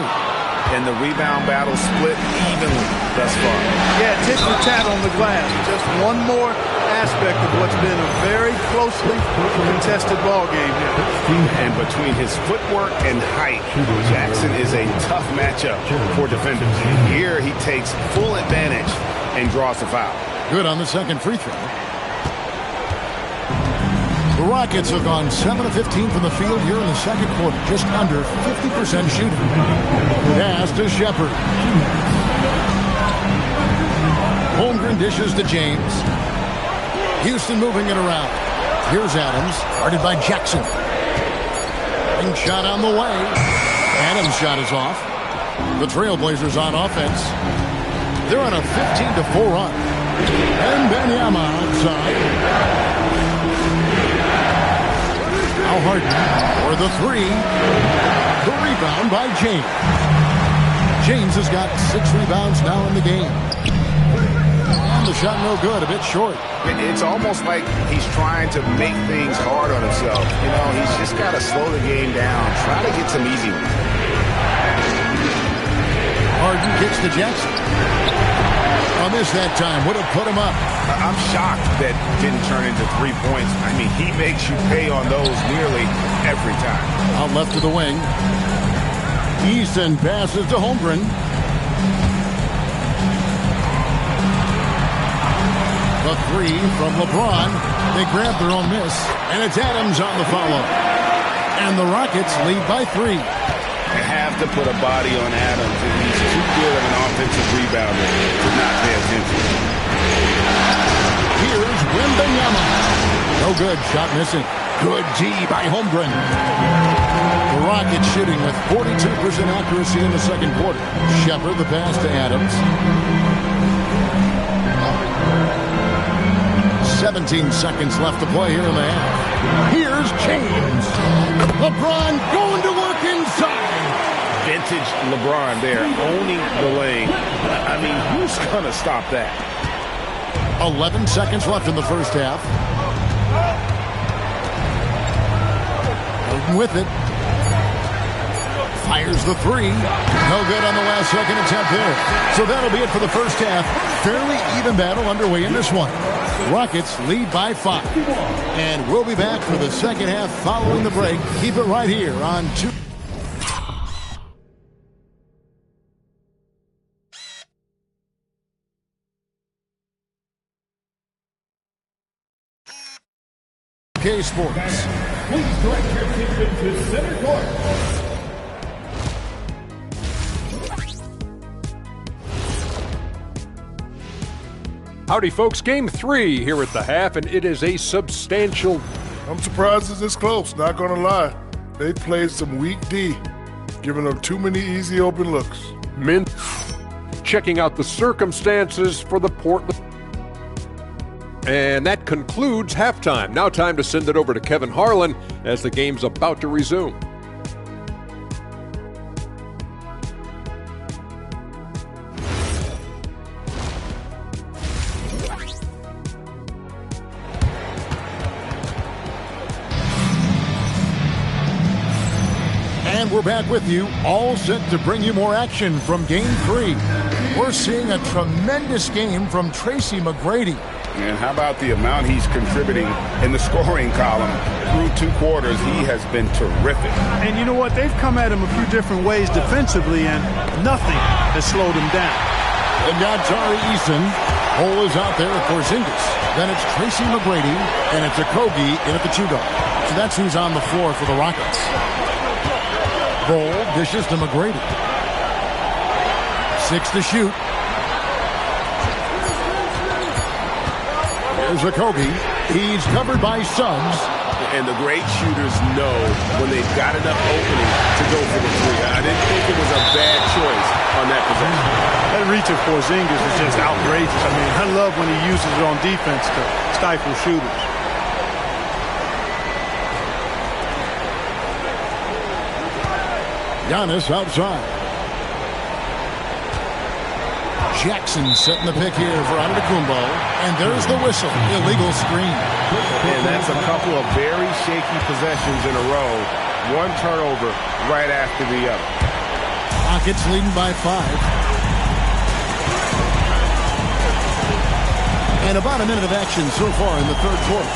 And the rebound battle split evenly thus far. Yeah, tit for tat on the glass. Just one more aspect of what's been a very closely contested ball game here. And between his footwork and height, Jackson is a tough matchup for defenders. Here he takes full advantage and draws the foul. Good on the second free throw. The Rockets have gone 7 of 15 from the field here in the second quarter. Just under 50% shooting. Pass to Shepard. Holmgren dishes to James. Houston moving it around. Here's Adams, guarded by Jackson. And shot on the way. Adams' shot is off. The Trailblazers on offense. They're on a 15-4 run. And Wembanyama outside. Now Harden for the 3. The rebound by James. James has got 6 rebounds now in the game. And the shot no good, a bit short. It's almost like he's trying to make things hard on himself. You know, he's just got to slow the game down. Try to get some easy ones. Harden kicks to Jackson. A miss that time. Would have put him up. I'm shocked that didn't turn into 3 points. I mean, he makes you pay on those nearly every time. Out left to the wing. Eason passes to Holmgren. A three from LeBron. They grab their own miss. And it's Adams on the follow. And the Rockets lead by 3. You have to put a body on Adams. He's too good of an offensive rebounder to not pay attention. Here's Wembanyama. No good. Shot missing. Good D by Holmgren. The Rockets shooting with 42% accuracy in the second quarter. Shepard the pass to Adams. 17 seconds left to play here in the half. Here's James. LeBron going to work inside. Vintage LeBron there, owning the lane. I mean, who's going to stop that? 11 seconds left in the first half. Harden with it. Fires the three. No good on the last second attempt there. So that'll be it for the first half. Fairly even battle underway in this one. Rockets lead by 5. And we'll be back for the second half following the break. Keep it right here on 2. K Sports. Please direct your attention to center court. Howdy, folks. Game 3 here at the half, and it is a substantial. I'm surprised it's this close, not going to lie. They played some weak D, giving up too many easy open looks. Mint checking out the circumstances for the Portland. And that concludes halftime. Now time to send it over to Kevin Harlan as the game's about to resume. And we're back with you, all set to bring you more action from Game 3. We're seeing a tremendous game from Tracy McGrady. And how about the amount he's contributing in the scoring column? Through 2 quarters, he has been terrific. And you know what? They've come at him a few different ways defensively, and nothing has slowed him down. And now Tari Eason. Hole is out there for Porzingis. Then it's Tracy McGrady, and it's Okogie in at the 2 guard. So that's who's on the floor for the Rockets. Ball dishes to McGrady. 6 to shoot. Here's Okogie. He's covered by Suggs. And the great shooters know when they've got enough opening to go for the 3. I didn't think it was a bad choice on that possession. That reach of Porzingis is just outrageous. I mean, I love when he uses it on defense to stifle shooters. Giannis outside. Jackson setting the pick here for Antetokounmpo. And there's the whistle. Illegal screen. And that's a couple of very shaky possessions in a row. One turnover right after the other. Rockets leading by 5. And about a minute of action so far in the third quarter.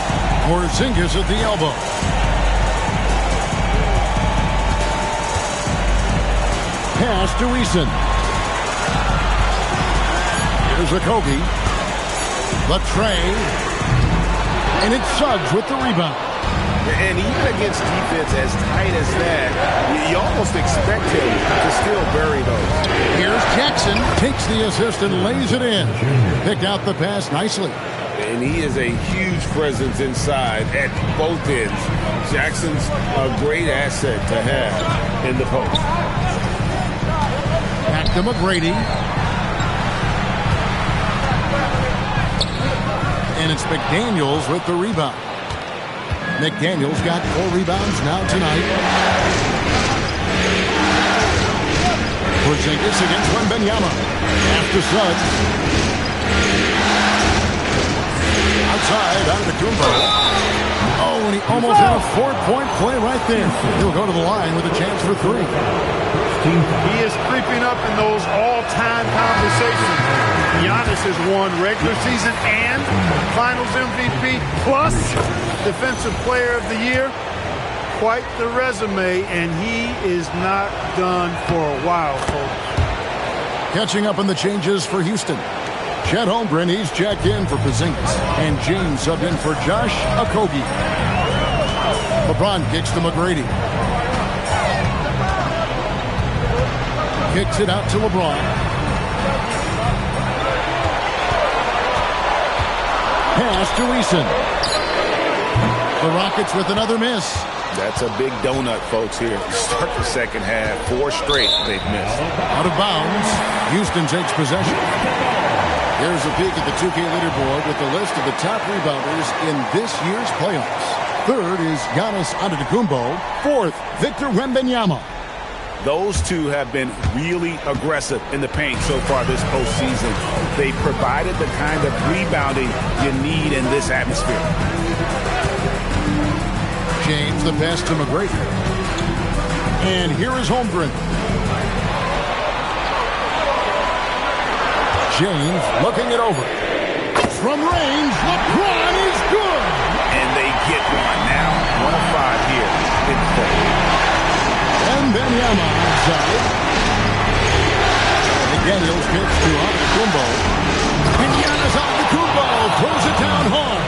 Porzingis at the elbow. Pass to Eason. Here's Okogie. Latrey. And it's Suggs with the rebound. And even against defense as tight as that, you almost expect him to still bury those. Here's Jackson. Takes the assist and lays it in. Picked out the pass nicely. And he is a huge presence inside at both ends. Jackson's a great asset to have in the post. Back to McGrady. And it's McDaniels with the rebound. McDaniels got 4 rebounds now tonight. Porzingis against Wembanyama. After Suggs. Outside, Antetokounmpo. Oh, and he almost had a 4-point play right there. He'll go to the line with a chance for 3. He is creeping up in those all-time conversations. Giannis has won regular season and Finals MVP plus Defensive Player of the Year. Quite the resume, and he is not done for a while, folks. Catching up on the changes for Houston. Chet Holmgren, he's checked in for Porzingis. And James subbed in for Josh Okogie. LeBron kicks to McGrady. Kicks it out to LeBron. Pass to Eason. The Rockets with another miss. That's a big donut, folks, here. Start the second half. 4 straight they've missed. Out of bounds. Houston takes possession. Here's a peek at the 2K leaderboard with the list of the top rebounders in this year's playoffs. Third is Giannis Antetokounmpo. Fourth, Victor Wembanyama. Those two have been really aggressive in the paint so far this postseason. They provided the kind of rebounding you need in this atmosphere. James, the pass to McGrady. And here is Holmgren. James looking it over. From range, LeBron is good. And they get one now. 1 of 5 here in the fourth. And Wembanyama outside. McDaniels gets to Antetokounmpo. And Giannis Antetokounmpo throws it down hard.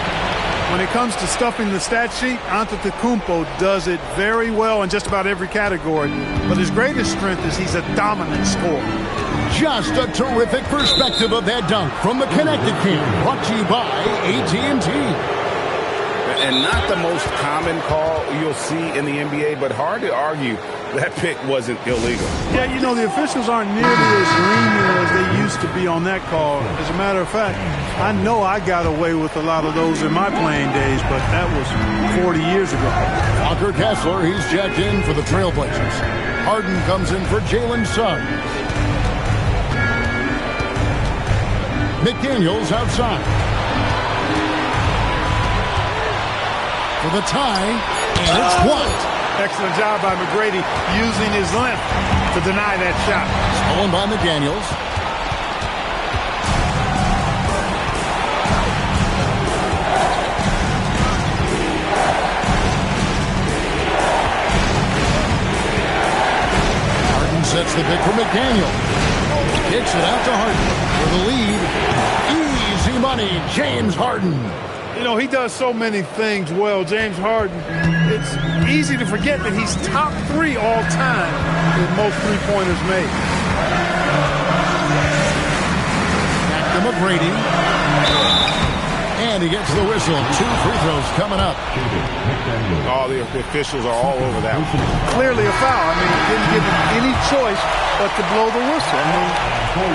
When it comes to stuffing the stat sheet, Antetokounmpo does it very well in just about every category. But his greatest strength is he's a dominant scorer. Just a terrific perspective of that dunk from the Connected Camp, brought to you by AT&T. And not the most common call you'll see in the NBA, but hard to argue that pick wasn't illegal. Yeah, you know, the officials aren't nearly as lenient as they used to be on that call. As a matter of fact, I know I got away with a lot of those in my playing days, but that was 40 years ago. Walker Kessler, he's checked in for the Trailblazers. Harden comes in for Jalen Suggs. McDaniels outside. For the tie, and it's blocked. Excellent job by McGrady using his length to deny that shot. Stolen by McDaniels. Harden sets the pick for McDaniels. Kicks it out to Harden for the lead. Easy money, James Harden. You know, he does so many things well, James Harden. It's easy to forget that he's top 3 all time with most three-pointers made. Back to McGrady. And he gets the whistle. 2 free throws coming up. All the officials are all over that one. Clearly a foul. I mean, he didn't give him any choice but to blow the whistle. I mean,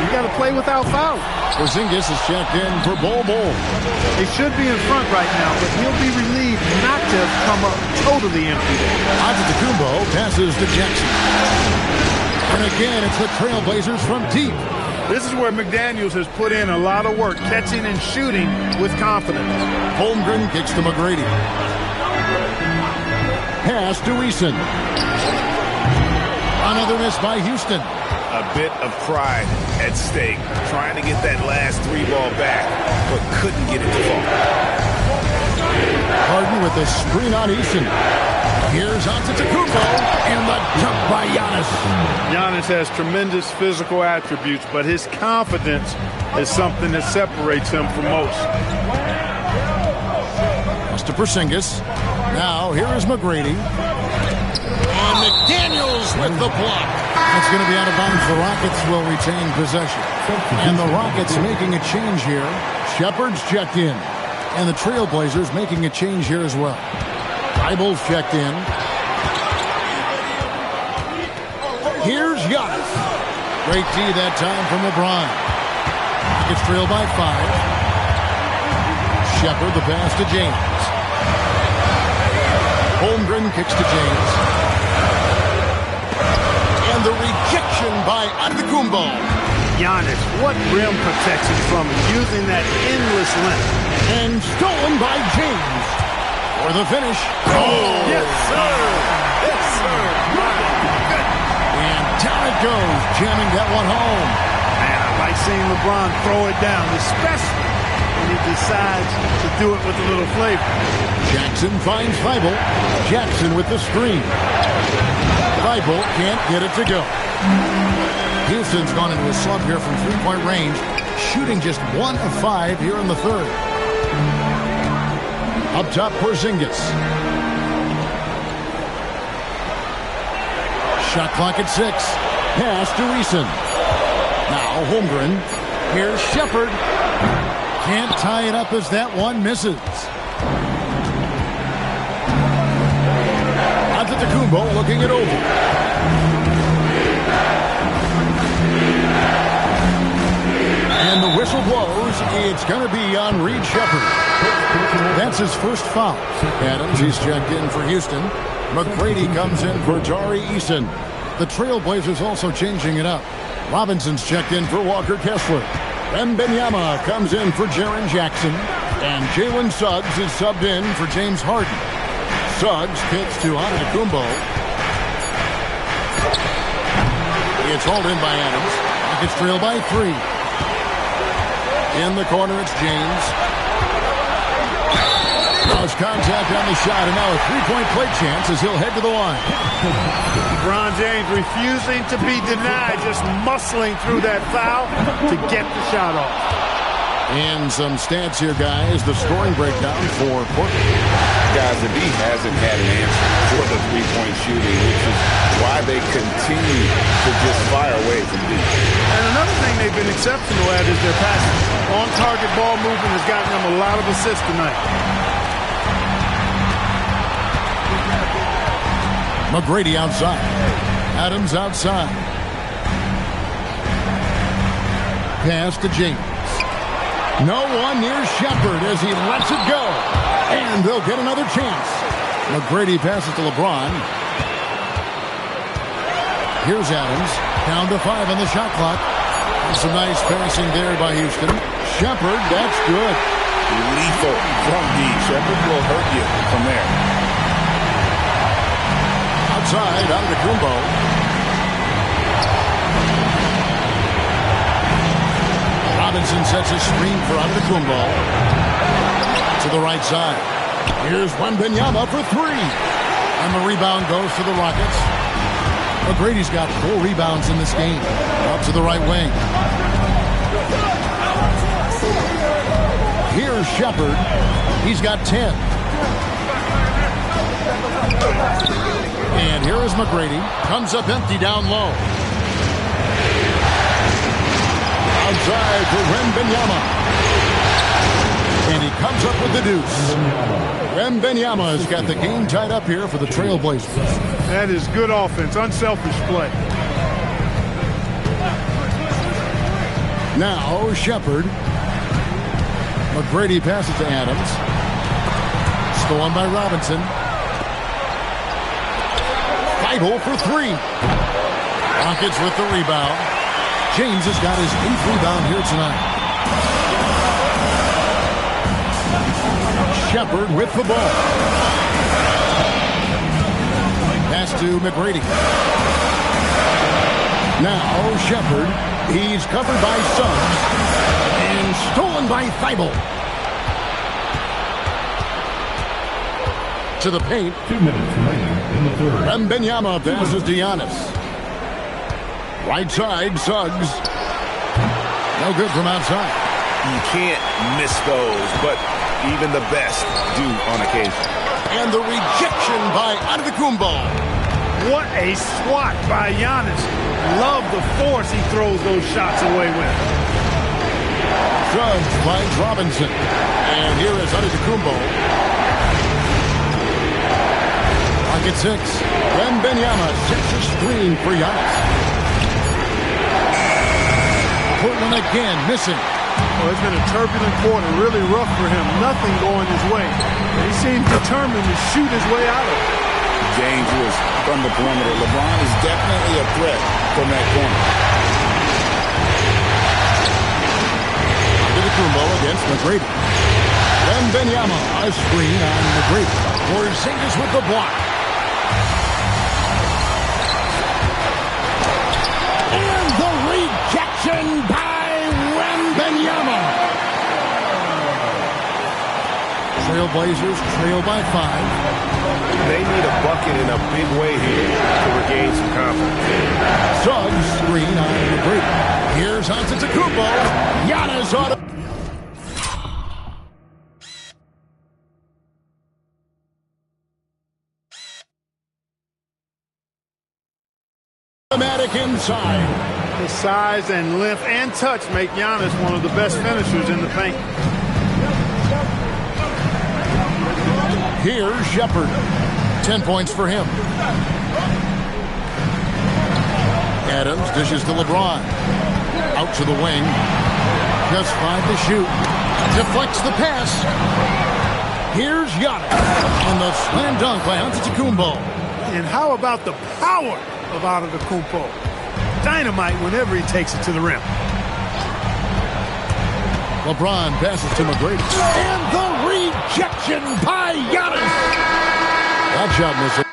you got to play without fouls. Porzingis is checked in for Bol Bol. They should be in front right now, but he'll be relieved not to have come up totally empty. Antetokounmpo passes to Jackson. And again, it's the Trailblazers from deep. This is where McDaniels has put in a lot of work, catching and shooting with confidence. Holmgren kicks to McGrady. Pass to Eason. Another miss by Houston. A bit of pride at stake, trying to get that last 3 ball back, but couldn't get it to fall. Harden with the screen on Eason. Here's Antetokounmpo, and the dunk by Giannis. Giannis has tremendous physical attributes, but his confidence is something that separates him from most. Pass to Porzingis. Now, here is McGrady. And McDaniels with the block. That's going to be out of bounds. The Rockets will retain possession. And the Rockets making a change here. Shepard's checked in. And the Trailblazers making a change here as well. Thibault's checked in. Here's Giannis. Great D that time from LeBron. Rockets trail by 5. Shepard, the pass to James. Holmgren kicks to James. And the rejection by Antetokounmpo. Giannis, what rim protection from him, using that endless length. And stolen by James. For the finish. Oh, yes, sir. Yes, sir. My goodness. And down it goes, jamming that one home. Man, I like seeing LeBron throw it down, especially when he decides to do it with a little flavor. Jackson finds Thibault. Jackson with the screen. Thibault can't get it to go. Houston's gone into a slump here from three-point range, shooting just 1 of 5 here in the third. Up top, Porzingis. Shot clock at 6. Pass to Eason. Now Holmgren. Here's Shepard. Can't tie it up as that one misses. Antetokounmpo looking it over. And the whistle blows. It's going to be on Reed Shepard. That's his first foul. Adams, he's checked in for Houston. McGrady comes in for Tari Eason. The Trailblazers also changing it up. Robinson's checked in for Walker Kessler. Wembanyama comes in for Jaren Jackson. And Jalen Suggs is subbed in for James Harden. Suggs kicks to Antetokounmpo. It's hauled in by Adams. Rockets trail by 3. In the corner, it's James. Lost contact on the shot, and now a three-point play chance as he'll head to the line. LeBron James refusing to be denied, just muscling through that foul to get the shot off. And some stats here, guys. The scoring breakdown for Portland. Guys, the D hasn't had an answer for the three-point shooting, which is why they continue to just fire away from deep. And another thing they've been exceptional at is their passing. On-target ball movement has gotten them a lot of assists tonight. McGrady outside. Adams outside. Pass to James. No one near Shepard as he lets it go. And they'll get another chance. McGrady passes to LeBron. Here's Adams. Down to 5 on the shot clock. Some nice passing there by Houston. Shepard, that's good. Lethal from deep. Shepard will hurt you from there. Outside, Antetokounmpo. Robinson sets a screen for Antetokounmpo. To the right side. Here's Wembanyama for 3. And the rebound goes to the Rockets. McGrady's got 4 rebounds in this game. Up to the right wing. Here's Shepard. He's got 10. And here is McGrady. Comes up empty down low. Outside for Wembanyama. And he comes up with the deuce. Wembanyama has got the game tied up here for the Trailblazers. That is good offense, unselfish play. Now Shepard. McGrady passes to Adams. Stolen by Robinson. Thibault for 3. Rockets with the rebound. James has got his 8th rebound here tonight. Shepard with the ball. Pass to McGrady. Now Shepard. He's covered by Suggs. And stolen by Thibault. To the paint. 2 minutes remaining in the third. Wembanyama passes to Giannis. Right side, Suggs. No good from outside. You can't miss those, but even the best do on occasion. And the rejection by Antetokounmpo. What a swat by Giannis. Love the force he throws those shots away with. Suggs finds Robinson. And here is Antetokounmpo. Pocket 6. Wembanyama sets a screen for Giannis. Portland again missing. Well, it's been a turbulent quarter, really rough for him. Nothing going his way. He seems determined to shoot his way out of it. Dangerous from the perimeter. LeBron is definitely a threat from that corner. Antetokounmpo against McGrady. Wembanyama, a screen on McGrady. Porzingis with the block. Trailblazers trail by 5. They need a bucket in a big way here to regain some confidence. Suggs screen on McGrady. Here's Antetokounmpo. Giannis on automatic inside. The size and length and touch make Giannis one of the best finishers in the paint. Here's Shepard. 10 points for him. Adams dishes to LeBron. Out to the wing. Just 5 to shoot. Deflects the pass. Here's Giannis. And the slam dunk by Antetokounmpo. And how about the power of Antetokounmpo? Dynamite whenever he takes it to the rim. LeBron passes to McGrady. And the rejection by Giannis. That shot missing.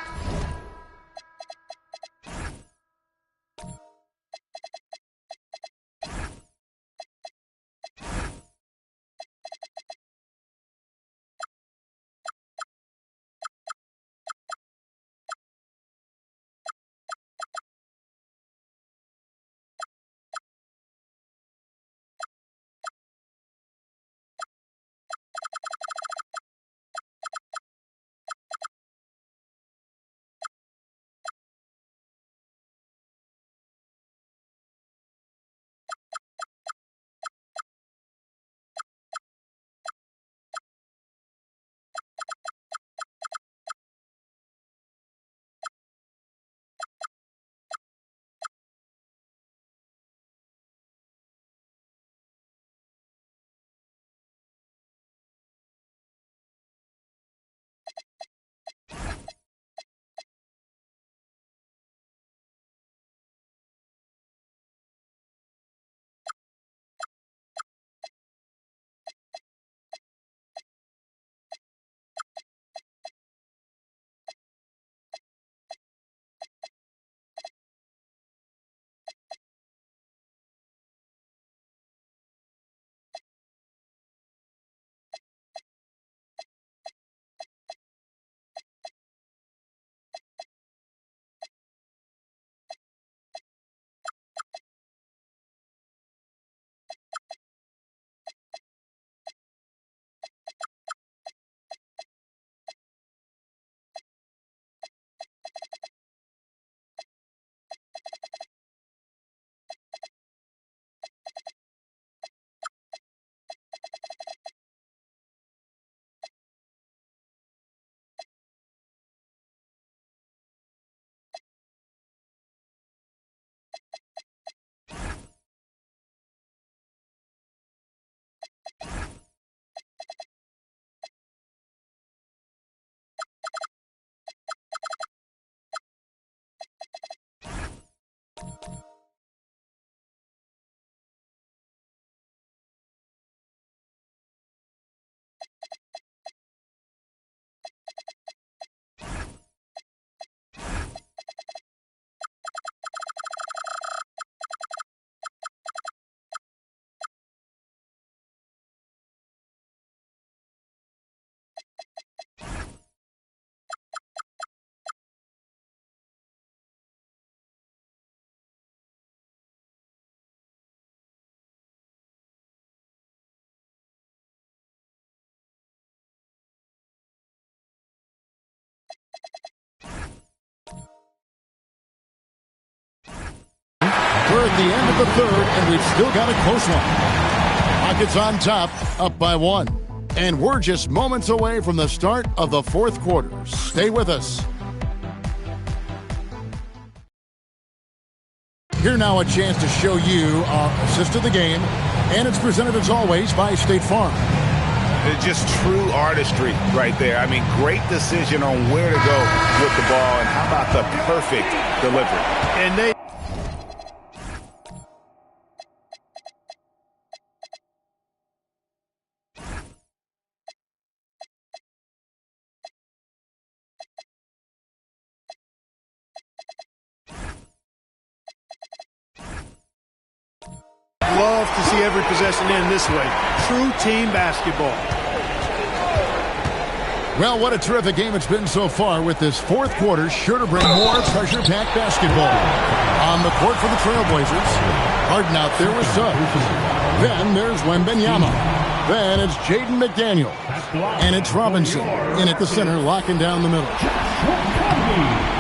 We're at the end of the third, and we've still got a close one. Rockets on top, up by 1. And we're just moments away from the start of the fourth quarter. Stay with us. Here now a chance to show you our assist of the game, and it's presented as always by State Farm. It's just true artistry right there. I mean, great decision on where to go with the ball, and how about the perfect delivery. And they love to see every possession end this way. True team basketball. Well, what a terrific game it's been so far, with this fourth quarter sure to bring more pressure-packed basketball. On the court for the Trailblazers, Harden out there with Suggs. Then there's Wembanyama. Then it's Jaden McDaniel. And it's Robinson in at the center, locking down the middle.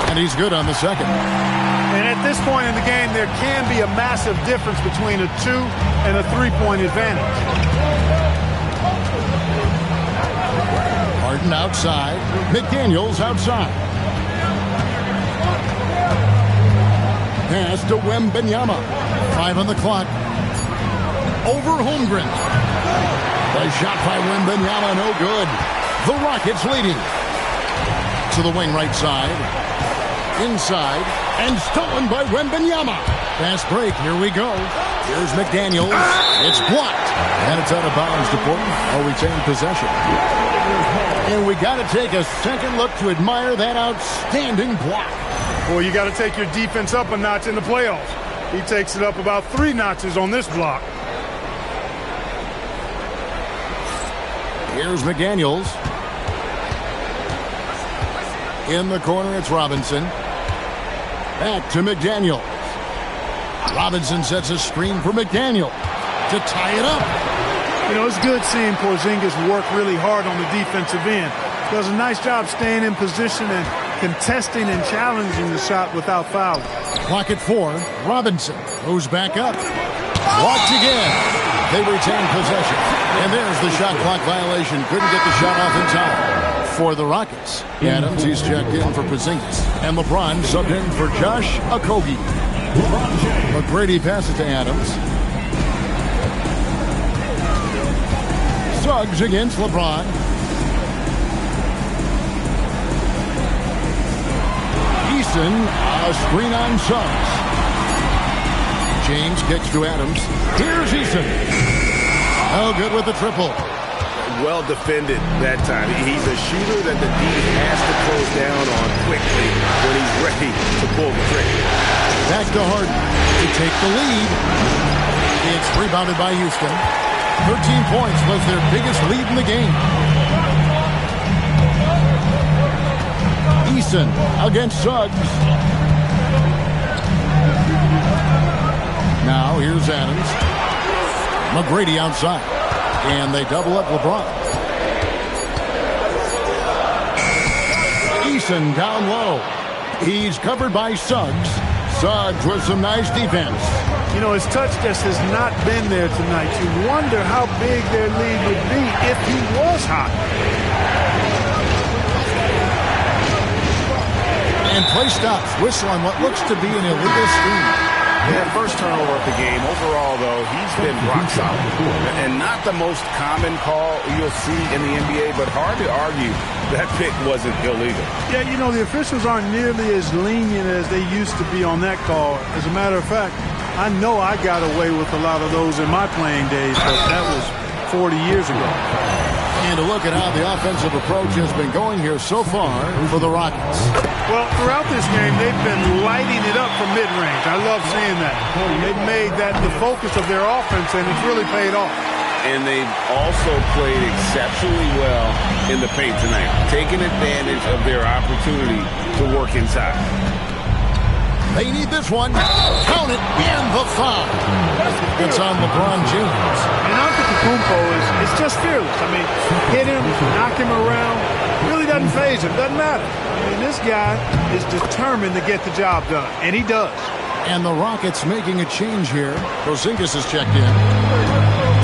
And he's good on the second. And at this point in the game, there can be a massive difference between a 2 and a 3-point advantage. Harden outside. McDaniels outside. Pass to Wembanyama. 5 on the clock. Over Holmgren. The shot by Wembanyama, no good. The Rockets leading. To the wing right side. Inside. And stolen by Wembanyama. Fast break. Here we go. Here's McDaniels. It's blocked. And it's out of bounds to Portland. I'll retain possession. And we got to take a second look to admire that outstanding block. Well, you got to take your defense up a notch in the playoffs. He takes it up about 3 notches on this block. Here's McDaniels. In the corner, it's Robinson. Back to McDaniels. Robinson sets a screen for McDaniel to tie it up. You know, it's good seeing Porzingis work really hard on the defensive end. Does a nice job staying in position and contesting and challenging the shot without fouling. Clock at 4. Robinson goes back up. Blocked again. They retain possession. And there's the shot clock violation. Couldn't get the shot off in time for the Rockets. Adams, he's checked in for Porzingis. And LeBron subbed in for Josh Okogie. McGrady passes to Adams. Suggs against LeBron. Eason, a screen on Suggs. James kicks to Adams. Here's Eason. Oh, good with the triple. Well defended that time. He's a shooter that the D has to close down on quickly when he's ready to pull the trigger. Back to Harden to take the lead. It's rebounded by Houston. 13 points was their biggest lead in the game. Eason against Suggs. Now here's Adams. McGrady outside. And they double up LeBron. Eason down low. He's covered by Suggs. Suggs with some nice defense. You know, his touch just has not been there tonight. You wonder how big their lead would be if he was hot. And play stops. Whistle on what looks to be an illegal screen. Yeah, first turnover of the game. Overall, though, he's been rock solid. And not the most common call you'll see in the NBA, but hard to argue that pick wasn't illegal. Yeah, you know, the officials aren't nearly as lenient as they used to be on that call. As a matter of fact, I know I got away with a lot of those in my playing days, but that was 40 years ago. And to look at how the offensive approach has been going here so far for the Rockets. Well, throughout this game, they've been lighting it up from mid-range. I love seeing that. They've made that the focus of their offense, and it's really paid off. And they've also played exceptionally well in the paint tonight, taking advantage of their opportunity to work inside. They need this one. Count it, and the foul. It's on LeBron James. And Antetokounmpo is just fearless. I mean, hit him, knock him around. Really doesn't faze him. Doesn't matter. I mean, this guy is determined to get the job done, and he does. And the Rockets making a change here. Porzingis is checked in.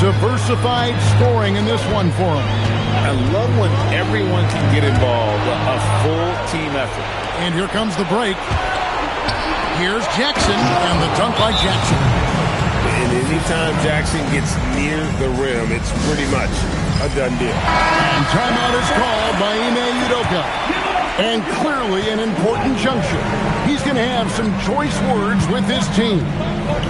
Diversified scoring in this one for him. I love when everyone can get involved, a full team effort. And here comes the break. Here's Jackson, and the dunk by Jackson. And anytime Jackson gets near the rim, it's pretty much a done deal. And timeout is called by Ime Udoka. And clearly an important juncture. He's going to have some choice words with his team.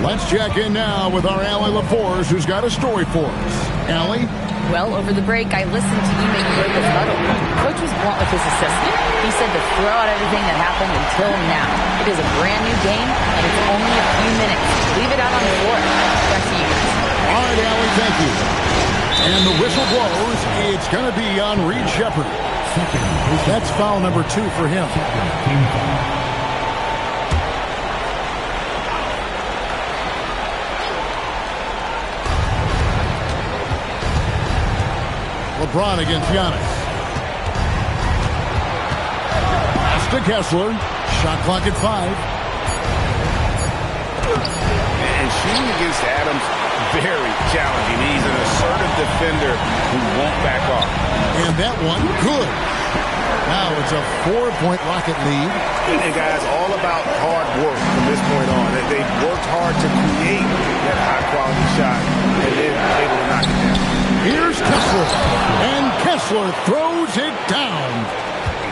Let's check in now with our Allie LaForce, who's got a story for us. Allie? Well, over the break, I listened to Ime Udoka's huddle. Coach was blunt with his assistant. He said to throw out everything that happened until now. It is a brand new game, and it's only a few minutes. Leave it out on the floor. Back to you guys. All right, Allie, thank you. And the whistle blows. It's going to be on Reed Sheppard. That's foul number 2 for him. LeBron against Giannis. Pass to Kessler. Shot clock at 5. And shooting against Adams, very challenging. He's an assertive defender who won't back off. And that one, good. Now it's a 4-point Rocket lead. And guys, all about hard work from this point on. They've worked hard to create that high-quality shot, and they're able to knock it down. Here's Kessler, and Kessler throws it down.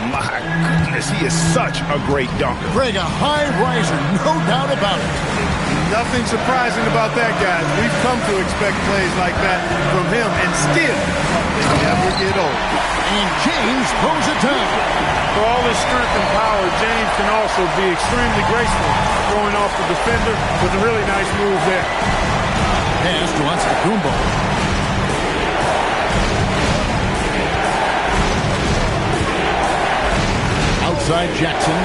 My goodness, he is such a great dunker. Greg, a high riser, no doubt about it. Nothing surprising about that, guys. We've come to expect plays like that from him, and still, they never get old. And James throws it down. For all his strength and power, James can also be extremely graceful, throwing off the defender with a really nice move there. Pass to Antetokounmpo. Outside Jackson.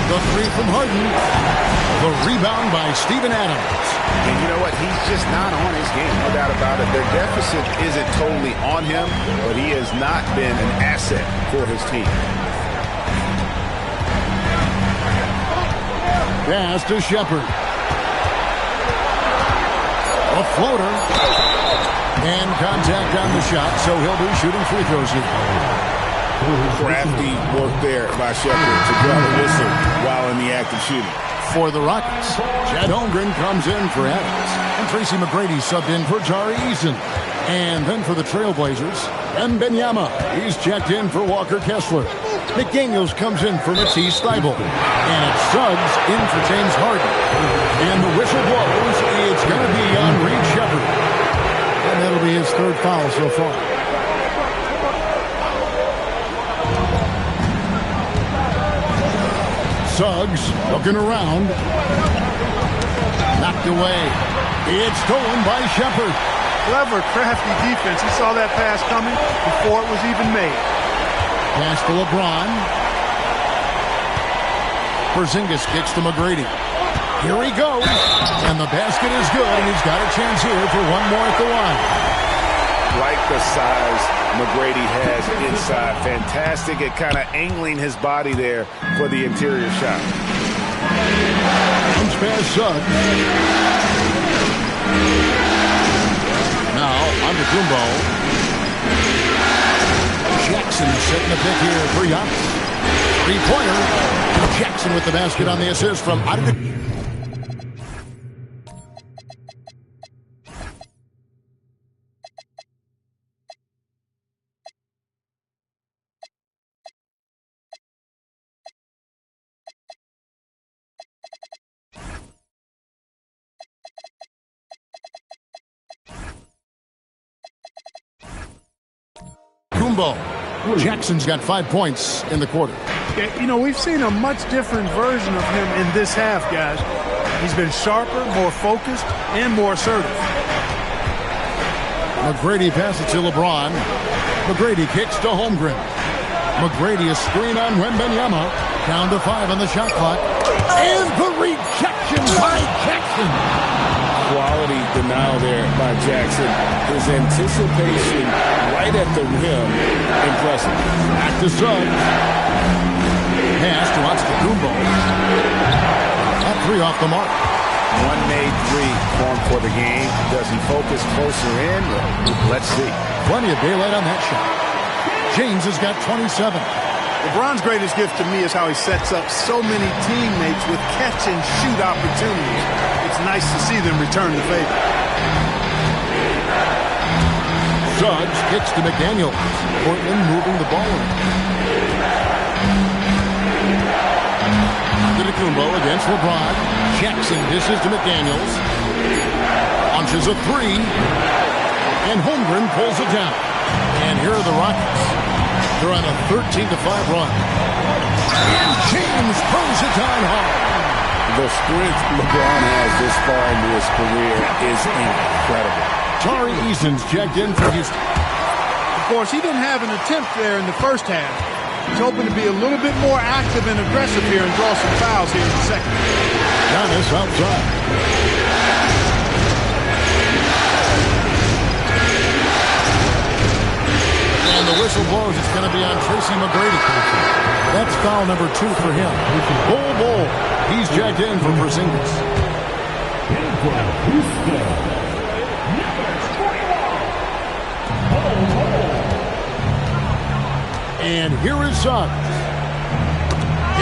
The 3 from Harden. The rebound by Steven Adams. And you know what? He's just not on his game, no doubt about it. Their deficit isn't totally on him, but he has not been an asset for his team. Pass to Sheppard. A floater. And contact on the shot, so he'll be shooting free throws here. Crafty work there by Sheppard to draw the whistle while in the act of shooting. For the Rockets, Chet Holmgren comes in for Adams. And Tracy McGrady subbed in for Tari Eason. And then for the Trailblazers, Wembanyama. He's checked in for Walker Kessler. McDaniels comes in for Matisse Thybulle. And it's Suggs in for James Harden. And the whistle blows. It's going to be on Reed Sheppard. And that'll be his 3rd foul so far. Suggs looking around. Knocked away. It's stolen by Sheppard. Clever, crafty defense. He saw that pass coming before it was even made. Pass to LeBron. Porzingis kicks to McGrady. Here he goes. And the basket is good, and he's got a chance here for one more at the line. Like the size McGrady has inside. Fantastic at kind of angling his body there for the interior shot. Comes past Suggs. Now, Antetokounmpo. Jackson setting the pick here for Giannis. 3-pointer. Jackson with the basket on the assist from Antetokounmpo. Jackson's got 5 points in the quarter. You know, we've seen a much different version of him in this half, guys. He's been sharper, more focused, and more assertive. McGrady passes to LeBron. McGrady kicks to Holmgren. McGrady a screen on Wembanyama. Down to 5 on the shot clock. And the rejection by Jackson. Quality denial there by Jackson. His anticipation right at the rim, impressive. Back to Suggs. Pass to Antetokounmpo. That 3 off the mark. One made 3 formed for the game. Does he focus closer in? Let's see. Plenty of daylight on that shot. James has got 27. LeBron's greatest gift to me is how he sets up so many teammates with catch-and-shoot opportunities. It's nice to see them return the favor. Suggs kicks to McDaniels. Portland moving the ball. Antetokounmpo against LeBron. Jackson dishes to McDaniels. Launches a 3. And Holmgren pulls it down. And here are the Rockets. They're on a 13-5 run. And James throws it down hard. The strength LeBron has this far into his career is incredible. Tari Eason's checked in for Houston. Of course, he didn't have an attempt there in the first half. He's hoping to be a little bit more active and aggressive here and draw some fouls here in the second. Giannis outside. And the whistle blows. It's going to be on Tracy McGrady. That's foul number 2 for him. Bull. He's checked in for Porzingis. And here is Suggs.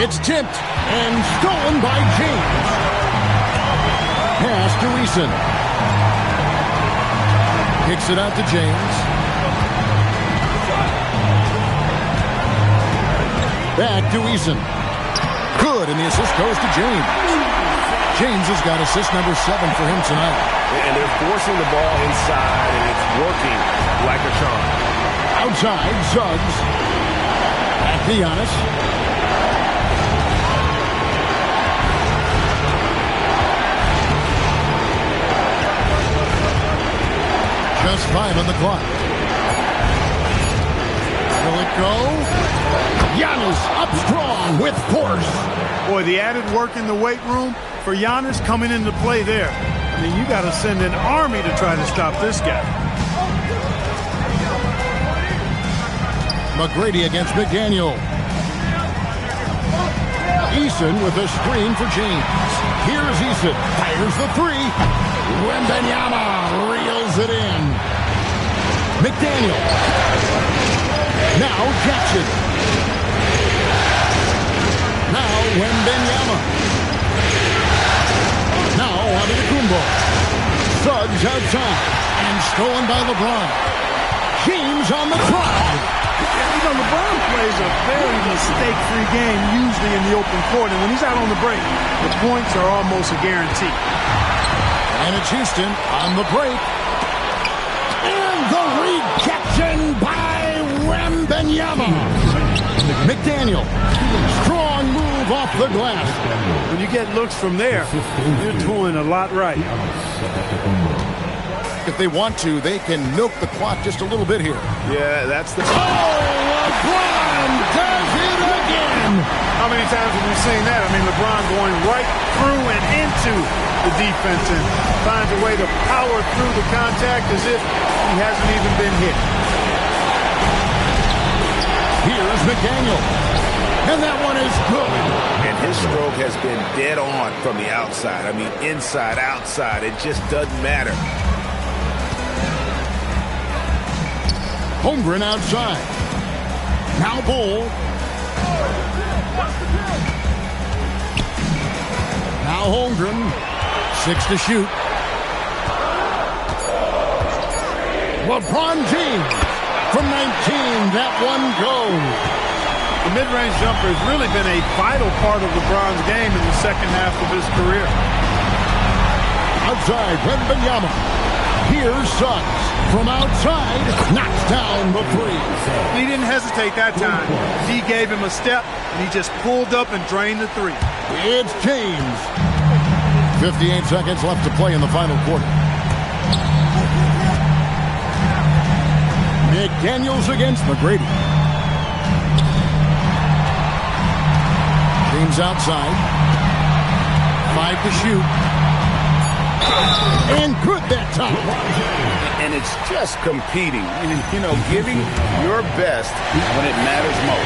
It's tipped and stolen by James. Pass to Eason. Kicks it out to James. Back to Eason. Good, and the assist goes to James. James has got assist number 7 for him tonight. And they're forcing the ball inside, and it's working like a charm. Outside, Suggs. Back to Giannis. Just 5 on the clock. Will it go? Giannis up strong with force. Boy, the added work in the weight room for Giannis coming into play there. I mean, you got to send an army to try to stop this guy. McGrady against McDaniel. Eason with a screen for James. Here's Eason. Fires the 3. Wembanyama reels it in. McDaniel. Now Jackson. Now Wembanyama. Now Antetokounmpo. Suggs outside. And stolen by LeBron. James on the drive. You know, LeBron plays a very mistake-free game usually in the open court. And when he's out on the break, the points are almost a guarantee. And it's Houston on the break. And the rejection by Wembanyama. McDaniel. Strong move off the glass. When you get looks from there, you're doing a lot right. If they want to, they can milk the clock just a little bit here. Yeah, that's the... Oh, LeBron does it again. How many times have we seen that? I mean, LeBron going right through and into the defense and finds a way to power through the contact as if he hasn't even been hit. Here's McDaniel. And that one is good. And his stroke has been dead on from the outside. I mean, inside, outside. It just doesn't matter. Holmgren outside. Now Bull. Now Holmgren. 6 to shoot. LeBron James from 19. That one goes. The mid-range jumper has really been a vital part of LeBron's game in the second half of his career. Outside, Wembanyama. Here's Suggs. From outside, knocks down the 3. He didn't hesitate that time. He gave him a step, and he just pulled up and drained the 3. It's James. 58 seconds left to play in the final quarter. McDaniels against McGrady. James outside. 5 to shoot. And good that time. And it's just competing, you know, giving your best when it matters most.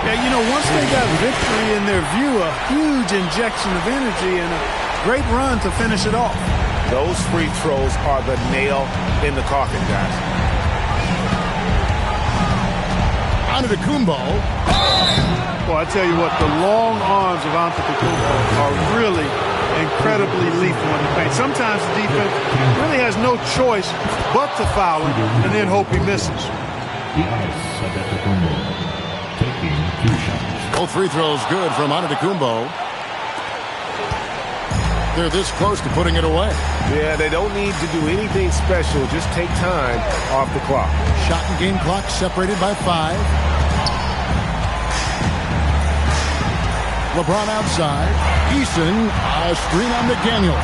Yeah, you know, once they got victory in their view, a huge injection of energy and a great run to finish it off. Those free throws are the nail in the coffin, guys. Antetokounmpo. Well, I tell you what, the long arms of Antetokounmpo are really incredibly lethal in the paint. Sometimes the defense really has no choice but to foul him and then hope he misses. Both free throws good from Antetokounmpo. They're this close to putting it away. Yeah, they don't need to do anything special. Just take time off the clock. Shot and game clock separated by 5. LeBron outside. Eason, a screen on McDaniel.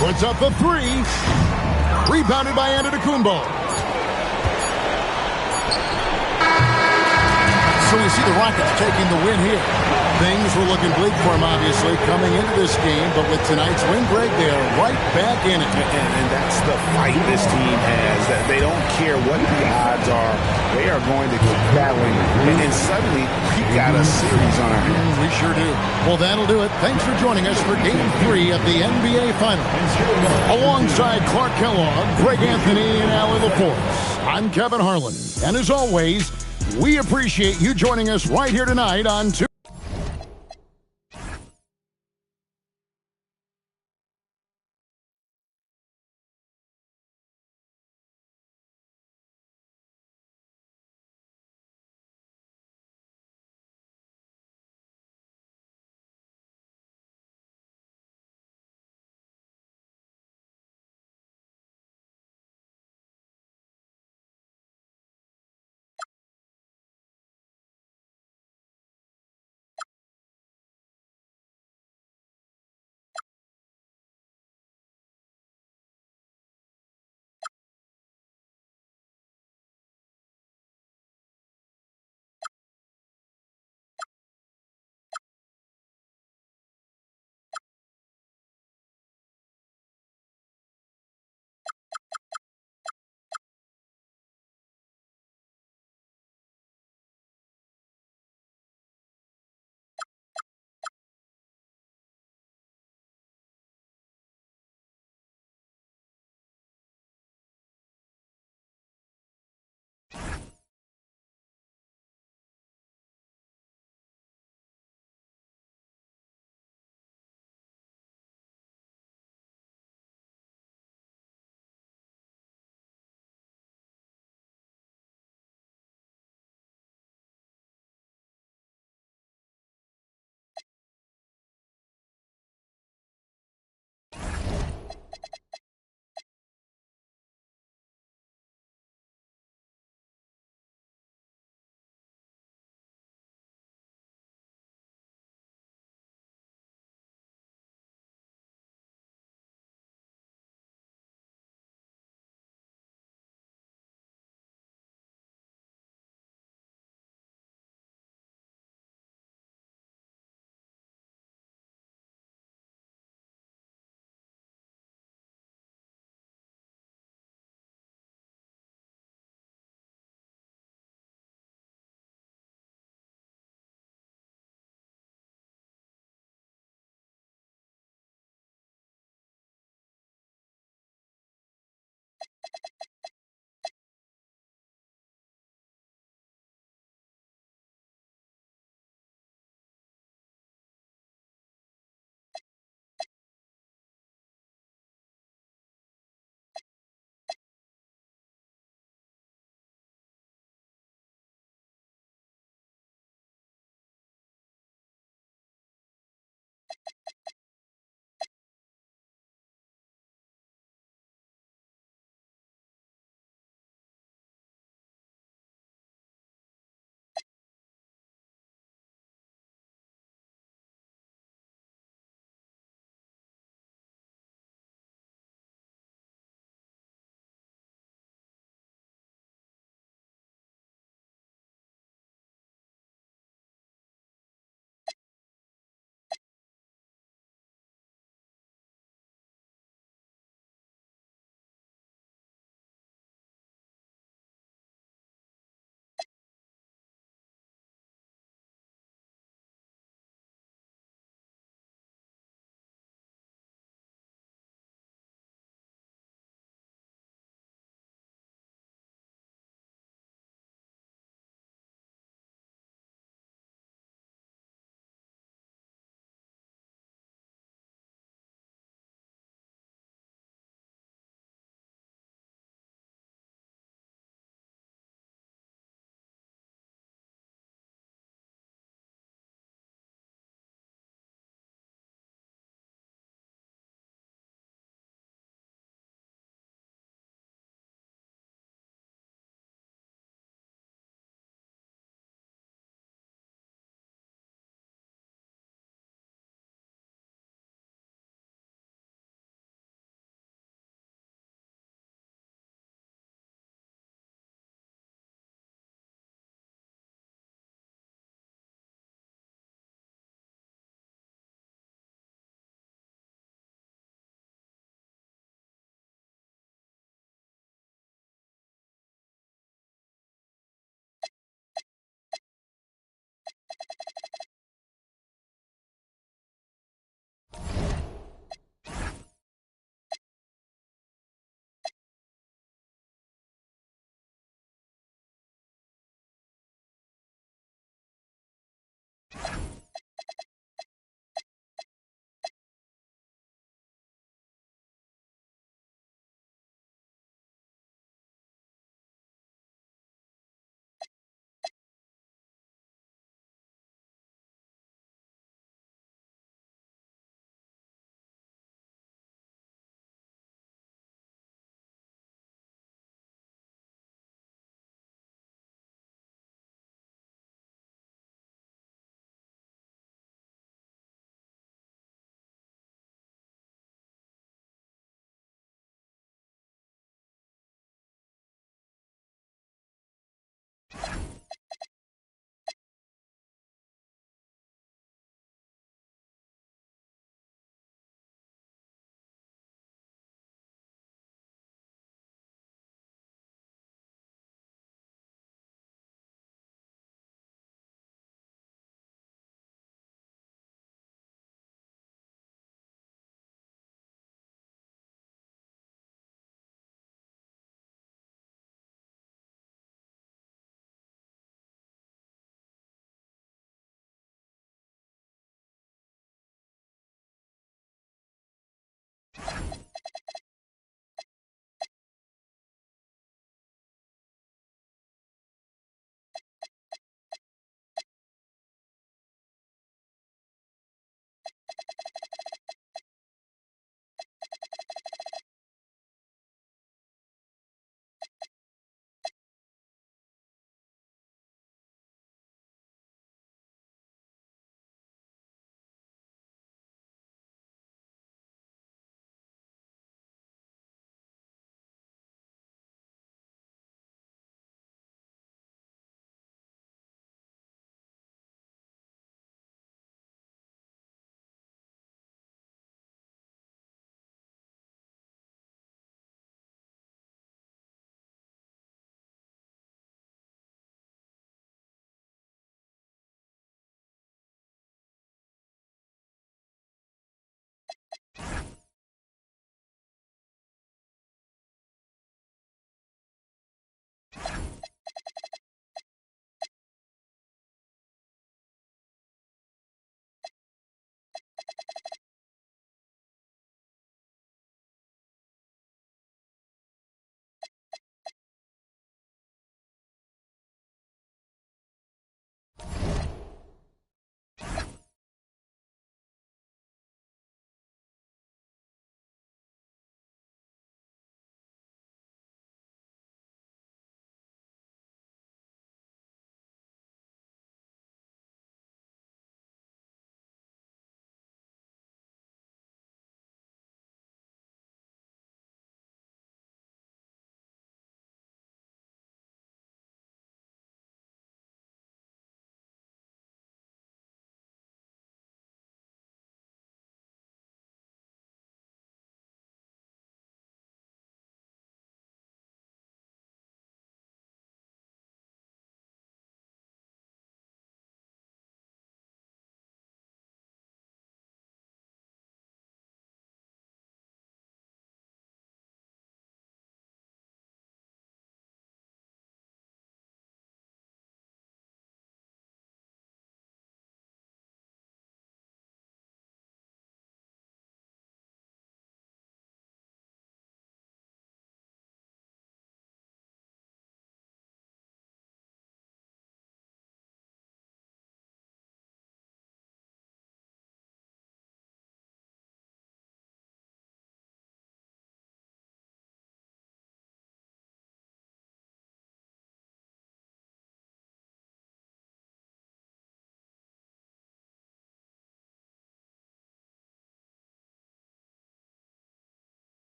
Puts up the three. Rebounded by Antetokounmpo. So we see the Rockets taking the win here. Things were looking bleak for them, obviously, coming into this game. But with tonight's win, Greg, they are right back in it. And that's the fight this team has. That they don't care what the odds are. They are going to get battling. And suddenly, we got a series on our hands. We sure do. Well, that'll do it. Thanks for joining us for Game 3 of the NBA Finals. Alongside Clark Kellogg, Greg Anthony, and Allie LaForce, I'm Kevin Harlan. And as always, we appreciate you joining us right here tonight on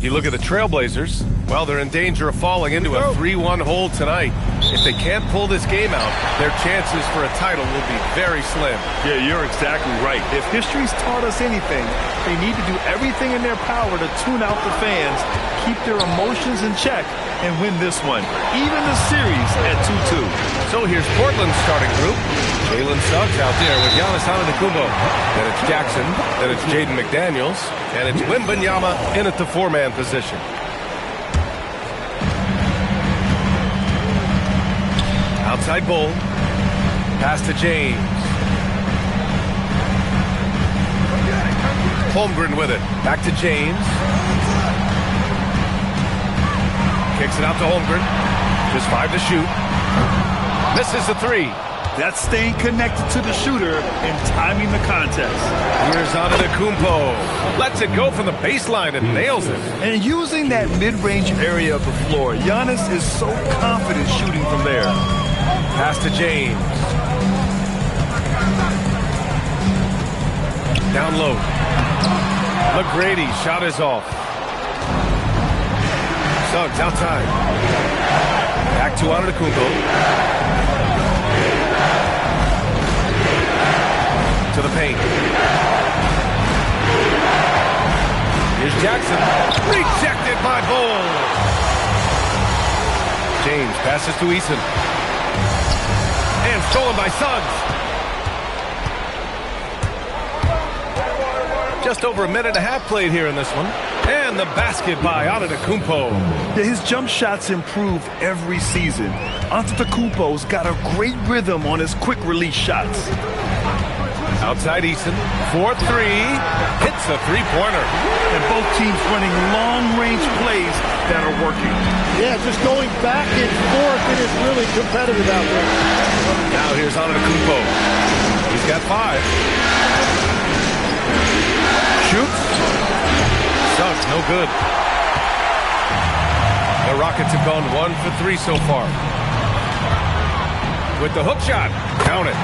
You look at the Trailblazers, well, they're in danger of falling into a 3-1 hole tonight. If they can't pull this game out, their chances for a title will be very slim. Yeah, you're exactly right. If history's taught us anything, they need to do everything in their power to tune out the fans, keep their emotions in check, and win this one, even the series at 2-2. So here's Portland's starting group. Jalen Suggs out there with Giannis Antetokounmpo. Then it's Jackson. Then it's Jaden McDaniels. And it's Wembanyama in at the 4-man position. Outside Bull. Pass to James. Holmgren with it. Back to James. Kicks it out to Holmgren. Just 5 to shoot. Misses the 3. That's staying connected to the shooter and timing the contest. Here's Antetokounmpo. Lets it go from the baseline and nails it. And using that mid-range area of the floor, Giannis is so confident shooting from there. Pass to James. Down low. McGrady shot is off. Suggs outside. Back to Antetokounmpo. To the paint. Here's Jackson. Rejected by Bull. James passes to Eason. And stolen by Suggs. Just over a minute and a half played here in this one. And the basket by Antetokounmpo. Yeah, his jump shots improve every season. Antetokounmpo's got a great rhythm on his quick release shots. Outside Eason, 4-3, hits a three-pointer. And both teams running long-range plays that are working. Yeah, just going back and forth, it is really competitive out there. Now here's Antetokounmpo. He's got 5. Shoots. Suggs, no good. The Rockets have gone 1 for 3 so far. With the hook shot, count it.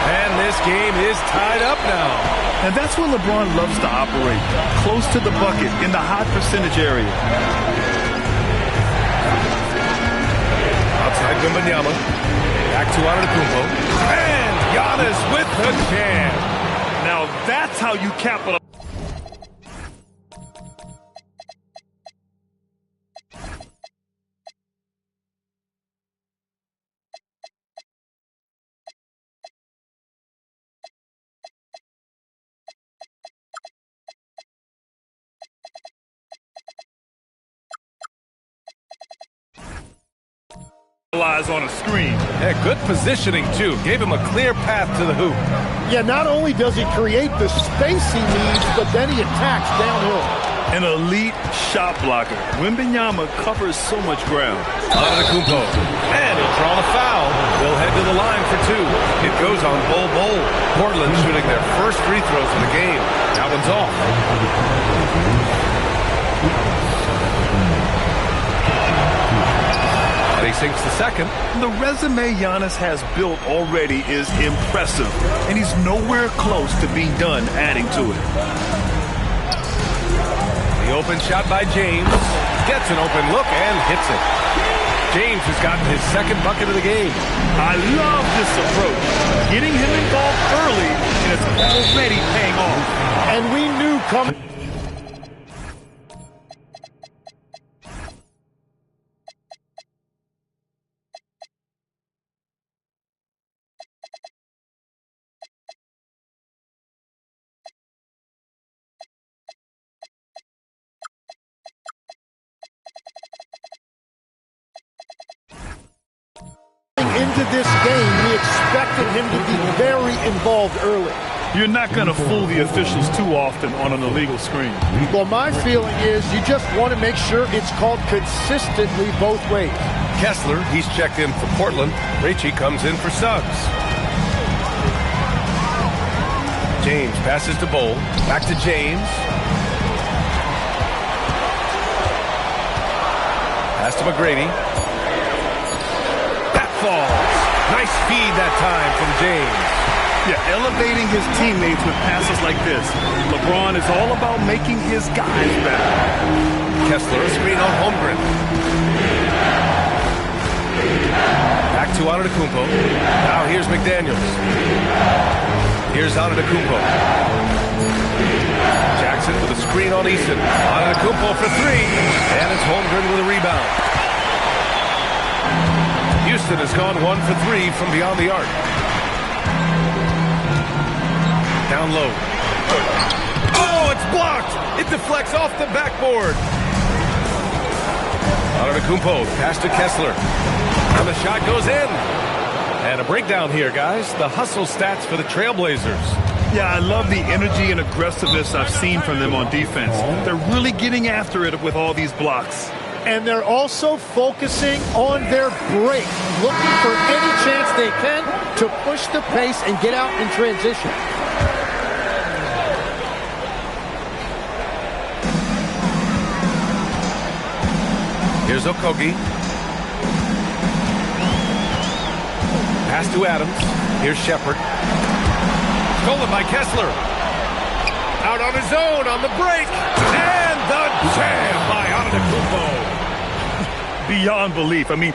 And this game is tied up now. And that's where LeBron loves to operate. Close to the bucket in the high percentage area. Outside Wembanyama. Back to Antetokounmpo. And Giannis with the jam. Now that's how you capitalize. On a screen. Yeah, good positioning, too. Gave him a clear path to the hoop. Yeah, not only does he create the space he needs, but then he attacks downhill. An elite shot blocker. Wembanyama covers so much ground. Antetokounmpo. And he'll draw the foul. They'll head to the line for 2. It goes on Bol Bol. Portland shooting their first free throws of the game. That one's off. He sinks the second. The resume Giannis has built already is impressive, and he's nowhere close to being done adding to it. The open shot by James. Gets an open look and hits it. James has gotten his second bucket of the game. I love this approach. Getting him involved early, and it's already paying off. And we knew coming. Into this game, we expected him to be very involved early. You're not going to fool the officials too often on an illegal screen. Well, my feeling is you just want to make sure it's called consistently both ways. Kessler, he's checked in for Portland. Ricci comes in for Suggs. James passes to Bol. Back to James. Pass to McGrady. Falls. Nice feed that time from James. Yeah, elevating his teammates with passes like this. LeBron is all about making his guys better. Kessler, a screen on Holmgren. Back to Antetokounmpo. Now here's McDaniels. Here's Antetokounmpo. Jackson with a screen on Eason. Antetokounmpo for three. And it's Holmgren with a rebound. Houston has gone 1 for 3 from beyond the arc. Down low. Oh, it's blocked! It deflects off the backboard. Antetokounmpo, pass to Kessler. And the shot goes in. And a breakdown here, guys. The hustle stats for the Trailblazers. Yeah, I love the energy and aggressiveness I've seen from them on defense. They're really getting after it with all these blocks. And they're also focusing on their break, looking for any chance they can to push the pace and get out in transition. Here's Okogie. Pass to Adams. Here's Shepherd. Stolen by Kessler. Out on his own on the break. And the jam by Antetokounmpo. Beyond belief. I mean,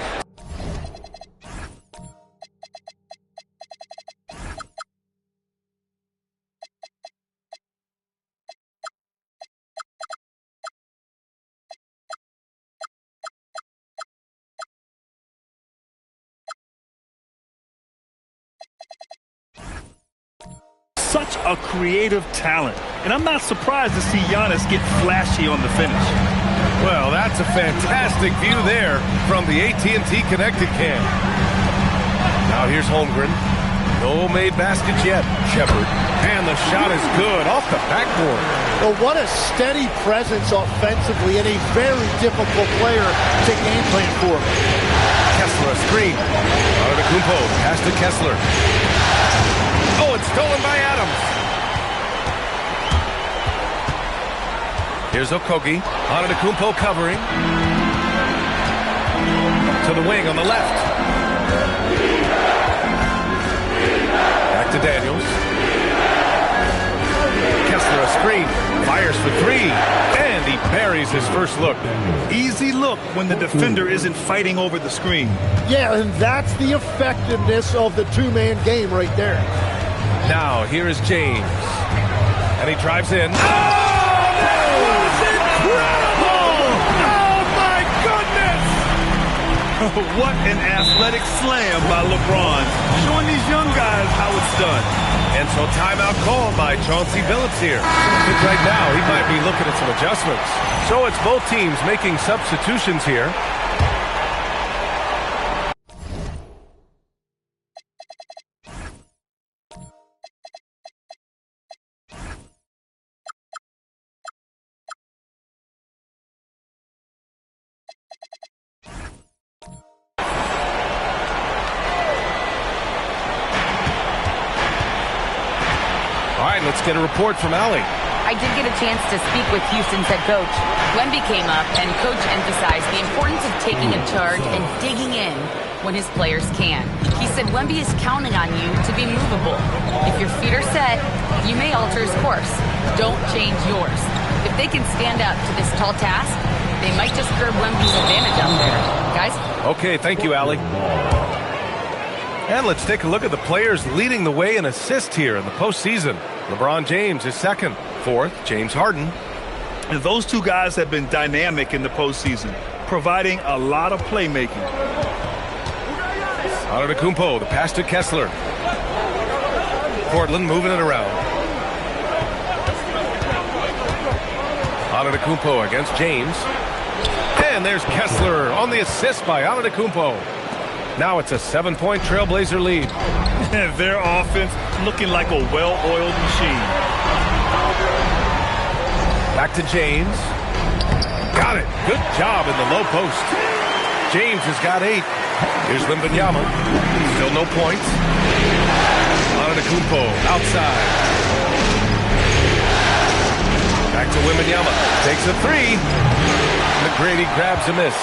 such a creative talent. And I'm not surprised to see Giannis get flashy on the finish. Well, that's a fantastic view there from the AT&T Connected Cam. Now here's Holmgren. No made baskets yet. Shepherd. And the shot is good off the backboard. Well, what a steady presence offensively and a very difficult player to game plan for. Kessler, a screen. Antetokounmpo, pass to Kessler. Oh, it's stolen by Adams. Here's Okogie. Antetokounmpo covering. To the wing on the left. Back to Daniels. Kessler, a screen. Fires for three. And he buries his first look. Easy look when the defender isn't fighting over the screen. Yeah, and that's the effectiveness of the two-man game right there. Now, here is James. And he drives in. Oh, that was incredible! Oh, my goodness! What an athletic slam by LeBron, showing these young guys how it's done. And so timeout called by Chauncey Billups here. I think right now he might be looking at some adjustments. So it's both teams making substitutions here. Let's get a report from Allie. I did get a chance to speak with Houston's head coach. Wemby came up, and Coach emphasized the importance of taking a charge and digging in when his players can. He said Wemby is counting on you to be movable. If your feet are set, you may alter his course. Don't change yours. If they can stand up to this tall task, they might just curb Wemby's advantage out there. Guys? Okay, thank you, Allie. And let's take a look at the players leading the way in assists here in the postseason. LeBron James is second. Fourth, James Harden. And those two guys have been dynamic in the postseason, providing a lot of playmaking. Antetokounmpo, the pass to Kessler. Portland moving it around. Antetokounmpo against James. And there's Kessler on the assist by Antetokounmpo. Now it's a 7-point Trailblazer lead. Their offense looking like a well-oiled machine. Back to James. Got it. Good job in the low post. James has got 8. Here's Wembanyama. Still no points. Antetokounmpo outside. Back to Wembanyama. Takes a 3. McGrady grabs a miss.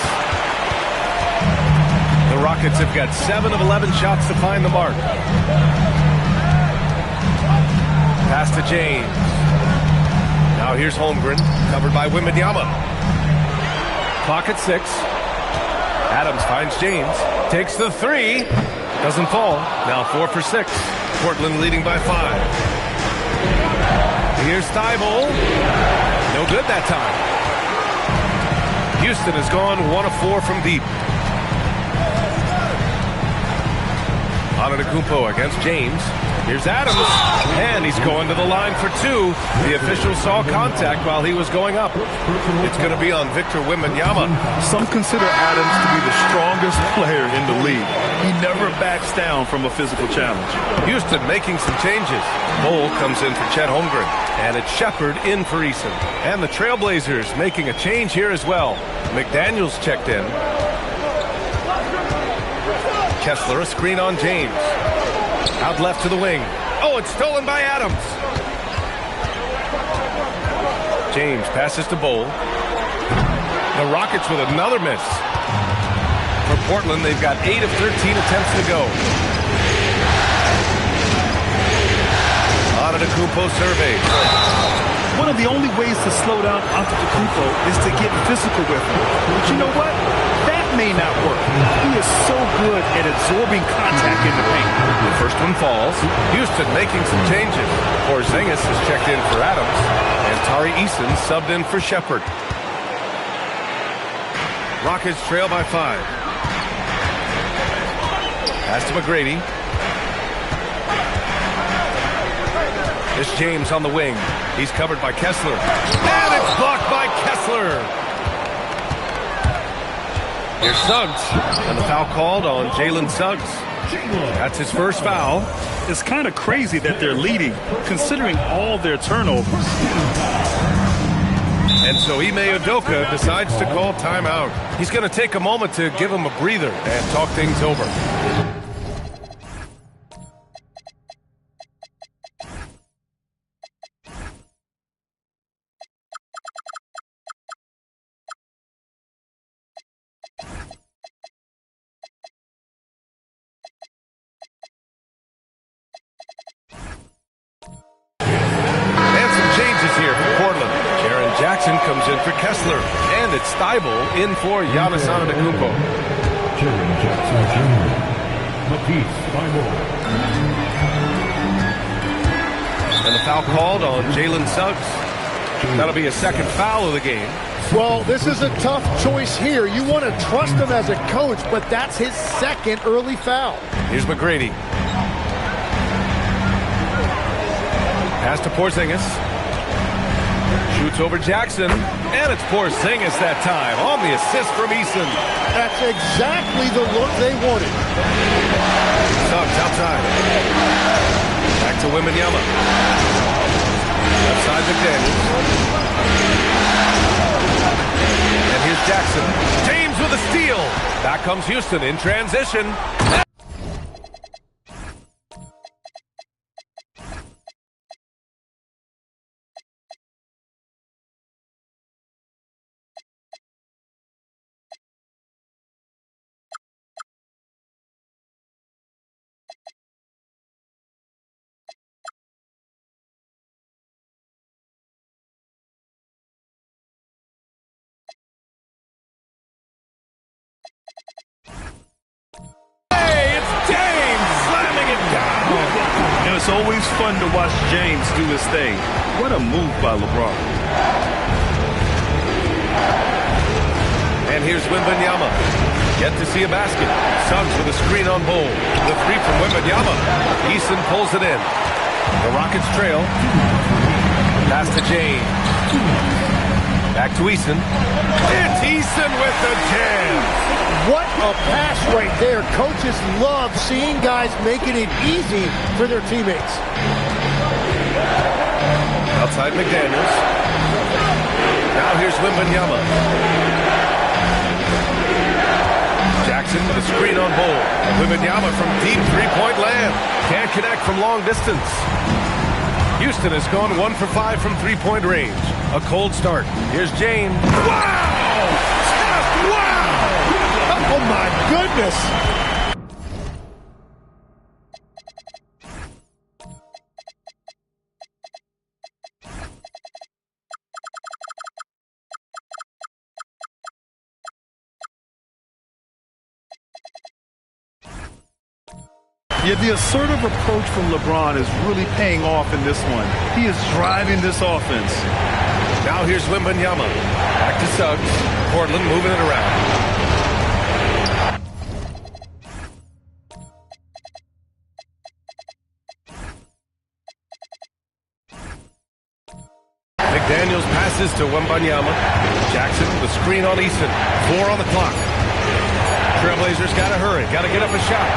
The Rockets have got 7 of 11 shots to find the mark. Pass to James. Now here's Holmgren, covered by Wembanyama. Clock at 6. Adams finds James. Takes the 3. Doesn't fall. Now 4 for 6. Portland leading by 5. Here's Thibault. No good that time. Houston has gone 1 of 4 from deep. Antetokounmpo against James. Here's Adams, and he's going to the line for 2. The official saw contact while he was going up. It's going to be on Victor Wembanyama. Some consider Adams to be the strongest player in the league. He never backs down from a physical challenge. Houston making some changes. Bol comes in for Chet Holmgren, and it's Shepard in for Eason. And the Trailblazers making a change here as well. McDaniels checked in. Kessler, a screen on James. Out left to the wing. Oh, it's stolen by Adams. James passes to Bol. The Rockets with another miss. For Portland, they've got 8 of 13 attempts to go. Antetokounmpo survey. One of the only ways to slow down Antetokounmpo is to get physical with him. But you know what? That may not work. He is so good at absorbing contact in the paint. The first one falls. Houston making some changes. Porzingis is checked in for Adams. And Tari Eason subbed in for Shepard. Rockets trail by 5. Pass to McGrady. It's James on the wing. He's covered by Kessler. And it's blocked by Kessler. Here's Suggs. And the foul called on Jalen Suggs. That's his first foul. It's kind of crazy that they're leading, considering all their turnovers. And so Ime Udoka decides to call timeout. He's going to take a moment to give him a breather and talk things over. Jackson comes in for Kessler, and it's Thibault in for Giannis Antetokounmpo. Jaren Jackson Jr. Matisse Thibault. And the foul called on Jalen Suggs. That'll be a second foul of the game. Well, this is a tough choice here. You want to trust him as a coach, but that's his second early foul. Here's McGrady. Pass to Porzingis. Shoots over Jackson, and it's Porzingis that time on the assist from Eason. That's exactly the look they wanted. Suggs outside. Back to Wembanyama. Left side McDaniels. And here's Jackson. James with a steal. Back comes Houston in transition. It's always fun to watch James do his thing. What a move by LeBron. And here's Wembanyama. Yet to see a basket. Suggs with a screen on Bol. The 3 from Wembanyama. Eason pulls it in. The Rockets trail. Pass to James. Back to Eason. It's Eason with the jam. What a pass right there. Coaches love seeing guys making it easy for their teammates. Outside McDaniels. Now here's Wembanyama. Jackson with a screen on Bol. Wembanyama from deep three-point land. Can't connect from long distance. Houston has gone 1 for 5 from three-point range. A cold start. Here's James. Wow! Steph, wow! Oh, my goodness. Yeah, the assertive approach from LeBron is really paying off in this one. He is driving this offense. Now here's Wembanyama. Back to Suggs. Portland moving it around. McDaniels passes to Wembanyama. Jackson, the screen on Eason. 4 on the clock. Trailblazers got to hurry. Got to get up a shot.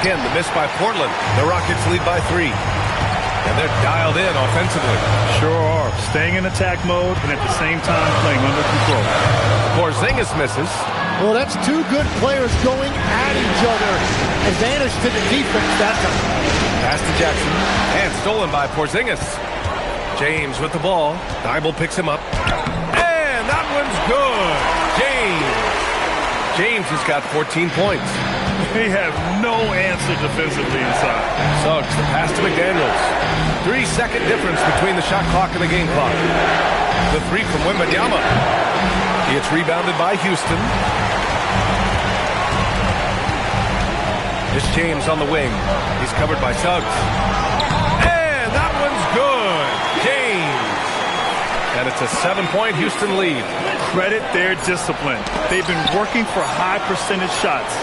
Again, the miss by Portland. The Rockets lead by 3. And they're dialed in offensively. Sure are. Staying in attack mode and at the same time playing under control. Porzingis misses. Well, that's two good players going at each other. Advantage to the defense that time. Pass to Jackson. And stolen by Porzingis. James with the ball. Thibault picks him up. And that one's good. James has got 14 points. They have no answer defensively inside. Suggs, the pass to McDaniels. 3-second difference between the shot clock and the game clock. The 3 from Wembanyama. It's rebounded by Houston. It's James on the wing. He's covered by Suggs. And that one's good. James. And it's a 7-point Houston lead. Credit their discipline. They've been working for high percentage shots.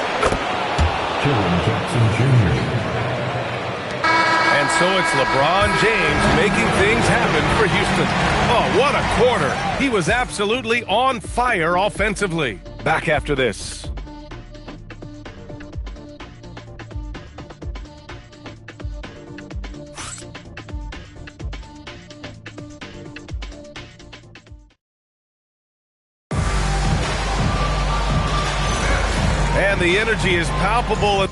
Jaren Jackson Jr. And so it's LeBron James making things happen for Houston. Oh, what a quarter. He was absolutely on fire offensively. Back after this. And the energy is palpable.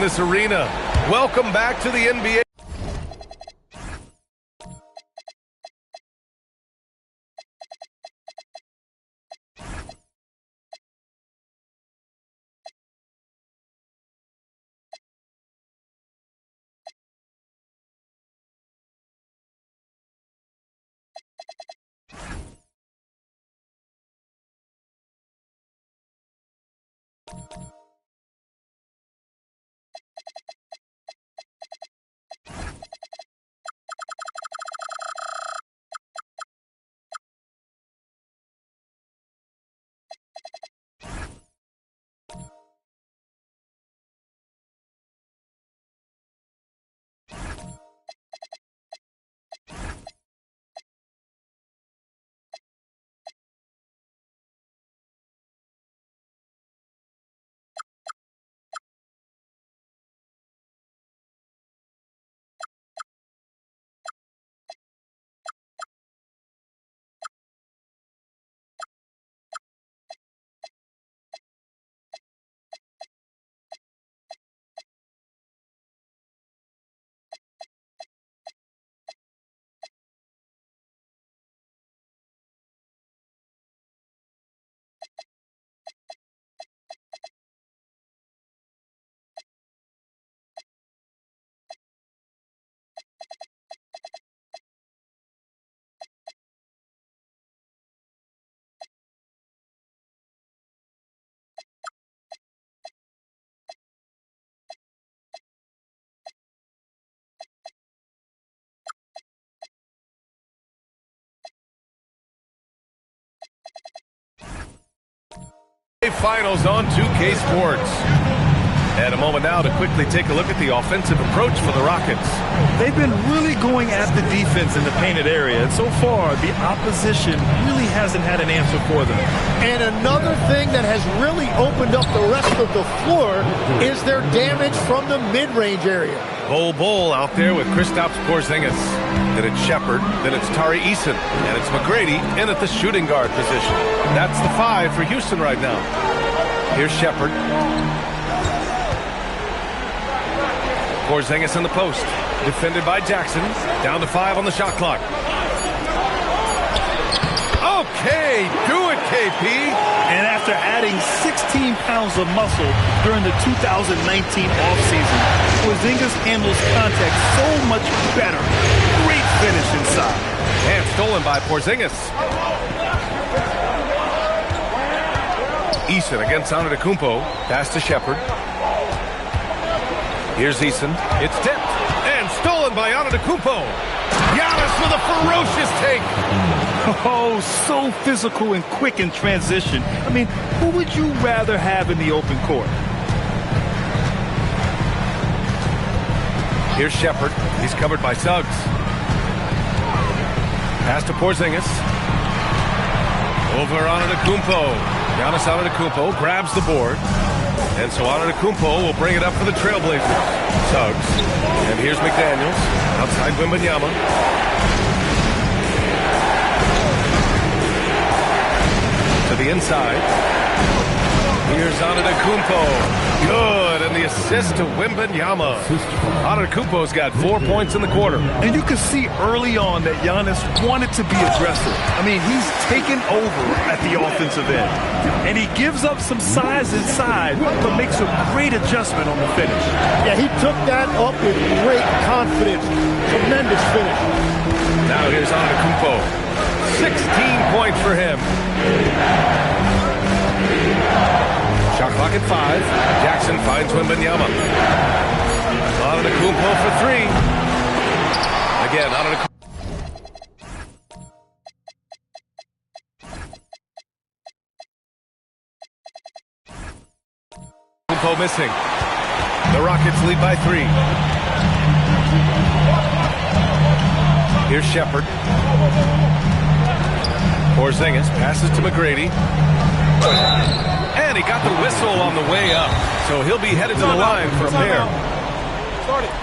this arena. Welcome back to the NBA. Finals on 2K Sports. And a moment now to quickly take a look at the offensive approach for the Rockets. They've been really going at the defense in the painted area, and so far the opposition really hasn't had an answer for them. And another thing that has really opened up the rest of the floor is their damage from the mid-range area. Bol out there with Kristaps Porzingis. Then it's Shepard, then it's Tari Eason, and it's McGrady in at the shooting guard position. That's the 5 for Houston right now. Here's Shepard. Porzingis in the post. Defended by Jackson. Down to 5 on the shot clock. Okay, do it, KP. And after adding 16 pounds of muscle during the 2019 offseason, Porzingis handles contact so much better. Great finish inside. And stolen by Porzingis. Eason against Antetokounmpo. Pass to Shepard. Here's Eason. It's tipped. And stolen by Antetokounmpo. Giannis with a ferocious take. Oh, so physical and quick in transition. I mean, who would you rather have in the open court? Here's Shepard. He's covered by Suggs. Pass to Porzingis. Over Antetokounmpo. Giannis Antetokounmpo grabs the board. And so Antetokounmpo will bring it up for the Trailblazers. Suggs. And here's McDaniels. Outside Wembanyama. To the inside. Here's Antetokounmpo. Good. And the assist to Wembanyama. Antetokounmpo's got 4 points in the quarter. And you can see early on that Giannis wanted to be aggressive. I mean, he's taken over at the offensive end. And he gives up some size inside, but makes a great adjustment on the finish. Yeah, he took that up with great confidence. Tremendous finish. Now here's Antetokounmpo. 16 points for him. Shot clock at 5. Jackson finds Wembanyama. Antetokounmpo for 3. Again, Antetokounmpo. Missing. The Rockets lead by 3. Here's Shepard. Porzingis passes to McGrady. And he got the whistle on the way up. So he'll be headed to the line for a pair.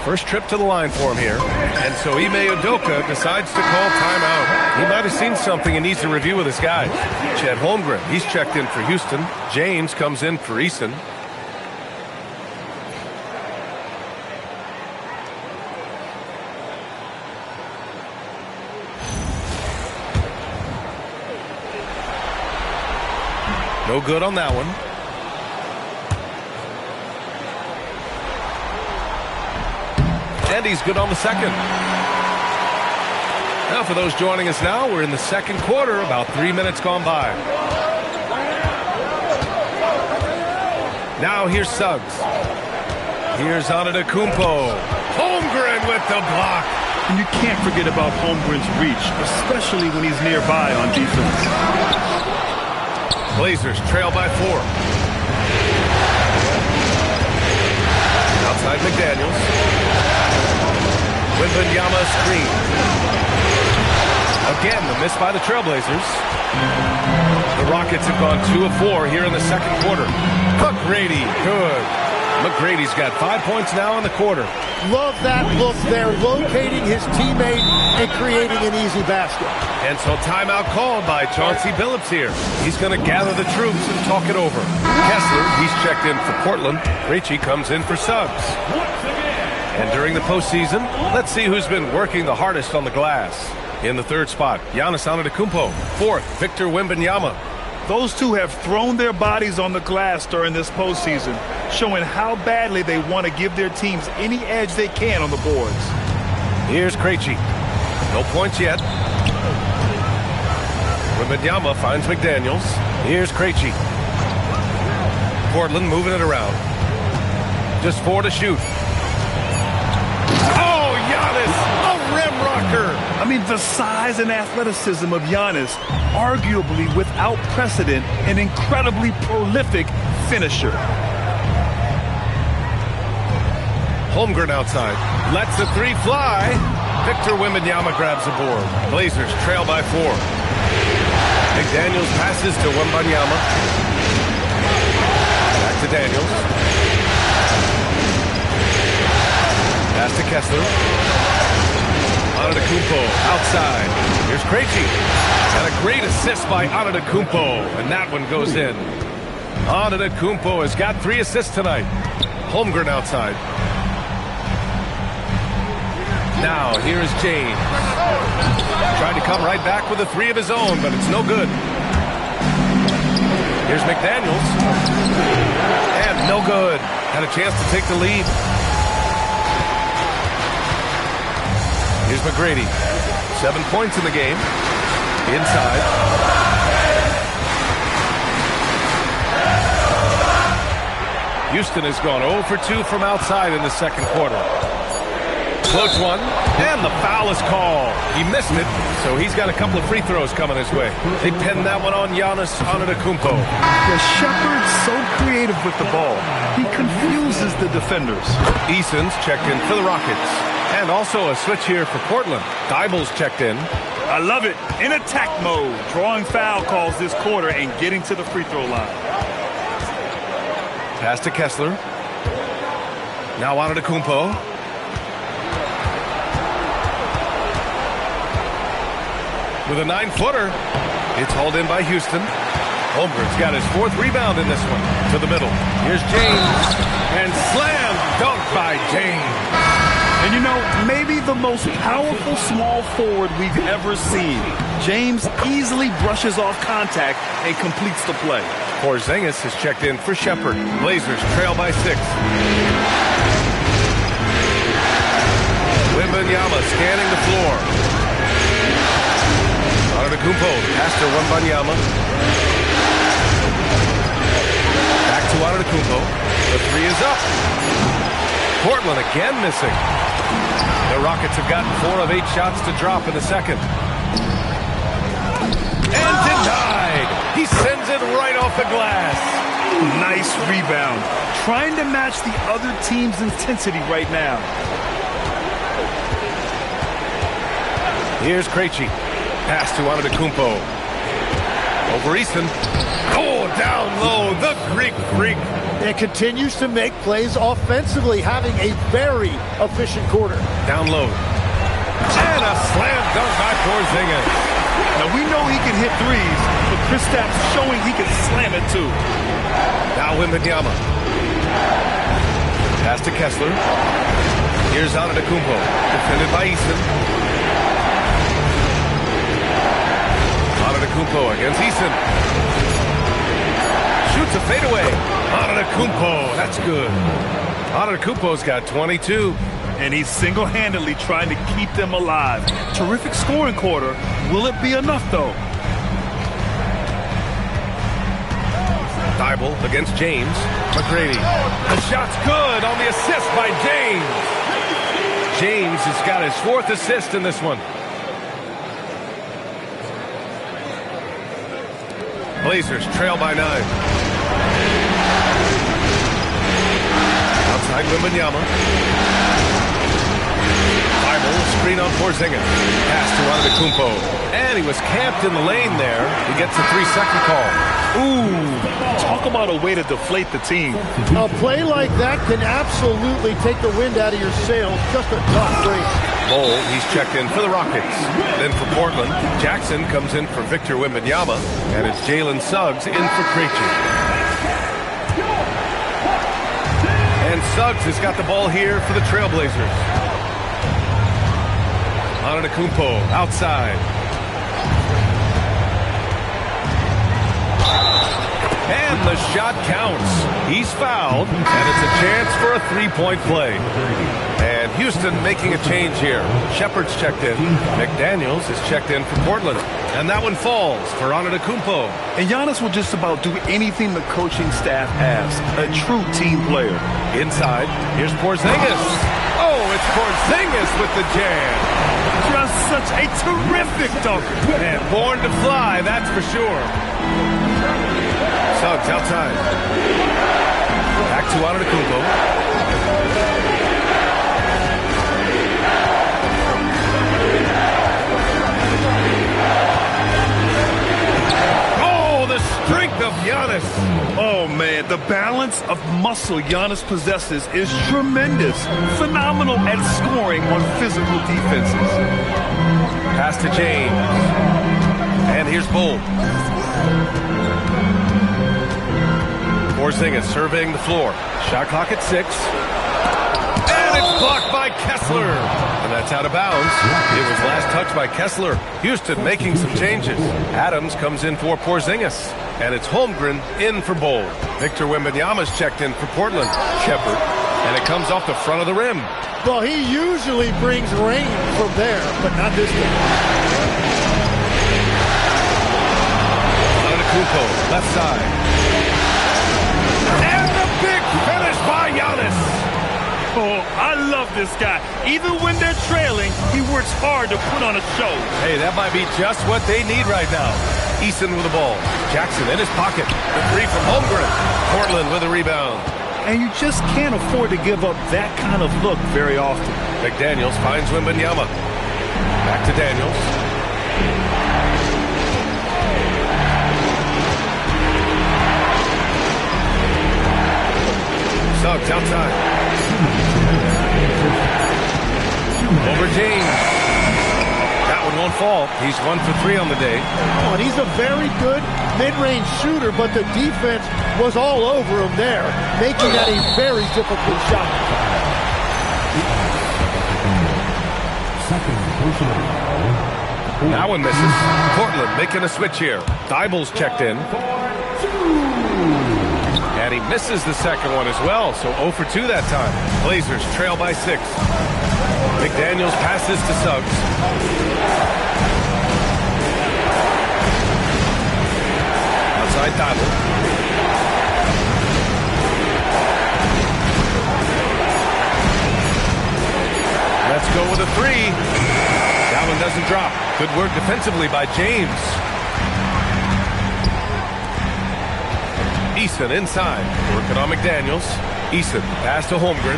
First trip to the line for him here. And so Ime Udoka decides to call timeout. He might have seen something and needs to review with his guys. Chet Holmgren, he's checked in for Houston. James comes in for Eason. No good on that one. And he's good on the second. Now for those joining us now, we're in the second quarter, about 3 minutes gone by. Now here's Suggs. Here's Antetokounmpo. Holmgren with the block. And you can't forget about Holmgren's reach, especially when he's nearby on defense. Blazers trail by 4. Outside McDaniels. Wembanyama screen. Again, the miss by the Trailblazers. The Rockets have gone 2 of 4 here in the second quarter. McGrady, good. McGrady's got 5 points now in the quarter. Love that look there, locating his teammate and creating an easy basket. And so timeout called by Chauncey Billups here. He's going to gather the troops and talk it over. Kessler, he's checked in for Portland. Krejci comes in for Suggs. And during the postseason, let's see who's been working the hardest on the glass. In the third spot, Giannis Antetokounmpo. Fourth, Victor Wembanyama. Those two have thrown their bodies on the glass during this postseason, showing how badly they want to give their teams any edge they can on the boards. Here's Krejci. No points yet. Wembanyama finds McDaniels. Here's Krejci. Portland moving it around. Just 4 to shoot. Oh, Giannis, a rim rocker. I mean, the size and athleticism of Giannis, arguably without precedent, an incredibly prolific finisher. Holmgren outside. Lets the 3 fly. Victor Wembanyama grabs the board. Blazers trail by 4. McDaniels passes to Wembanyama. Back to Daniels. Pass to Kessler. Antetokounmpo outside. Here's Krejci. And a great assist by Antetokounmpo. And that one goes in. Antetokounmpo has got 3 assists tonight. Holmgren outside. Now, here's James. Tried to come right back with a 3 of his own, but it's no good. Here's McDaniels. And no good. Had a chance to take the lead. Here's McGrady. 7 points in the game. Inside. Houston has gone 0 for 2 from outside in the second quarter. Floats one, and the foul is called. He missed it, so he's got a couple of free throws coming his way. They pinned that one on Giannis Antetokounmpo. The Shepherd's so creative with the ball. He confuses the defenders. Eason's checked in for the Rockets. And also a switch here for Portland. Dible's checked in. I love it. In attack mode. Drawing foul calls this quarter and getting to the free throw line. Pass to Kessler. Now Antetokounmpo. With a 9-footer. It's hauled in by Houston. Holmgren's got his 4th rebound in this one. To the middle. Here's James. And slam dunk by James. And you know, maybe the most powerful small forward we've ever seen. James easily brushes off contact and completes the play. Porzingis has checked in for Shepherd. Blazers trail by 6. Wembanyama scanning the floor. Antetokounmpo pass to Wembanyama. Back to Antetokounmpo. The 3 is up. Portland again missing. The Rockets have gotten 4 of 8 shots to drop in the second. And denied. He sends it right off the glass. Nice rebound. Trying to match the other team's intensity right now. Here's Krejci. Pass to Antetokounmpo. Over Easton. Oh, down low. The Greek Freak. And continues to make plays offensively, having a very efficient quarter. Down low. And a slam dunk by Porzingis. Now, we know he can hit threes, but Kristaps showing he can slam it too. Now Wembanyama. Pass to Kessler. Here's Antetokounmpo. Defended by Easton. Antetokounmpo against Easton. shoots a fadeaway. Antetokounmpo, that's good. Antetokounmpo's got 22. And he's single-handedly trying to keep them alive. Terrific scoring quarter. Will it be enough, though? Thibault against James. McGrady. The shot's good on the assist by James. James has got his 4th assist in this one. Blazers trail by 9. Outside Wembanyama. Screen on Porzingis. Pass to Antetokounmpo. And he was camped in the lane there. He gets a 3-second call. Ooh, talk about a way to deflate the team. A play like that can absolutely take the wind out of your sails. Just a tough break. Bol, he's checked in for the Rockets. Then for Portland, Jackson comes in for Victor Wembanyama. And it's Jalen Suggs in for Krejci. And Suggs has got the ball here for the Trailblazers. Antetokounmpo outside. And the shot counts. He's fouled, and it's a chance for a 3-point play. And Houston making a change here. Shepard's checked in. McDaniels is checked in for Portland. And that one falls for Antetokounmpo. And Giannis will just about do anything the coaching staff asks. A true team player. Inside, here's Porzingis. Oh, it's Porzingis with the jam. Just such a terrific dunker. And born to fly, that's for sure. Suggs outside. Back to Antetokounmpo. Strength of Giannis. Oh, man, the balance of muscle Giannis possesses is tremendous. Phenomenal at scoring on physical defenses. Pass to James. And here's Bol. Porzingis surveying the floor. Shot clock at 6. And it's blocked by Kessler. And that's out of bounds. It was last touched by Kessler. Houston making some changes. Adams comes in for Porzingis. And it's Holmgren in for Bol. Victor Wembanyama's checked in for Portland. Shepard. And it comes off the front of the rim. Well, he usually brings rain from there, but not this time. Antetokounmpo, left side. And the big finish by Giannis. Oh, I love this guy. Even when they're trailing, he works hard to put on a show. Hey, that might be just what they need right now. Eason with the ball. Jackson in his pocket. The 3 from Holmgren. Portland with a rebound. And you just can't afford to give up that kind of look very often. McDaniels finds Wembanyama. Back to Daniels. Suggs outside. Over James. That one won't fall. He's 1 for 3 on the day. Oh, and he's a very good mid-range shooter, but the defense was all over him there, making that a very difficult shot. That one misses. Portland making a switch here. Thibault's checked in. And he misses the second one as well, so 0 for 2 that time. Blazers trail by 6. McDaniels passes to Suggs. Outside Thibault. Let's go with a 3. That one doesn't drop. Good work defensively by James. Eason inside, working on McDaniels. Eason, pass to Holmgren.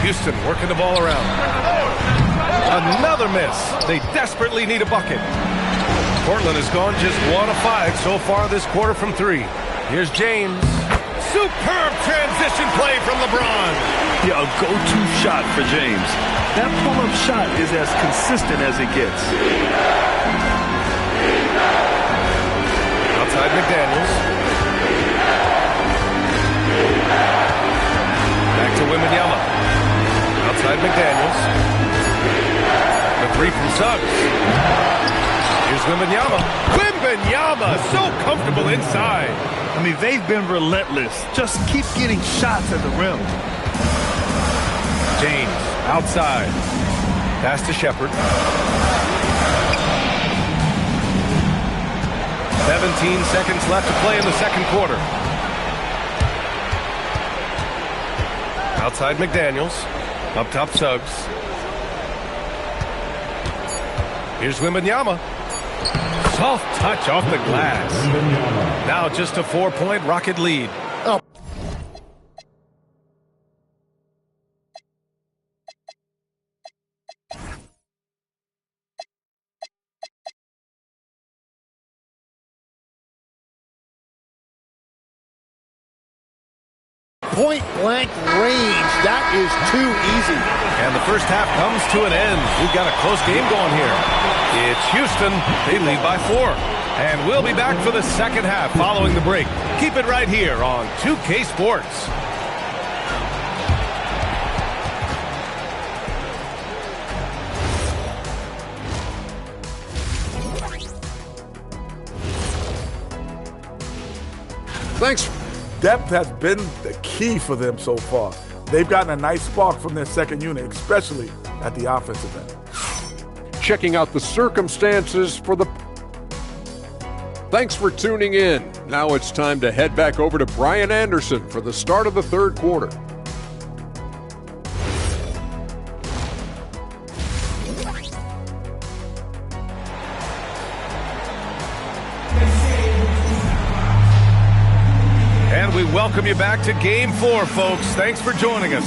Houston working the ball around. Another miss. They desperately need a bucket. Portland has gone just 1 of 5 so far this quarter from 3. Here's James. Superb transition play from LeBron. Yeah, a go-to shot for James. That pull-up shot is as consistent as it gets. Outside McDaniels. Back to Wembanyama. Outside McDaniels. The 3 from Suggs. Here's Wembanyama. Wembanyama, so comfortable inside. I mean, they've been relentless. Just keep getting shots at the rim. James, outside. Pass to Shepherd. 17 seconds left to play in the second quarter. Outside McDaniels. Up top Suggs. Here's Wembanyama. Soft touch off the glass. Now just a 4-point Rocket lead. Oh. Point-blank range. That is too easy. And the first half comes to an end. We've got a close game going here. It's Houston. They lead by 4. And we'll be back for the second half following the break. Keep it right here on 2K Sports. Thanks. Depth has been the key for them so far. They've gotten a nice spark from their second unit, especially at the offensive end. Checking out the circumstances for the... Thanks for tuning in. Now it's time to head back over to Brian Anderson for the start of the third quarter. And we welcome you back to Game 4, folks. Thanks for joining us.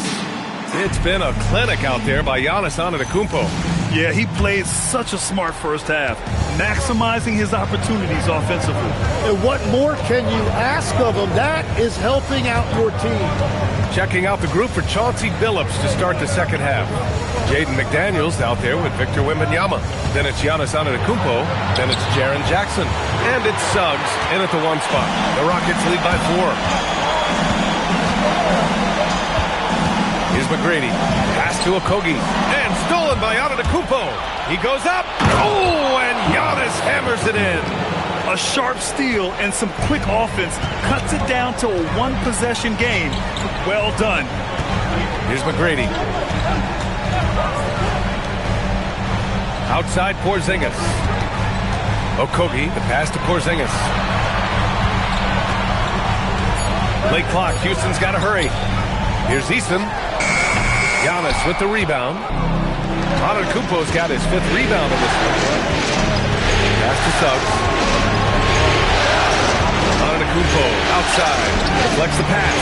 It's been a clinic out there by Giannis Antetokounmpo. Yeah, he played such a smart first half, maximizing his opportunities offensively. And what more can you ask of him? That is helping out your team. Checking out the group for Chauncey Billups to start the second half. Jaden McDaniels out there with Victor Wembanyama. Then it's Giannis Antetokounmpo. Then it's Jaren Jackson. And it's Suggs in at the 1 spot. The Rockets lead by 4. Here's McGrady. Pass to Okogie. And stolen by Antetokounmpo. He goes up. Oh, and Giannis hammers it in. A sharp steal and some quick offense cuts it down to a one-possession game. Well done. Here's McGrady. Outside Porzingis. Okogie, the pass to Porzingis. Late clock. Houston's got to hurry. Here's Easton. Giannis with the rebound. Antetokounmpo's got his 5th rebound in this one. Pass to Suggs. Antetokounmpo outside. Deflects the pass.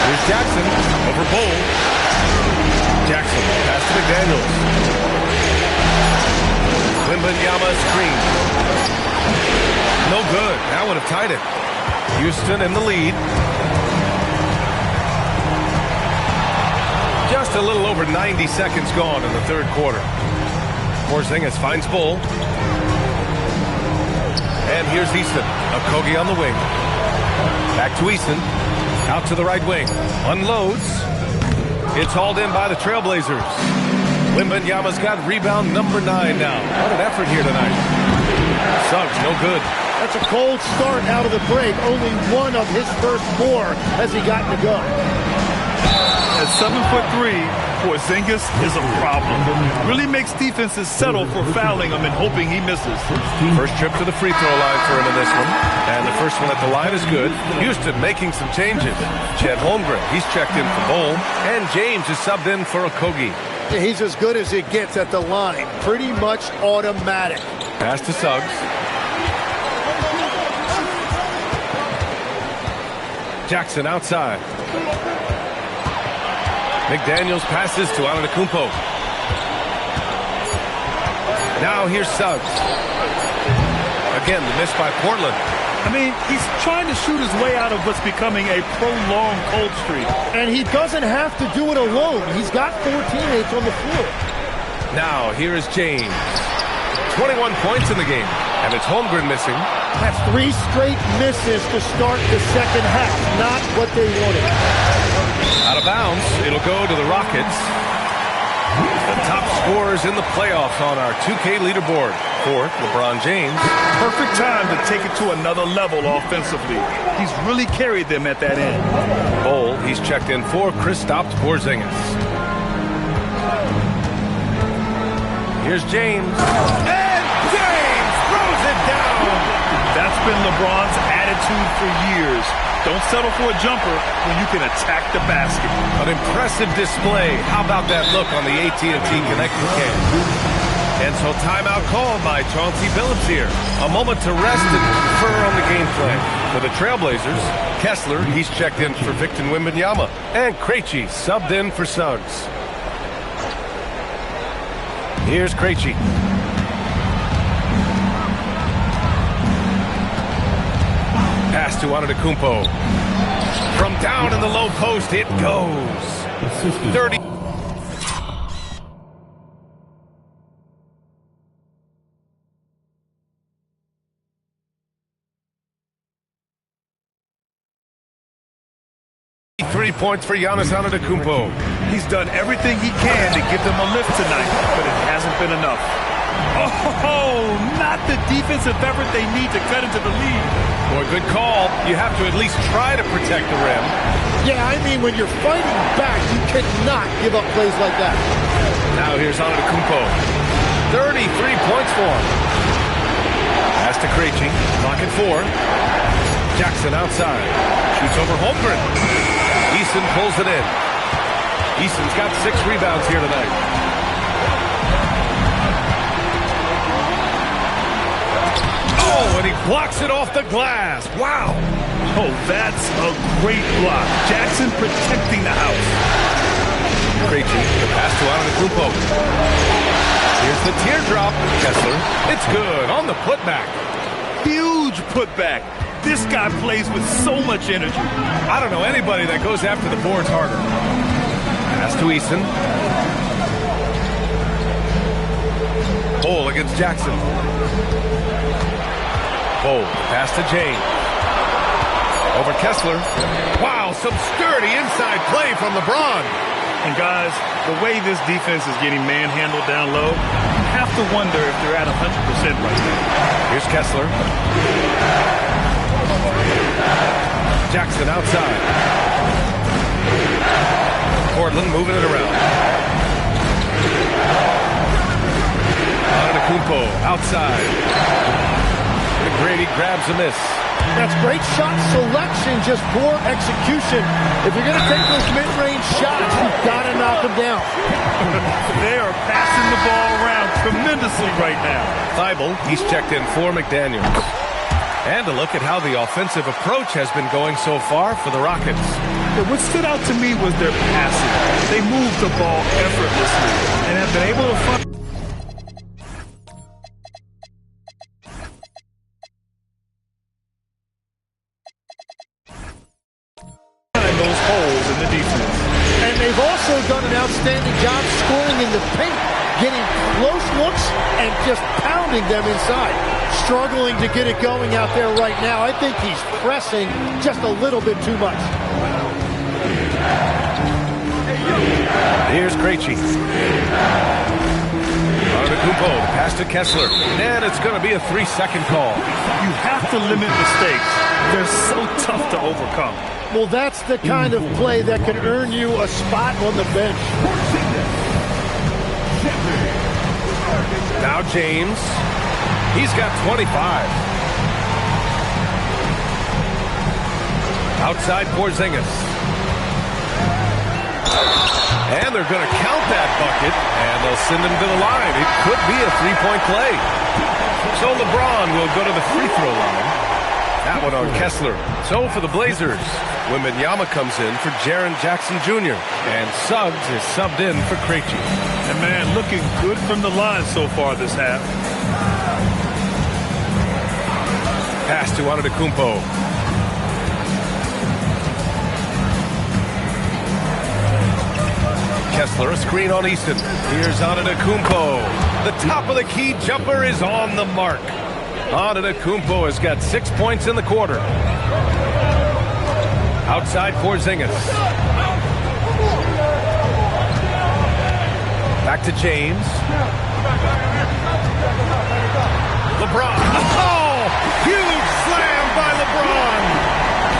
Here's Jackson over Bowl. Jackson pass to McDaniels. Wembanyama screen. No good. That would have tied it. Houston in the lead. Just a little over 90 seconds gone in the third quarter. Porzingis finds Bull. And here's Easton. Okogie on the wing. Back to Easton. Out to the right wing. Unloads. It's hauled in by the Trailblazers. Wembanyama's got rebound number 9 now. What an effort here tonight. Suggs, no good. That's a cold start out of the break. Only one of his first 4 has he gotten to go. At 7'3", Porzingis is a problem. Really makes defenses settle for fouling him and hoping he misses. First trip to the free throw line for him in this one. And the first one at the line is good. Houston making some changes. Chet Holmgren, he's checked in for Bowl. And James is subbed in for Okogie. Yeah, he's as good as it gets at the line. Pretty much automatic. Pass to Suggs. Jackson outside. McDaniels passes to Antetokounmpo. Now here's Suggs. Again, the miss by Portland. I mean, he's trying to shoot his way out of what's becoming a prolonged cold streak. And he doesn't have to do it alone. He's got 4 teammates on the floor. Now here is James. 21 points in the game. And it's Holmgren missing. That's 3 straight misses to start the second half. Not what they wanted. Out of bounds, it'll go to the Rockets. The top scorers in the playoffs on our 2K leaderboard. Fourth, LeBron James. Perfect time to take it to another level offensively. He's really carried them at that end. Bol, he's checked in for Kristaps Porzingis. Here's James. And James throws it down. That's been LeBron's attitude for years. Don't settle for a jumper when you can attack the basket. An impressive display. How about that look on the AT&T Connected Cam? And so timeout called by Chauncey Billups here. A moment to rest and confer on the game plan. For the Trailblazers, Kessler, he's checked in for Victor Wembanyama. And Krejci subbed in for Suggs. Here's Krejci. Pass to Antetokounmpo. From down in the low post, it goes. 30. Points for Giannis Antetokounmpo. He's done everything he can to give them a lift tonight, but it hasn't been enough. Oh, not the defensive effort they need to cut into the lead. Boy, good call. You have to at least try to protect the rim. Yeah, I mean, when you're fighting back, you cannot give up plays like that. Now here's Antetokounmpo. 33 points for him. Pass to Krejci. Clock at 4. Jackson outside. Shoots over Holmgren. Eason pulls it in. Eason's got 6 rebounds here tonight. Oh, and he blocks it off the glass. Wow. Oh, that's a great block. Jackson protecting the house. Krejci, the pass to Antetokounmpo. Here's the teardrop. Kessler. It's good on the putback. Huge putback. This guy plays with so much energy. I don't know anybody that goes after the boards harder. Pass to Eason. Bol against Jackson. Bol, pass to James. Over Kessler. Wow, some sturdy inside play from LeBron. And guys, the way this defense is getting manhandled down low, you have to wonder if they're at 100% right now. Here's Kessler. Jackson outside. Portland moving it around. Antetokounmpo outside. McGrady grabs a miss. That's great shot selection, just poor execution. If you're going to take those mid-range shots, you've got to knock them down. They are passing the ball around tremendously right now. Thibault, he's checked in for McDaniels. And a look at how the offensive approach has been going so far for the Rockets. But what stood out to me was their passing. They moved the ball effortlessly and have been able to find those holes in the defense. And they've also done an outstanding job scoring in the paint, getting close looks and just pounding them inside. Struggling to get it going out there right now. I think he's pressing just a little bit too much. Here's Krejci. Antetokounmpo, pass to Kessler. And it's going to be a 3-second call. You have to limit mistakes. They're so tough to overcome. Well, that's the kind of play that can earn you a spot on the bench. Now James. He's got 25. Outside Porzingis. And they're going to count that bucket, and they'll send him to the line. It could be a 3-point play. So LeBron will go to the free throw line. That one on Kessler. So for the Blazers, Wembanyama comes in for Jaren Jackson Jr. And Suggs is subbed in for Krejci. And man, looking good from the line so far this half. Pass to Antetokounmpo. Kessler, a screen on Easton. Here's Antetokounmpo. The top of the key jumper is on the mark. Antetokounmpo has got 6 points in the quarter. Outside Porzingis. Back Back to James. LeBron. Oh! Huge slam by LeBron.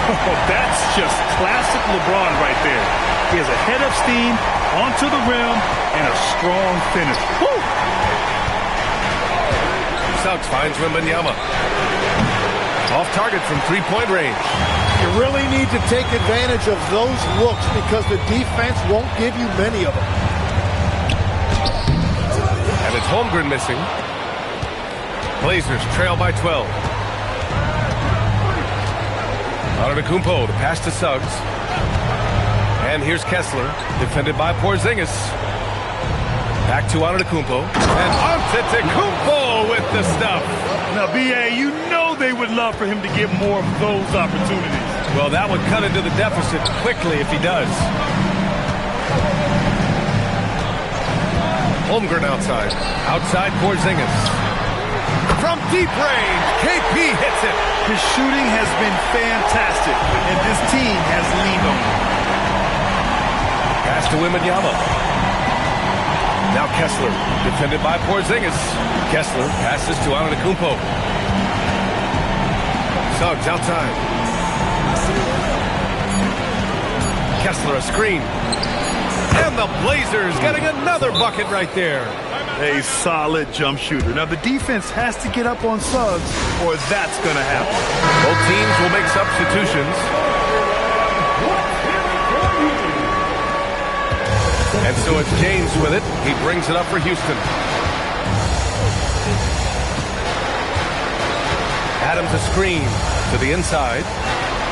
Oh, that's just classic LeBron right there. He has a head of steam, onto the rim, and a strong finish. Woo! Suggs finds Wembanyama. Off target from three-point range. You really need to take advantage of those looks because the defense won't give you many of them. And it's Holmgren missing. Blazers trail by 12. Antetokounmpo, the pass to Suggs. And here's Kessler, defended by Porzingis. Back to Antetokounmpo. And Antetokounmpo with the stuff. Now, B.A., you know they would love for him to get more of those opportunities. Well, that would cut into the deficit quickly if he does. Holmgren outside. Outside Porzingis. From deep range, KP hits it. His shooting has been fantastic, and this team has leaned on him. Pass to Wembanyama. Now Kessler, defended by Porzingis. Kessler passes to Antetokounmpo. Suggs outside. Kessler a screen. And the Blazers getting another bucket right there. A solid jump shooter. Now, the defense has to get up on Suggs, or that's going to happen. Both teams will make substitutions. And so it's James with it. He brings it up for Houston. Adams a screen to the inside.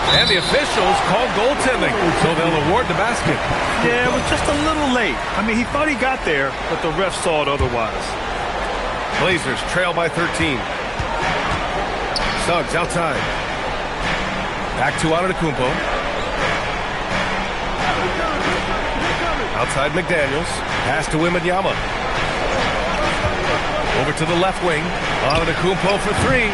And the officials called goaltending, so they'll award the basket. Yeah, it was just a little late. I mean, he thought he got there, but the ref saw it otherwise. Blazers trail by 13. Suggs outside. Back to Antetokounmpo. Outside McDaniels. Pass to Wembanyama. Over to the left wing. Antetokounmpo for three.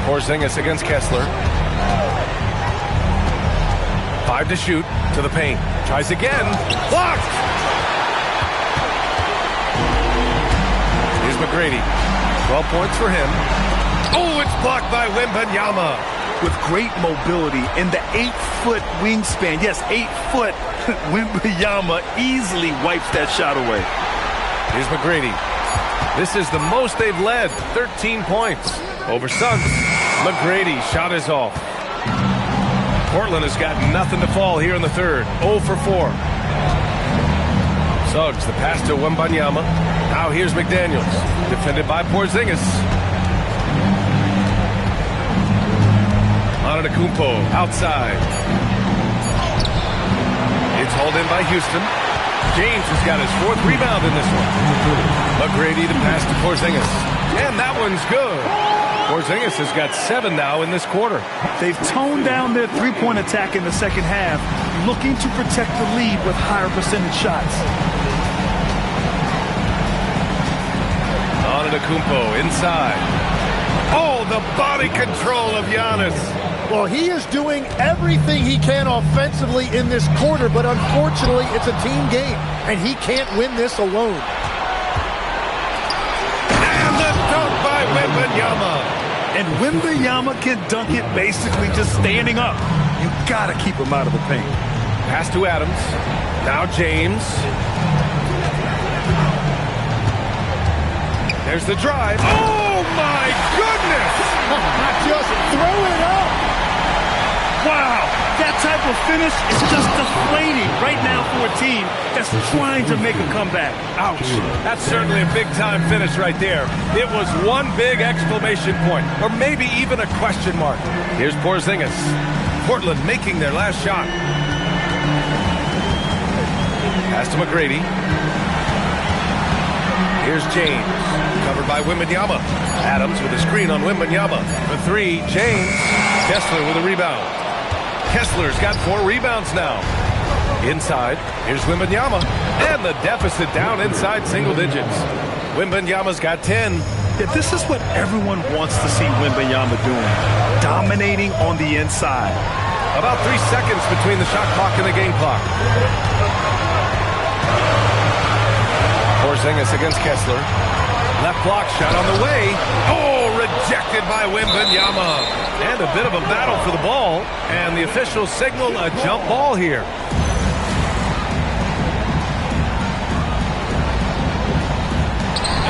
Porzingis against Kessler. 5 to shoot to the paint. Tries again. Blocked! Here's McGrady. 12 points for him. Oh, it's blocked by Wembanyama. With great mobility and the 8-foot wingspan. Yes, 8 foot. Wembanyama easily wipes that shot away. Here's McGrady. This is the most they've led. 13 points over Suggs. McGrady shot is off. Portland has got nothing to fall here in the third. 0 for 4. Suggs, the pass to Wembanyama. Now here's McDaniels. Defended by Porzingis. Antetokounmpo outside. It's hauled in by Houston. James has got his 4th rebound in this one. McGrady to pass to Porzingis. And that one's good. Porzingis has got 7 now in this quarter. They've toned down their three-point attack in the second half, looking to protect the lead with higher percentage shots. Antetokounmpo inside. Oh, the body control of Giannis. Well, he is doing everything he can offensively in this quarter, but unfortunately, it's a team game, and he can't win this alone. And the dunk by Wembanyama. And Wembanyama can dunk it basically just standing up. You got to keep him out of the paint. Pass to Adams. Now James. There's the drive. Oh, my goodness! Just throw it up. Wow, that type of finish is just deflating right now for a team that's trying to make a comeback. Ouch. That's certainly a big-time finish right there. It was one big exclamation point, or maybe even a question mark. Here's Porzingis. Portland making their last shot. Pass to McGrady. Here's James. Covered by Wembanyama. Adams with a screen on Wembanyama. For 3, James. Kessler with a rebound. Kessler's got 4 rebounds now. Inside, here's Wembanyama. And the deficit down inside single digits. Wembanyama's got 10. Yeah, this is what everyone wants to see Wembanyama doing. Dominating on the inside. About 3 seconds between the shot clock and the game clock. Porzingis against Kessler. Left block shot on the way. Oh, rejected by Wembanyama. And a bit of a battle for the ball. And the officials signal a jump ball here.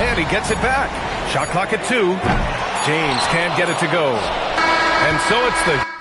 And he gets it back. Shot clock at 2. James can't get it to go. And so it's the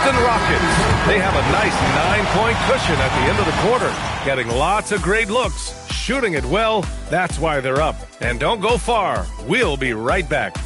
Houston Rockets. They have a nice 9-point cushion at the end of the quarter. Getting lots of great looks, shooting it well. That's why they're up. And don't go far. We'll be right back.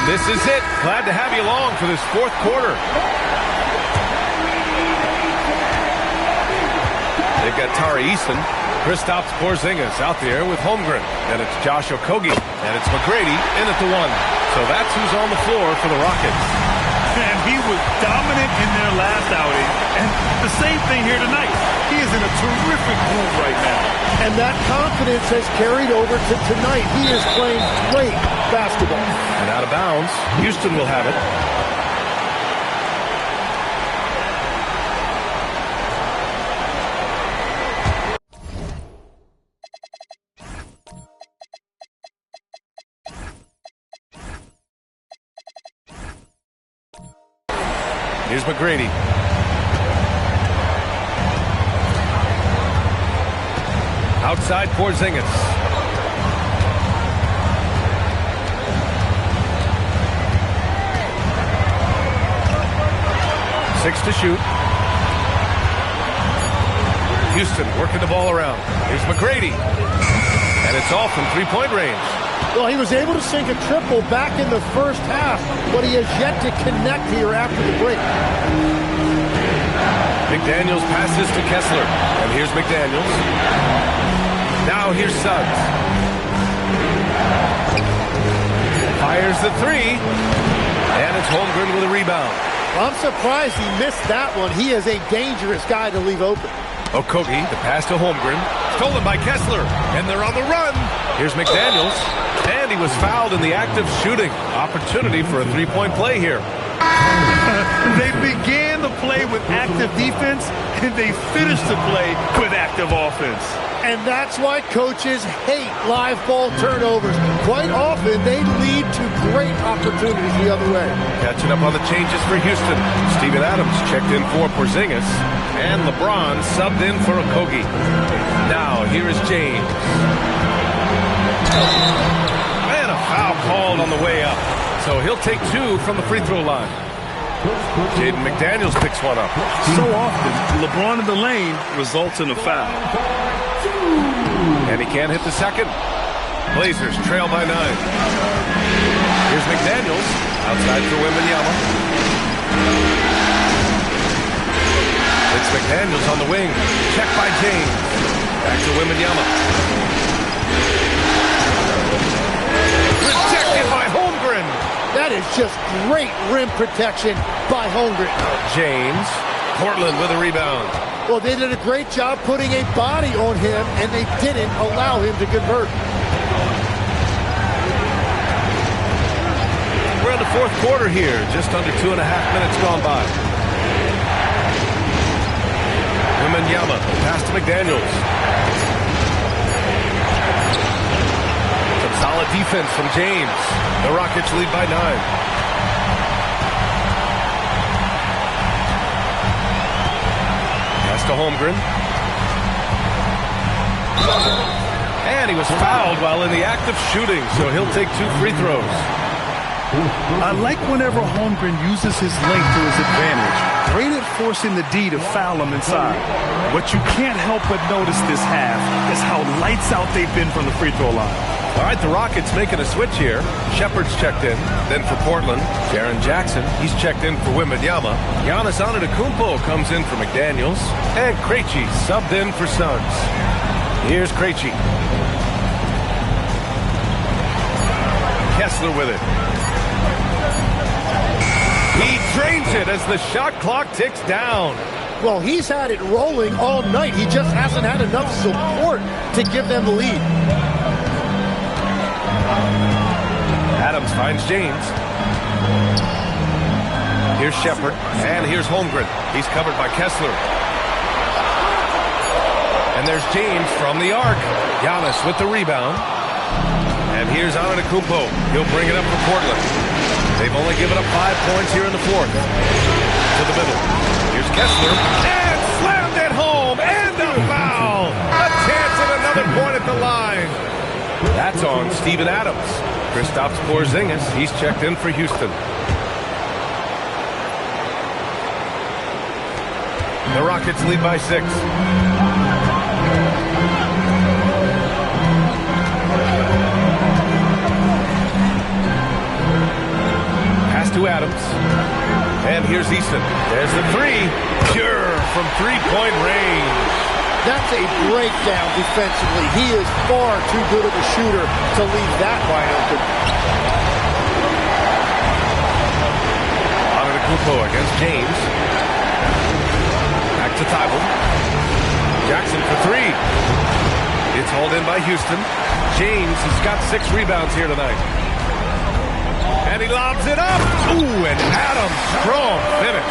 This is it. Glad to have you along for this fourth quarter. They've got Tari Eason, Kristaps Porzingis out there with Holmgren. And it's Josh Okogie. And it's McGrady in at the 1. So that's who's on the floor for the Rockets. And he was dominant in their last outing. And the same thing here tonight. He is in a terrific groove right now. And that confidence has carried over to tonight. He is playing great basketball. And out of bounds, Houston will have it. Here's McGrady. Outside Porzingis. Six to shoot. Houston working the ball around. Here's McGrady. And it's off from three-point range. Well, he was able to sink a triple back in the first half, but he has yet to connect here after the break. McDaniels passes to Kessler. And here's McDaniels. Now here's Suggs. Fires the three. And it's Holmgren with a rebound. Well, I'm surprised he missed that one. He is a dangerous guy to leave open. Okogie, the pass to Holmgren. Stolen by Kessler. And they're on the run. Here's McDaniels. And he was fouled in the act of shooting. Opportunity for a three-point play here. They began the play with active defense, and they finished the play with active offense. And that's why coaches hate live ball turnovers. Quite often, they lead to great opportunities the other way. Catching up on the changes for Houston. Steven Adams checked in for Porzingis. And LeBron subbed in for Okogie. Now, here is James. And a foul called on the way up. So he'll take two from the free throw line. Jaden McDaniels picks one up. So often, LeBron in the lane results in a foul. And he can't hit the second. Blazers trail by 9. Here's McDaniels. Outside for Wembanyama. It's McDaniels on the wing. Check by James. Back to Wembanyama. Rejected by Holmgren. That is just great rim protection by Holmgren. James. Portland with a rebound. Well, they did a great job putting a body on him, and they didn't allow him to convert. We're in the fourth quarter here. Just under 2.5 minutes gone by. Wembanyama, pass to McDaniels. Some solid defense from James. The Rockets lead by 9. To Holmgren. And he was fouled while in the act of shooting, so he'll take 2 free throws. I like whenever Holmgren uses his length to his advantage. Great at forcing the D to foul him inside. What you can't help but notice this half is how lights out they've been from the free throw line. All right, the Rockets making a switch here. Shepard's checked in. Then for Portland, Jaren Jackson. He's checked in for Wembanyama. Giannis Antetokounmpo comes in for McDaniels. And Krejci subbed in for Suggs. Here's Krejci. Kessler with it. He drains it as the shot clock ticks down. Well, he's had it rolling all night. He just hasn't had enough support to give them the lead. Adams finds James. Here's Shepard, and here's Holmgren. He's covered by Kessler. And there's James from the arc. Giannis with the rebound. And And here's Antetokounmpo. He'll bring it up for Portland. They've only given up 5 points here in the fourth. To the middle. Here's Kessler. And slammed it home. And a foul. A chance at another point at the line. That's on Steven Adams. Kristaps Porzingis. He's checked in for Houston. The Rockets lead by 6. Pass to Adams. And here's Easton. There's the three. Pure from three-point range. That's a breakdown defensively. He is far too good of a shooter to leave that wide open. Antetokounmpo against James. Back to Thibault. Jackson for three. It's hauled in by Houston. James has got 6 rebounds here tonight. And he lobs it up. Ooh, and Adams, strong finish.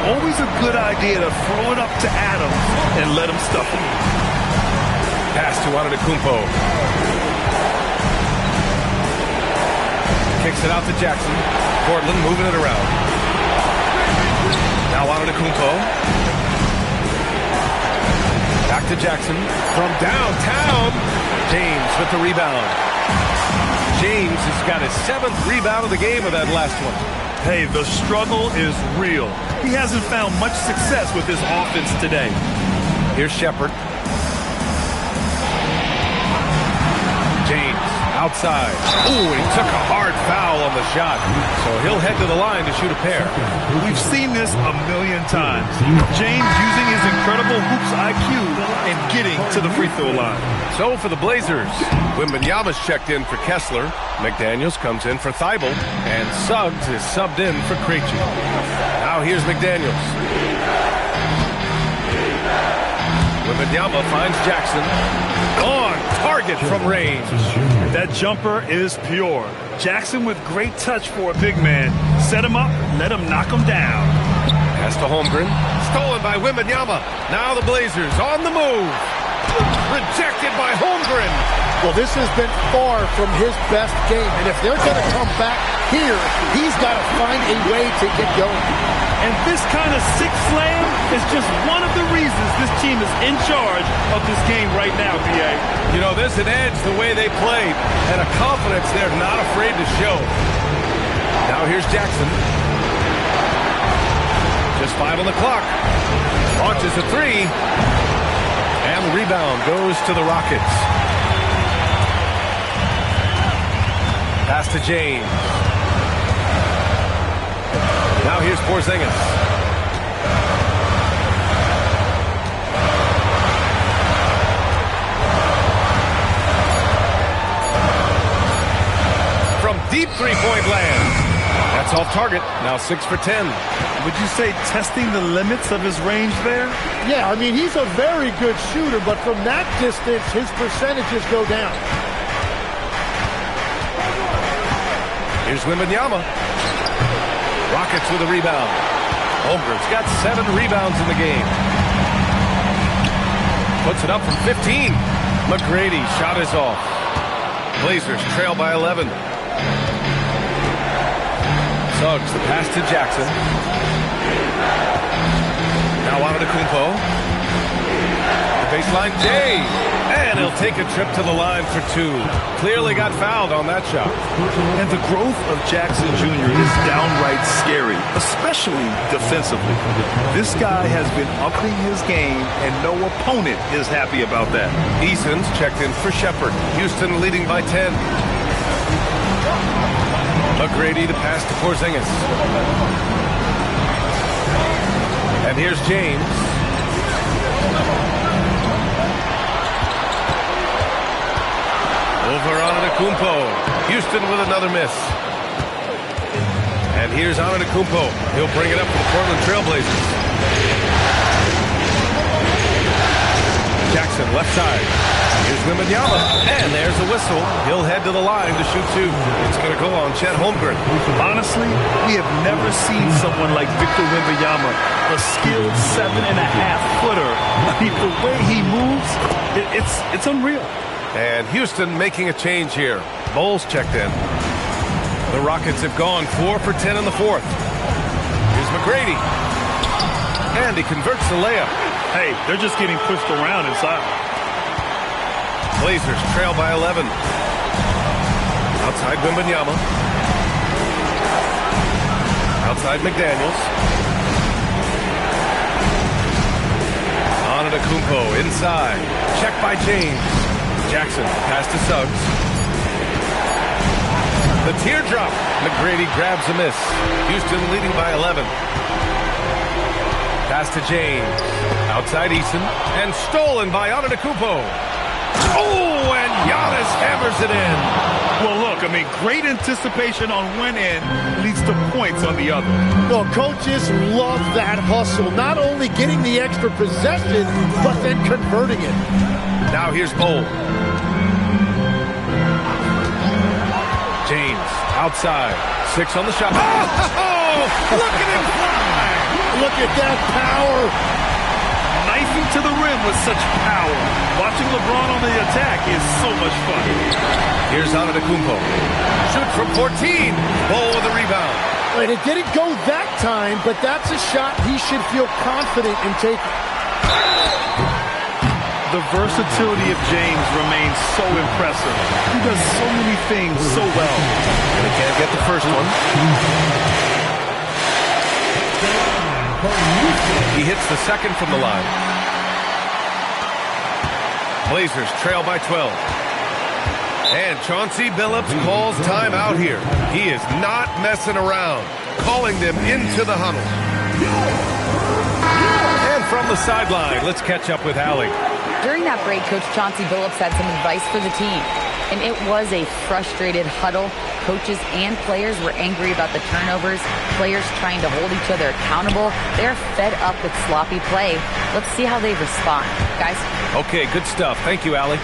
Always a good idea to throw it up to Adams and let him stuff it. Pass to Antetokounmpo. Kicks it out to Jackson. Portland moving it around. Now Antetokounmpo. Back to Jackson. From downtown. James with the rebound. James has got his 7th rebound of the game of that last one. Hey, the struggle is real. He hasn't found much success with his offense today. Here's Shepherd. James outside. Ooh, he took a hard foul on the shot. So he'll head to the line to shoot a pair. We've seen this a million times. James using his incredible hoops IQ and getting to the free throw line. So for the Blazers, Wembanyama's checked in for Kessler. McDaniels comes in for Thibault. And Suggs is subbed in for Krejci. Now here's McDaniels. Wembanyama finds Jackson. On target from range. That jumper is pure. Jackson with great touch for a big man. Set him up, let him knock him down. Pass to Holmgren. Stolen by Wembanyama. Now the Blazers on the move. Rejected by Holmgren. Well, this has been far from his best game, and if they're going to come back here, he's got to find a way to get going. And this kind of sick slam is just one of the reasons this team is in charge of this game right now, B.A. There's an edge the way they played, and a confidence they're not afraid to show. Now here's Jackson. Just 5 on the clock. Launches a three. And the rebound goes to the Rockets. Pass to James. Now here's Porzingis. From deep three-point land. That's off target. Now 6 for 10. Would you say testing the limits of his range there? Yeah, I mean, he's a very good shooter, but from that distance, his percentages go down. Here's Wembanyama. Rockets with a rebound. Holmgren's got 7 rebounds in the game. Puts it up from 15. McGrady shot is off. Blazers trail by 11. Suggs, the pass to Jackson. Now Antetokounmpo. The baseline, Jay. And he'll take a trip to the line for 2. Clearly got fouled on that shot. And the growth of Jackson Jr. is downright scary, especially defensively. This guy has been upping his game, and no opponent is happy about that. Eason's checked in for Shepherd. Houston leading by 10. McGrady to pass to Porzingis. And here's James. Over Antetokounmpo. Houston with another miss. And here's Antetokounmpo. He'll bring it up for the Portland Trailblazers. Jackson, left side. Here's Wembanyama. And there's a whistle. He'll head to the line to shoot 2. It's going to go on Chet Holmgren. Honestly, we have never seen someone like Victor Wembanyama, a skilled 7.5-footer. The way he moves, it's unreal. And Houston making a change here. Bowles checked in. The Rockets have gone 4 for 10 in the fourth. Here's McGrady. And he converts the layup. Hey, they're just getting pushed around inside. Blazers trail by 11. Outside Wembanyama. Outside McDaniels. Antetokounmpo inside. Check by James. Jackson pass to Suggs. The teardrop. McGrady grabs a miss. Houston leading by 11. Pass to James. Outside Eason. And stolen by Antetokounmpo. Oh, and Giannis hammers it in. Well, look, I mean, great anticipation on one end leads to points on the other. Well, coaches love that hustle. Not only getting the extra possession, but then converting it. Now here's Bowles. James outside. 6 on the shot. Oh, look at him fly. Look at that power. Knifing to the rim with such power. Watching LeBron on the attack is so much fun. Here's Antetokounmpo. Shoots from 14. Bowles with a rebound. And it didn't go that time, but that's a shot he should feel confident in taking. The versatility of James remains so impressive. He does so many things so well. And he can't get the first one. He hits the second from the line. Blazers trail by 12. And Chauncey Billups calls timeout here. He is not messing around, calling them into the huddle. And from the sideline, let's catch up with Allie. During that break, Coach Chauncey Billups had some advice for the team. And it was a frustrated huddle. Coaches and players were angry about the turnovers. Players trying to hold each other accountable. They're fed up with sloppy play. Let's see how they respond. Guys? Okay, good stuff. Thank you, Allie.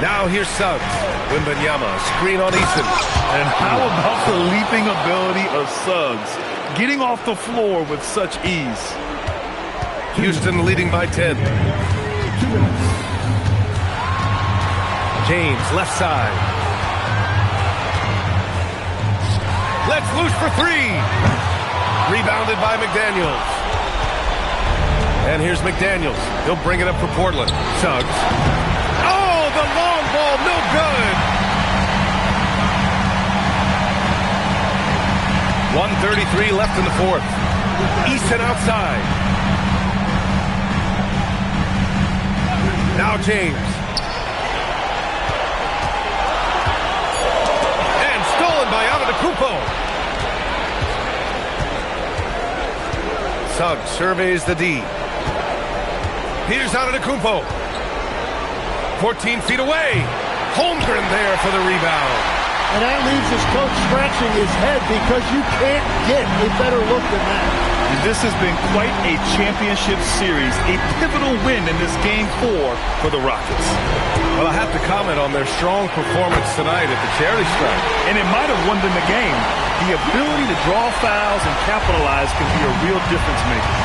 Now here's Suggs. Wembanyama, screen on Eason. And how about the leaping ability of Suggs? Getting off the floor with such ease. Houston leading by 10. James, left side. Let's loose for 3. Rebounded by McDaniels. And here's McDaniels. He'll bring it up for Portland. Suggs. Oh, the long ball, no good. 1:33 left in the fourth. Eason outside. Now James. And stolen by Antetokounmpo. Suggs surveys the D. Here's Antetokounmpo. 14 feet away. Holmgren there for the rebound. And that leaves his coach scratching his head because you can't get a better look than that. This has been quite a championship series, a pivotal win in this Game 4 for the Rockets. Well, I have to comment on their strong performance tonight at the charity strike. And it might have won them the game. The ability to draw fouls and capitalize can be a real difference maker.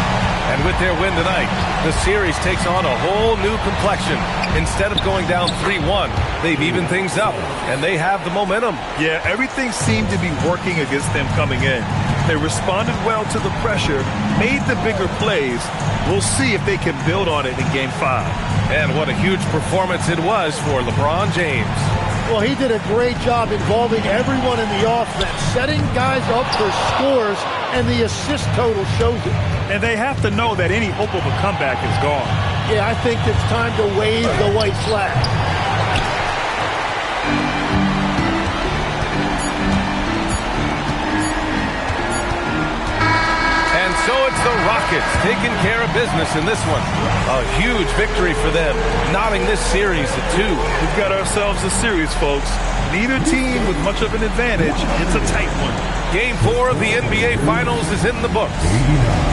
And with their win tonight, the series takes on a whole new complexion. Instead of going down 3-1, they've evened things up, and they have the momentum. Yeah, everything seemed to be working against them coming in. They responded well to the pressure, made the bigger plays. We'll see if they can build on it in Game 5. And what a huge performance it was for LeBron James. Well, he did a great job involving everyone in the offense, setting guys up for scores, and the assist total shows it. And they have to know that any hope of a comeback is gone. Yeah, I think it's time to wave the white flag. And so it's the Rockets taking care of business in this one. A huge victory for them, knotting this series at 2. We've got ourselves a series, folks. Neither team with much of an advantage. It's a tight one. Game 4 of the NBA Finals is in the books.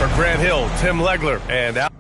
For Grant Hill, Tim Legler, and Al